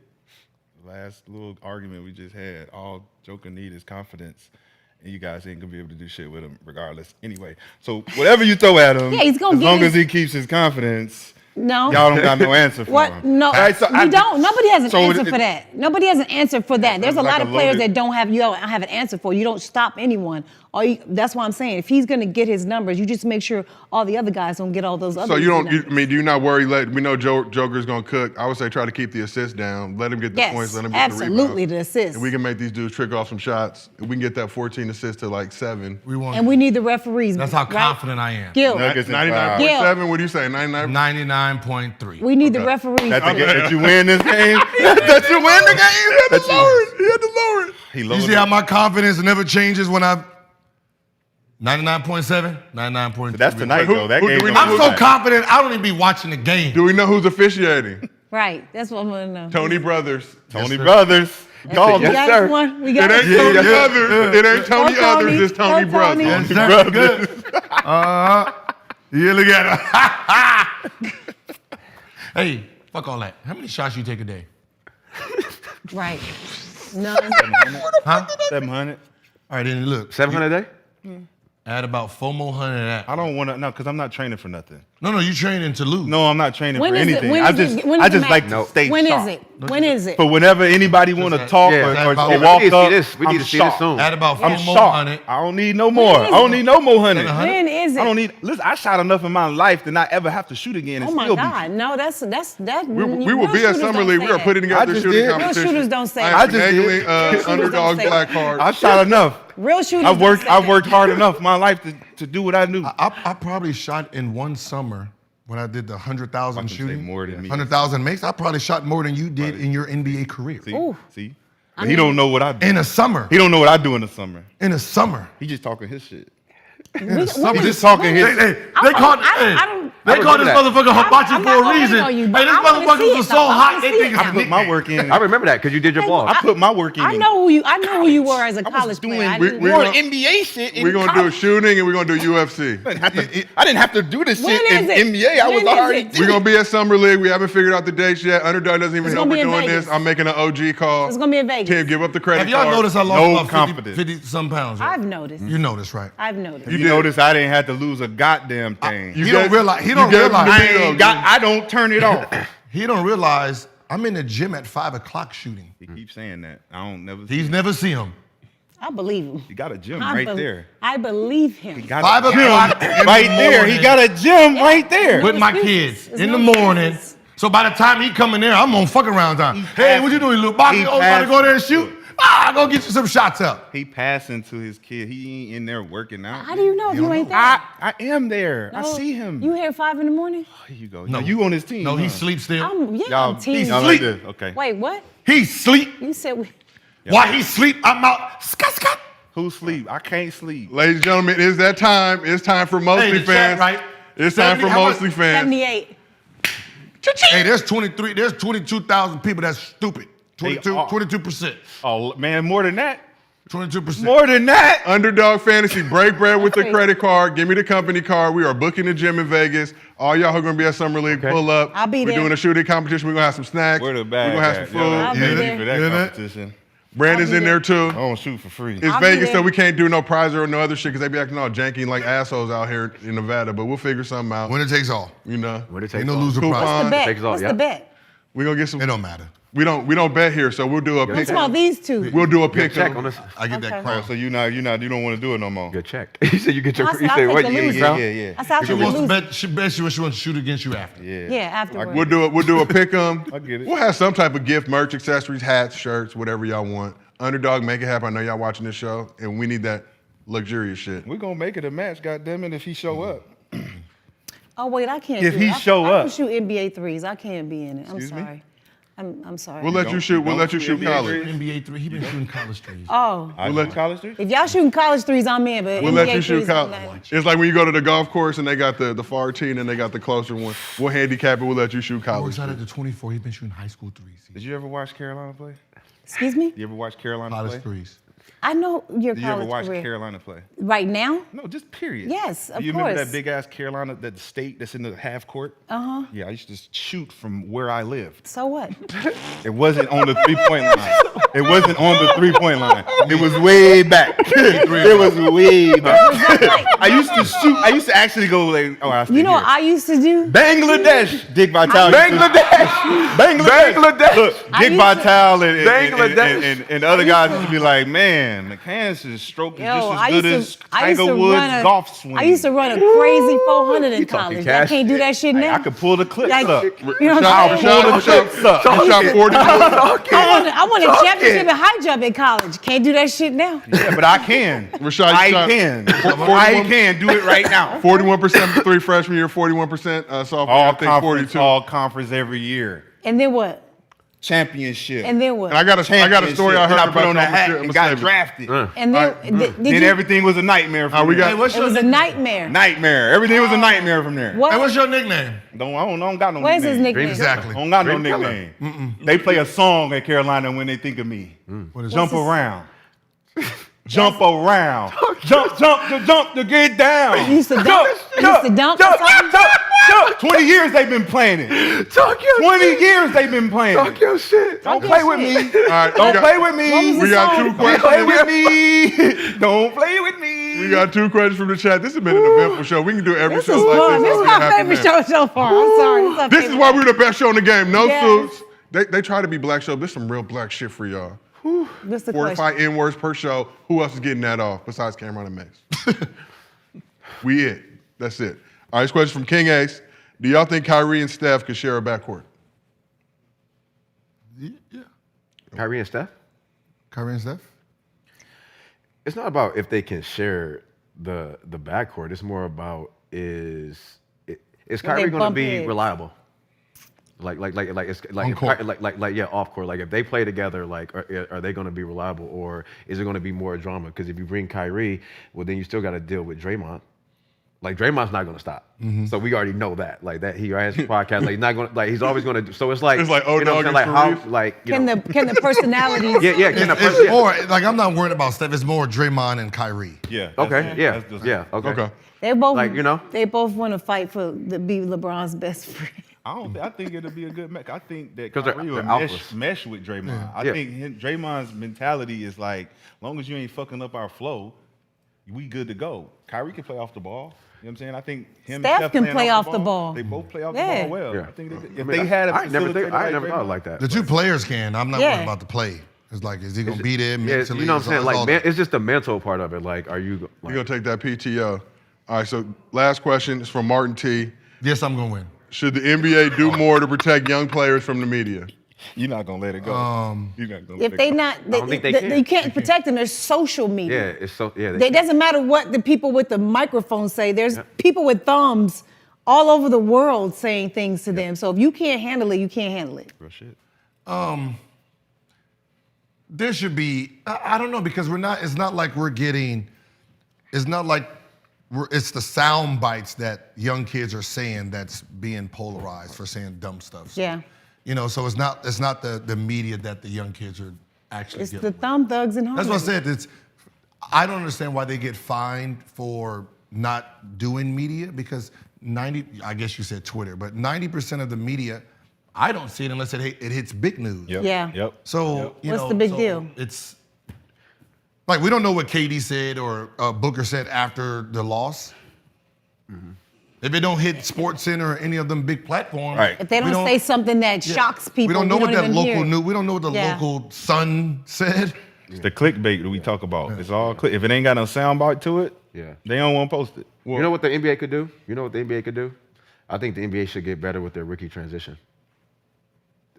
last little argument we just had, all Joker need is confidence. And you guys ain't gonna be able to do shit with him regardless. Anyway, so whatever you throw at him, Yeah, he's gonna as get long his- as he keeps his confidence, No. y'all don't got no answer for What? him. No, All right, so you don't. Nobody has an so answer it- for that. Nobody has an answer for that. There's a like lot a of players loaded- that you don't have an answer for. You don't stop anyone. That's why I'm saying if he's going to get his numbers, you just make sure all the other guys don't get all those other. So you don't. numbers. Do you not worry? We know Joker's gonna cook. I would say try to keep the assists down. Let him get the Yes, points. Let him get the absolutely, rebounds. the assists. And we can make these dudes trick off some shots. And we can get that 14 assists to like 7. We want. And we need the referees. That's how right? confident I am. Gil, Nuggets in 99.7. What do you say? 99. 99.3. we need the referees. That you win this game? That you win the game? He had to lower it. He You lowered see how my confidence never changes when I. 99.7, 99.3. That's tonight, though. That game. I'm so confident I don't even be watching the game. Do we know who's officiating? Right. That's what I'm gonna know. Tony Brothers. Tony Brothers. Call Yes, sir. one. We It got ain't Tony Others. It ain't Tony Go, Tony. Others. It's Tony Go, Brothers. Tony. Yes, sir. Good. Yeah, look at her. Hey, fuck all that. How many shots you take a day? Right. No. Huh? 700. All right, then look. 700 a day? Add about 4 more hundred of that. I don't want to, no, because I'm not training for nothing. No, you training to lose. No, I'm not training When for is it? anything. When I is just, it? When I is the just like match? to stay When sharp. is it? When is it? For whenever anybody want to talk or about- or Yeah, walk we need to up, see this. We I'm need to see sharp. this soon. Add about 4 I'm more sharp. hundred. I don't need no more. is I don't it? need no more hundred. When is it? I don't need. Listen, I shot enough in my life to not ever have to shoot again and Oh my still God! No, that's that. We will real be at shooters Summer don't League. say We are that. putting I together just shooting did. competition. Real shooters don't say I that. am I just did. finagling, Real shooters underdog don't say black that. card. I shot enough. Real shooters. I've worked. don't say I've worked that. hard enough in my life to do what I do. I probably shot in one summer when I did the 100,000 I can say shooting. more than me. 100,000 makes. I probably shot more than you did in your NBA career. See, Ooh. see. But he don't know what I do. In a summer. He don't know what I do in the summer. In a summer. He just talking his shit. In a summer. He just talking his. They called this motherfucker hibachi I'm for a not reason. hating on you, Hey, but this I wanna see motherfucker it was though. so I hot, wanna they see think it it's I put my work in. I remember that because you did your blog. I put my work in. I know who you were as a college player. I we- didn't- we more gonna- NBA shit. in We're going to do college. shooting and we're going to do UFC. I didn't have to do this When shit in is it? NBA. I was When is already. it? We're going to be at Summer League. We haven't figured out the dates yet. Underdog doesn't even It's know gonna we're be in doing Vegas. this. I'm making an OG call. It's gonna be in Vegas. Tim, give up the credit Have y'all card. noticed I lost No about 50, confidence. 50 some pounds? Right? I've noticed. You noticed, right? I've noticed. You notice I didn't have to lose a goddamn thing. He don't realize. He don't gave him realize. the I don't turn it off. He don't realize I'm in the gym at 5 o'clock shooting. He keeps saying that. I don't never. He's never see him. I believe him. He got a gym I right bel- there. I believe him. He got 5 a o'clock gym in the right there. He morning. got a gym right there. With my excuses. kids There's in no the morning. excuses. So by the time he come in there, I'm on fuck around time. Hey, passing. what you doing, little boxing? He Oh, about to go there and passing. shoot? Ah, go get you some shots up. He passing to his kid. He ain't in there working out. How do you know if you ain't there? I am there. I No, see him. You here at 5 in the morning? Here you go. No. No, you on his team. No, he huh? sleeps still. Y'all, I'm team. y'all sleep. like this. Okay. Wait, what? He sleep. You said we. While he sleep, I'm out. Scat, scat. Who sleep? I can't sleep. Ladies and gentlemen, it's that time. It's time for Mostly Hey, the chat, fans. right? It's time for 70 how much? Mostly fans. 78. Hey, there's 22,000 people that's stupid. 22, They are. 22%. Oh man, more than that. 22%. More than that. Underdog Fantasy, break bread with the Okay. credit card. Give me the company card. We are booking the gym in Vegas. All y'all who are going to be at Summer League, pull up. I'll be We're there. doing a shooting competition. We're going to have some snacks. Where the We're bag? going to have some food. I'll be Yeah, there. for that Yeah, that- competition. Brandon's I'll be in there too. I don't shoot for free. It's I'll be Vegas, there. so we can't do no prize or no other shit because they be acting all janky like assholes out here in Nevada. But we'll figure something out. Winner takes all. You know, What it Ain't takes no all. loser Coupon. prize. What's the bet? Takes all, What's yeah. the bet? we're gonna get some. It don't matter. We don't bet here, so we'll do a I'm pick. talking about these two. We'll do a Good pick. check on this. I get that Okay. Oh, crown. so you don't want to do it no more. Good check. You said you get your. I You said I'll said take what? the You loser. get crown? Yeah. I said I'll She take the wants to loser. bet. She bets you when she wants to shoot against you after. Yeah, afterwards. We'll do a pick 'em. I get it. We'll have some type of gift, merch, accessories, hats, shirts, whatever y'all want. Underdog, make it happen. I know y'all watching this show, and we need that luxurious shit. We're gonna make it a match, goddammit, if he show up. Oh wait, I can't. If do he it. show I up. don't shoot NBA threes. I can't be in it. I'm Excuse me? sorry. I'm sorry. We'll let you shoot. We'll let you shoot NBA college. NBA 3. He been shooting college threes. Oh, I let- let college do. if y'all shooting college threes, I'm in. But We'll NBA let you shoot threes, I'm college. not. It's like when you go to the golf course and they got the far tee and then they got the closer one. We'll handicap it. We'll let you shoot More college. excited at 24. He's been shooting high school threes. Did you ever watch Carolina play? Excuse me. You ever watch Carolina College play? threes. I know your Did you ever college watch career. Carolina play? Right now? No, just period. Yes, of Do you remember course. that big ass Carolina, that state that's in the half court? Uh-huh. Yeah, I used to shoot from where I lived. So what? It wasn't on the 3-point line. It wasn't on the 3-point line. It was way back. It was way back. I used to shoot. I used to actually go like, oh, I You know what I used to do? Bangladesh. Dick Vitale. Bangladesh. Bangladesh. Bangladesh. Look, I Dick used to- Vitale Bangladesh. and other guys used to be like, man, McCann's stroke is Yo, just I as good used as to, I used Tiger to Woods' run a golf swing. I used to run a crazy 400 in You talking college. I cash can't do that shit Hey, now. I could pull the clips Like, up. you know what I'm saying? Pull the clips up. You shot 40. I won a championship in high jump in college. Can't do that shit now. Yeah, but I can. Rashad, you I shot can. 41 I can do it right now. 41% three freshman year, 41% sophomore. I All think 42. conference every year. And then what? championship. And then what? And I got a story I heard and I about put on the Thomas hat Shea. and got drafted. And then, did Then you, everything was a nightmare from there. it was a nightmare. Nightmare. Everything was a nightmare from there. What? Hey, what's your nickname? I don't got no What is nickname. his nickname? Exactly. I don't got no nickname. They play a song at Carolina when they think of me. What is Jump it? around. Jump around. Jump to get down. You used to dunk? You used to dunk or something? 20 years they've been playing it. 20 years they've been playing it. Talk your shit. Don't play with me. All right, Don't play with me. We got 2 Don't play questions. with me. Don't play with me. We got 2 questions from the chat. This has been an eventful show. We can do every This show is like fun. This this. is my favorite show so far. I'm sorry. This is why we're the best show in the game. No Yes. suits. They try to be black show. There's some real black shit for y'all. What's the 45 question? N-words per show. Who else is getting that off besides Cameron and Mace? We it. That's it. All right, this question from King Ace. Do y'all think Kyrie and Steph could share a backcourt? Yeah. Kyrie and Steph? Kyrie and Steph? It's not about if they can share the backcourt. It's more about is Kyrie going to bump be heads. reliable? Like it's On court. like off court. Like if they play together, like are they going to be reliable, or is it going to be more drama? Because if you bring Kyrie, well then you still got to deal with Draymond. Like Draymond's not going to stop. So we already know that. Like that he has a podcast. Like he's not going to, like he's always going to do. So it's like old you know what I'm dog saying? and Like how like you Can know. the personalities? Yeah. Can the It's person? more like I'm not worried about Steph. It's more Draymond and Kyrie. Yeah. Okay. Yeah. Okay. Okay. They both, Like, you know? they both want to fight to be LeBron's best friend. I think it'll be a good match. I think that 'Cause they're Kyrie will alphas. mesh with Draymond. I think Draymond's mentality is like, as long as you ain't fucking up our flow, we good to go. Kyrie can play off the ball. You know what I'm saying? I think him Steph and Steph can playing play off the ball. They both play off Yeah. the ball well. Yeah. I think if they had a I never facilitator thought Draymond- like that. The 2 players can. I'm not Yeah. worried about the play. It's like, is he gonna be there Yeah, mentally? you know what I'm saying? It's Like, all man, that. it's just the mental part of it. Like, are you? We're going to take that PTO. All right, so last question is from Martin T. Yes, I'm gonna win. Should the NBA do more to protect young players from the media? You're not gonna let it go. You're not gonna If let they it go. not, don't think they can. you can't protect them. There's social Yeah, media. it's so. Yeah, It doesn't matter what the people with the microphone say. There's people with thumbs all over the world saying things to them. So if you can't handle it, you can't handle it. Real shit. There should be. I don't know, because we're not. It's not like we're getting. It's not like it's the sound bites that young kids are saying that's being polarized for saying dumb stuff. So, Yeah. You know, so it's not the media that the young kids are actually It's getting. the thumb thugs and That's what I said. I don't understand why they get fined for not doing media, because I guess you said Twitter, but 90% of the media, I don't see it unless it hits big news. Yep. Yeah. Yep. So, you What's know, the big so deal? It's like, we don't know what KD said or Booker said after the loss. If it don't hit Sports Center or any of them big platforms, Right. If they we don't say something that shocks people, we don't know what that even hear local it. news. We don't know what the Yeah. local Sun said. It's the clickbait that we talk about. It's all click. If it ain't got no soundbite to it, Yeah. they don't want to post it. You know what the NBA could do? I think the NBA should get better with their rookie transition.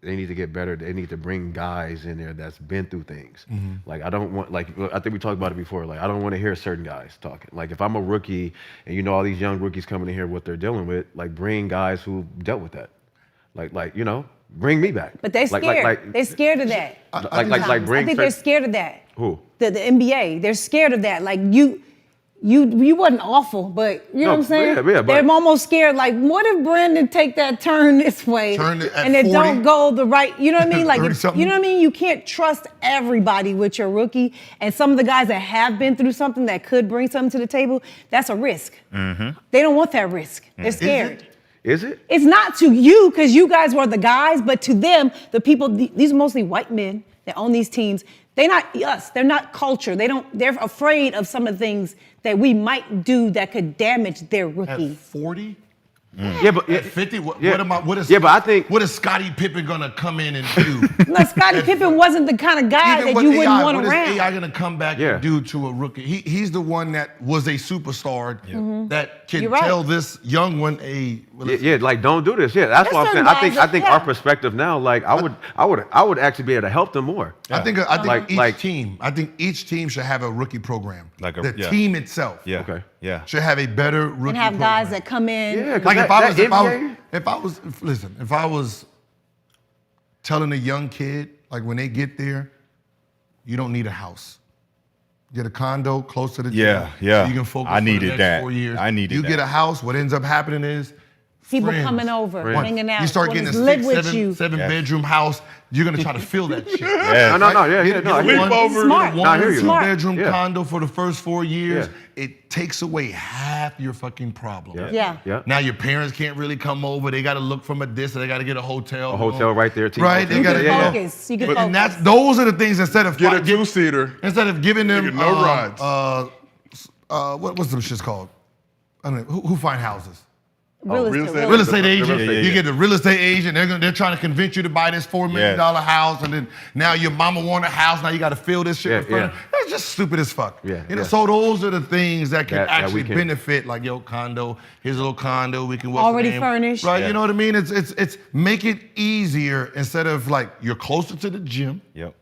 They need to get better. They need to bring guys in there that's been through things. Like, I don't want, like, I think we talked about it before. Like, I don't want to hear certain guys talking. Like, if I'm a rookie and you know all these young rookies coming in here, what they're dealing with, like, bring guys who dealt with that. Like, you know, bring me back. But they're scared. They're scared of that. Like, I bring. think they're scared of that. Who? The NBA. They're scared of that. Like you wasn't awful, but you know No, what I'm saying? yeah, but- they're almost scared. Like, what if Brandon take that turn this way Turn it at and it 40? don't go the right? You know what I mean? Like, 30-something? you know what I mean? You can't trust everybody with your rookie. And some of the guys that have been through something that could bring something to the table, that's a risk. They don't want that risk. They're scared. Is it? It's not to you, because you guys were the guys, but to them, the people, these are mostly white men that own these teams. They're not us. They're not culture. They're afraid of some of the things that we might do that could damage their rookie. At 40? Yeah, but At 50? What I think what is Scottie Pippen gonna come in and do? No, Scottie Pippen wasn't the kind of guy Even that with you wouldn't AI, want what around. is AI gonna come back and do to a rookie? He's the one that was a superstar that can You're right. tell this young one like, don't do this. Yeah, that's There's what I'm some saying. guys I think that- our perspective now, like, I would actually be able to help them more. I think Like- each team should have a rookie program. Like the team itself Okay. Yeah. should have a better rookie and have program. guys that come in. Yeah, 'cause Like that- if I was telling a young kid, like when they get there, you don't need a house. Get a condo close to the gym. Yeah. So you can focus I for the needed next that. 4 years. I needed You that. get a house, what ends up happening is People friends. coming over, hanging out. You start wanna getting a live 6, with you. 7 bedroom house, you're gonna try to fill that shit. Yeah. No, I hear you. Smart. No, I hear you. 2 bedroom Yeah. condo for the first 4 years. Yeah. It takes away half your fucking problem. Yeah. Now your parents can't really come over. They got to look from a distance. They got to get a hotel. A hotel right there, too. Right. They You got can to focus. You can focus. And those are the things instead of Get a 2-seater. instead of giving them Nigga, no rides. what's them shits called? I don't know. Who find houses? Real estate. Real estate agent. Yeah. You get the real estate agent. They're trying to convince you to buy this $4 million house, and then now your mama want a house. Now you got to fill this shit. That's just stupid as fuck. So those are the things that can actually benefit. Like condo. Here's a little condo. We can already furnished. Right. You know what I mean? It's make it easier instead of like you're closer to the gym. Yep.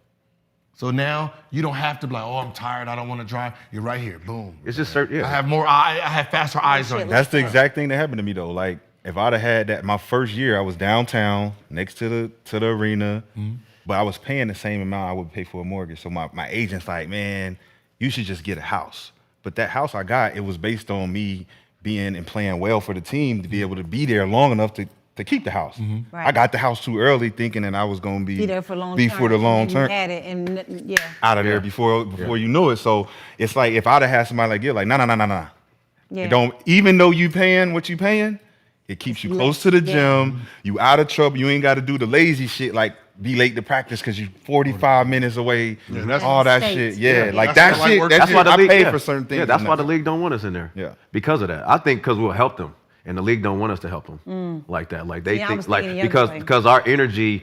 So now you don't have to be like, oh, I'm tired, I don't want to drive. You're right here, boom. It's just certain. I have faster eyes on you. That's the exact thing that happened to me though. Like if I'd have had that my first year, I was downtown next to the arena, but I was paying the same amount I would pay for a mortgage. So my agent's like, man, you should just get a house. But that house I got, it was based on me being and playing well for the team to be able to be there long enough to keep the house. Right. I got the house too early, thinking that I was gonna be there for long for the long and term. You had it, and Out of there before you know it. So it's like if I'd have had somebody like you, like, nah. Yeah. It don't, even though you paying what you paying, it keeps you close to the gym. You out of trouble. You ain't got to do the lazy shit like be late to practice because you 45 minutes away. All that shit. Yeah, like that shit. That's why I pay for certain things. Yeah, that's why the league don't want us in there. Yeah, because of that. I think because we'll help them. And the league don't want us to help them like that. Like they think like because our energy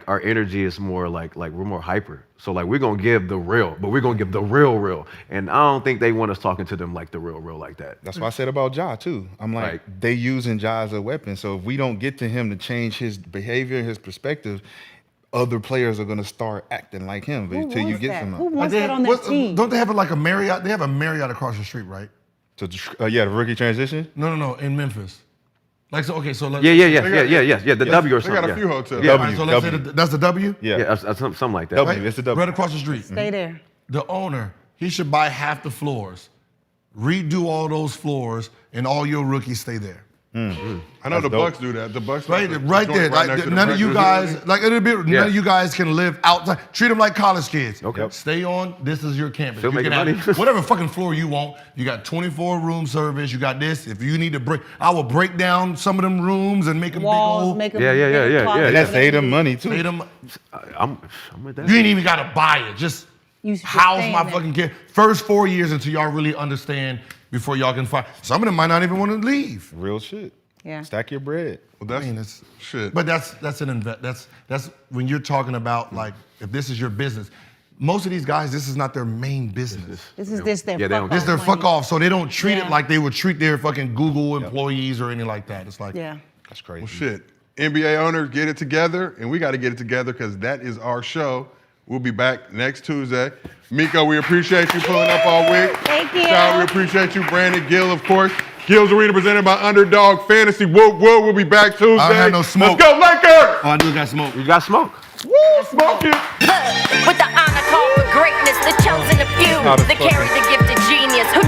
is more like we're more hyper. So like we're gonna give the real, but we're gonna give the real. And I don't think they want us talking to them like the real like that. That's what I said about Ja too. I'm like they using Ja as a weapon. So if we don't get to him to change his behavior, his perspective, other players are gonna start acting like him until you get some. Who wants that on their team? Don't they have like a Marriott? They have a Marriott across the street, right? So the rookie transition? No, in Memphis. Like so, okay, so let's yeah. The W or something. They got a few hotels. Yeah, right, so let's say that's the W. Yeah, something like that. W, it's the W. Right across the street. Stay there. The owner, he should buy half the floors, redo all those floors, and all your rookies stay there. I know the Bucks do that. The Bucks right there. Like, none of you guys, like none of you guys can live outside. Treat them like college kids. Okay. Stay on. This is your campus. Still you making can money. have whatever fucking floor you want. You got 24 room service. You got this. If you need to break, I will break down some of them rooms and make them Walls, big old. Yeah. That save them money too. Save them. I'm with that. You ain't even gotta buy it. Just You should house stay my in there. fucking kid. First 4 years until y'all really understand before y'all can find. Some of them might not even want to leave. Real shit. Yeah. Stack your bread. Well, that's shit. But that's an that's when you're talking about like if this is your business. Most of these guys, this is not their main business. This is this their Yeah, they fuck don't- off This is their fuck money. off, so they don't treat Yeah. it like they would treat their fucking Google employees or anything like that. It's like Yeah. That's crazy. Well, shit. NBA owners, get it together, and we got to get it together because that is our show. We'll be back next Tuesday. Miko, we appreciate you pulling up all week. Thank you. Kyle, we appreciate you. Brandon, Gill, of course. Gill's Arena presented by Underdog Fantasy. Woo. We'll be back Tuesday. I don't have no smoke. Let's go, Lakers! Oh, I do got smoke. You got smoke. Woo, smoke it. With the honor call for greatness, the chosen of few, that carry the gift of genius, who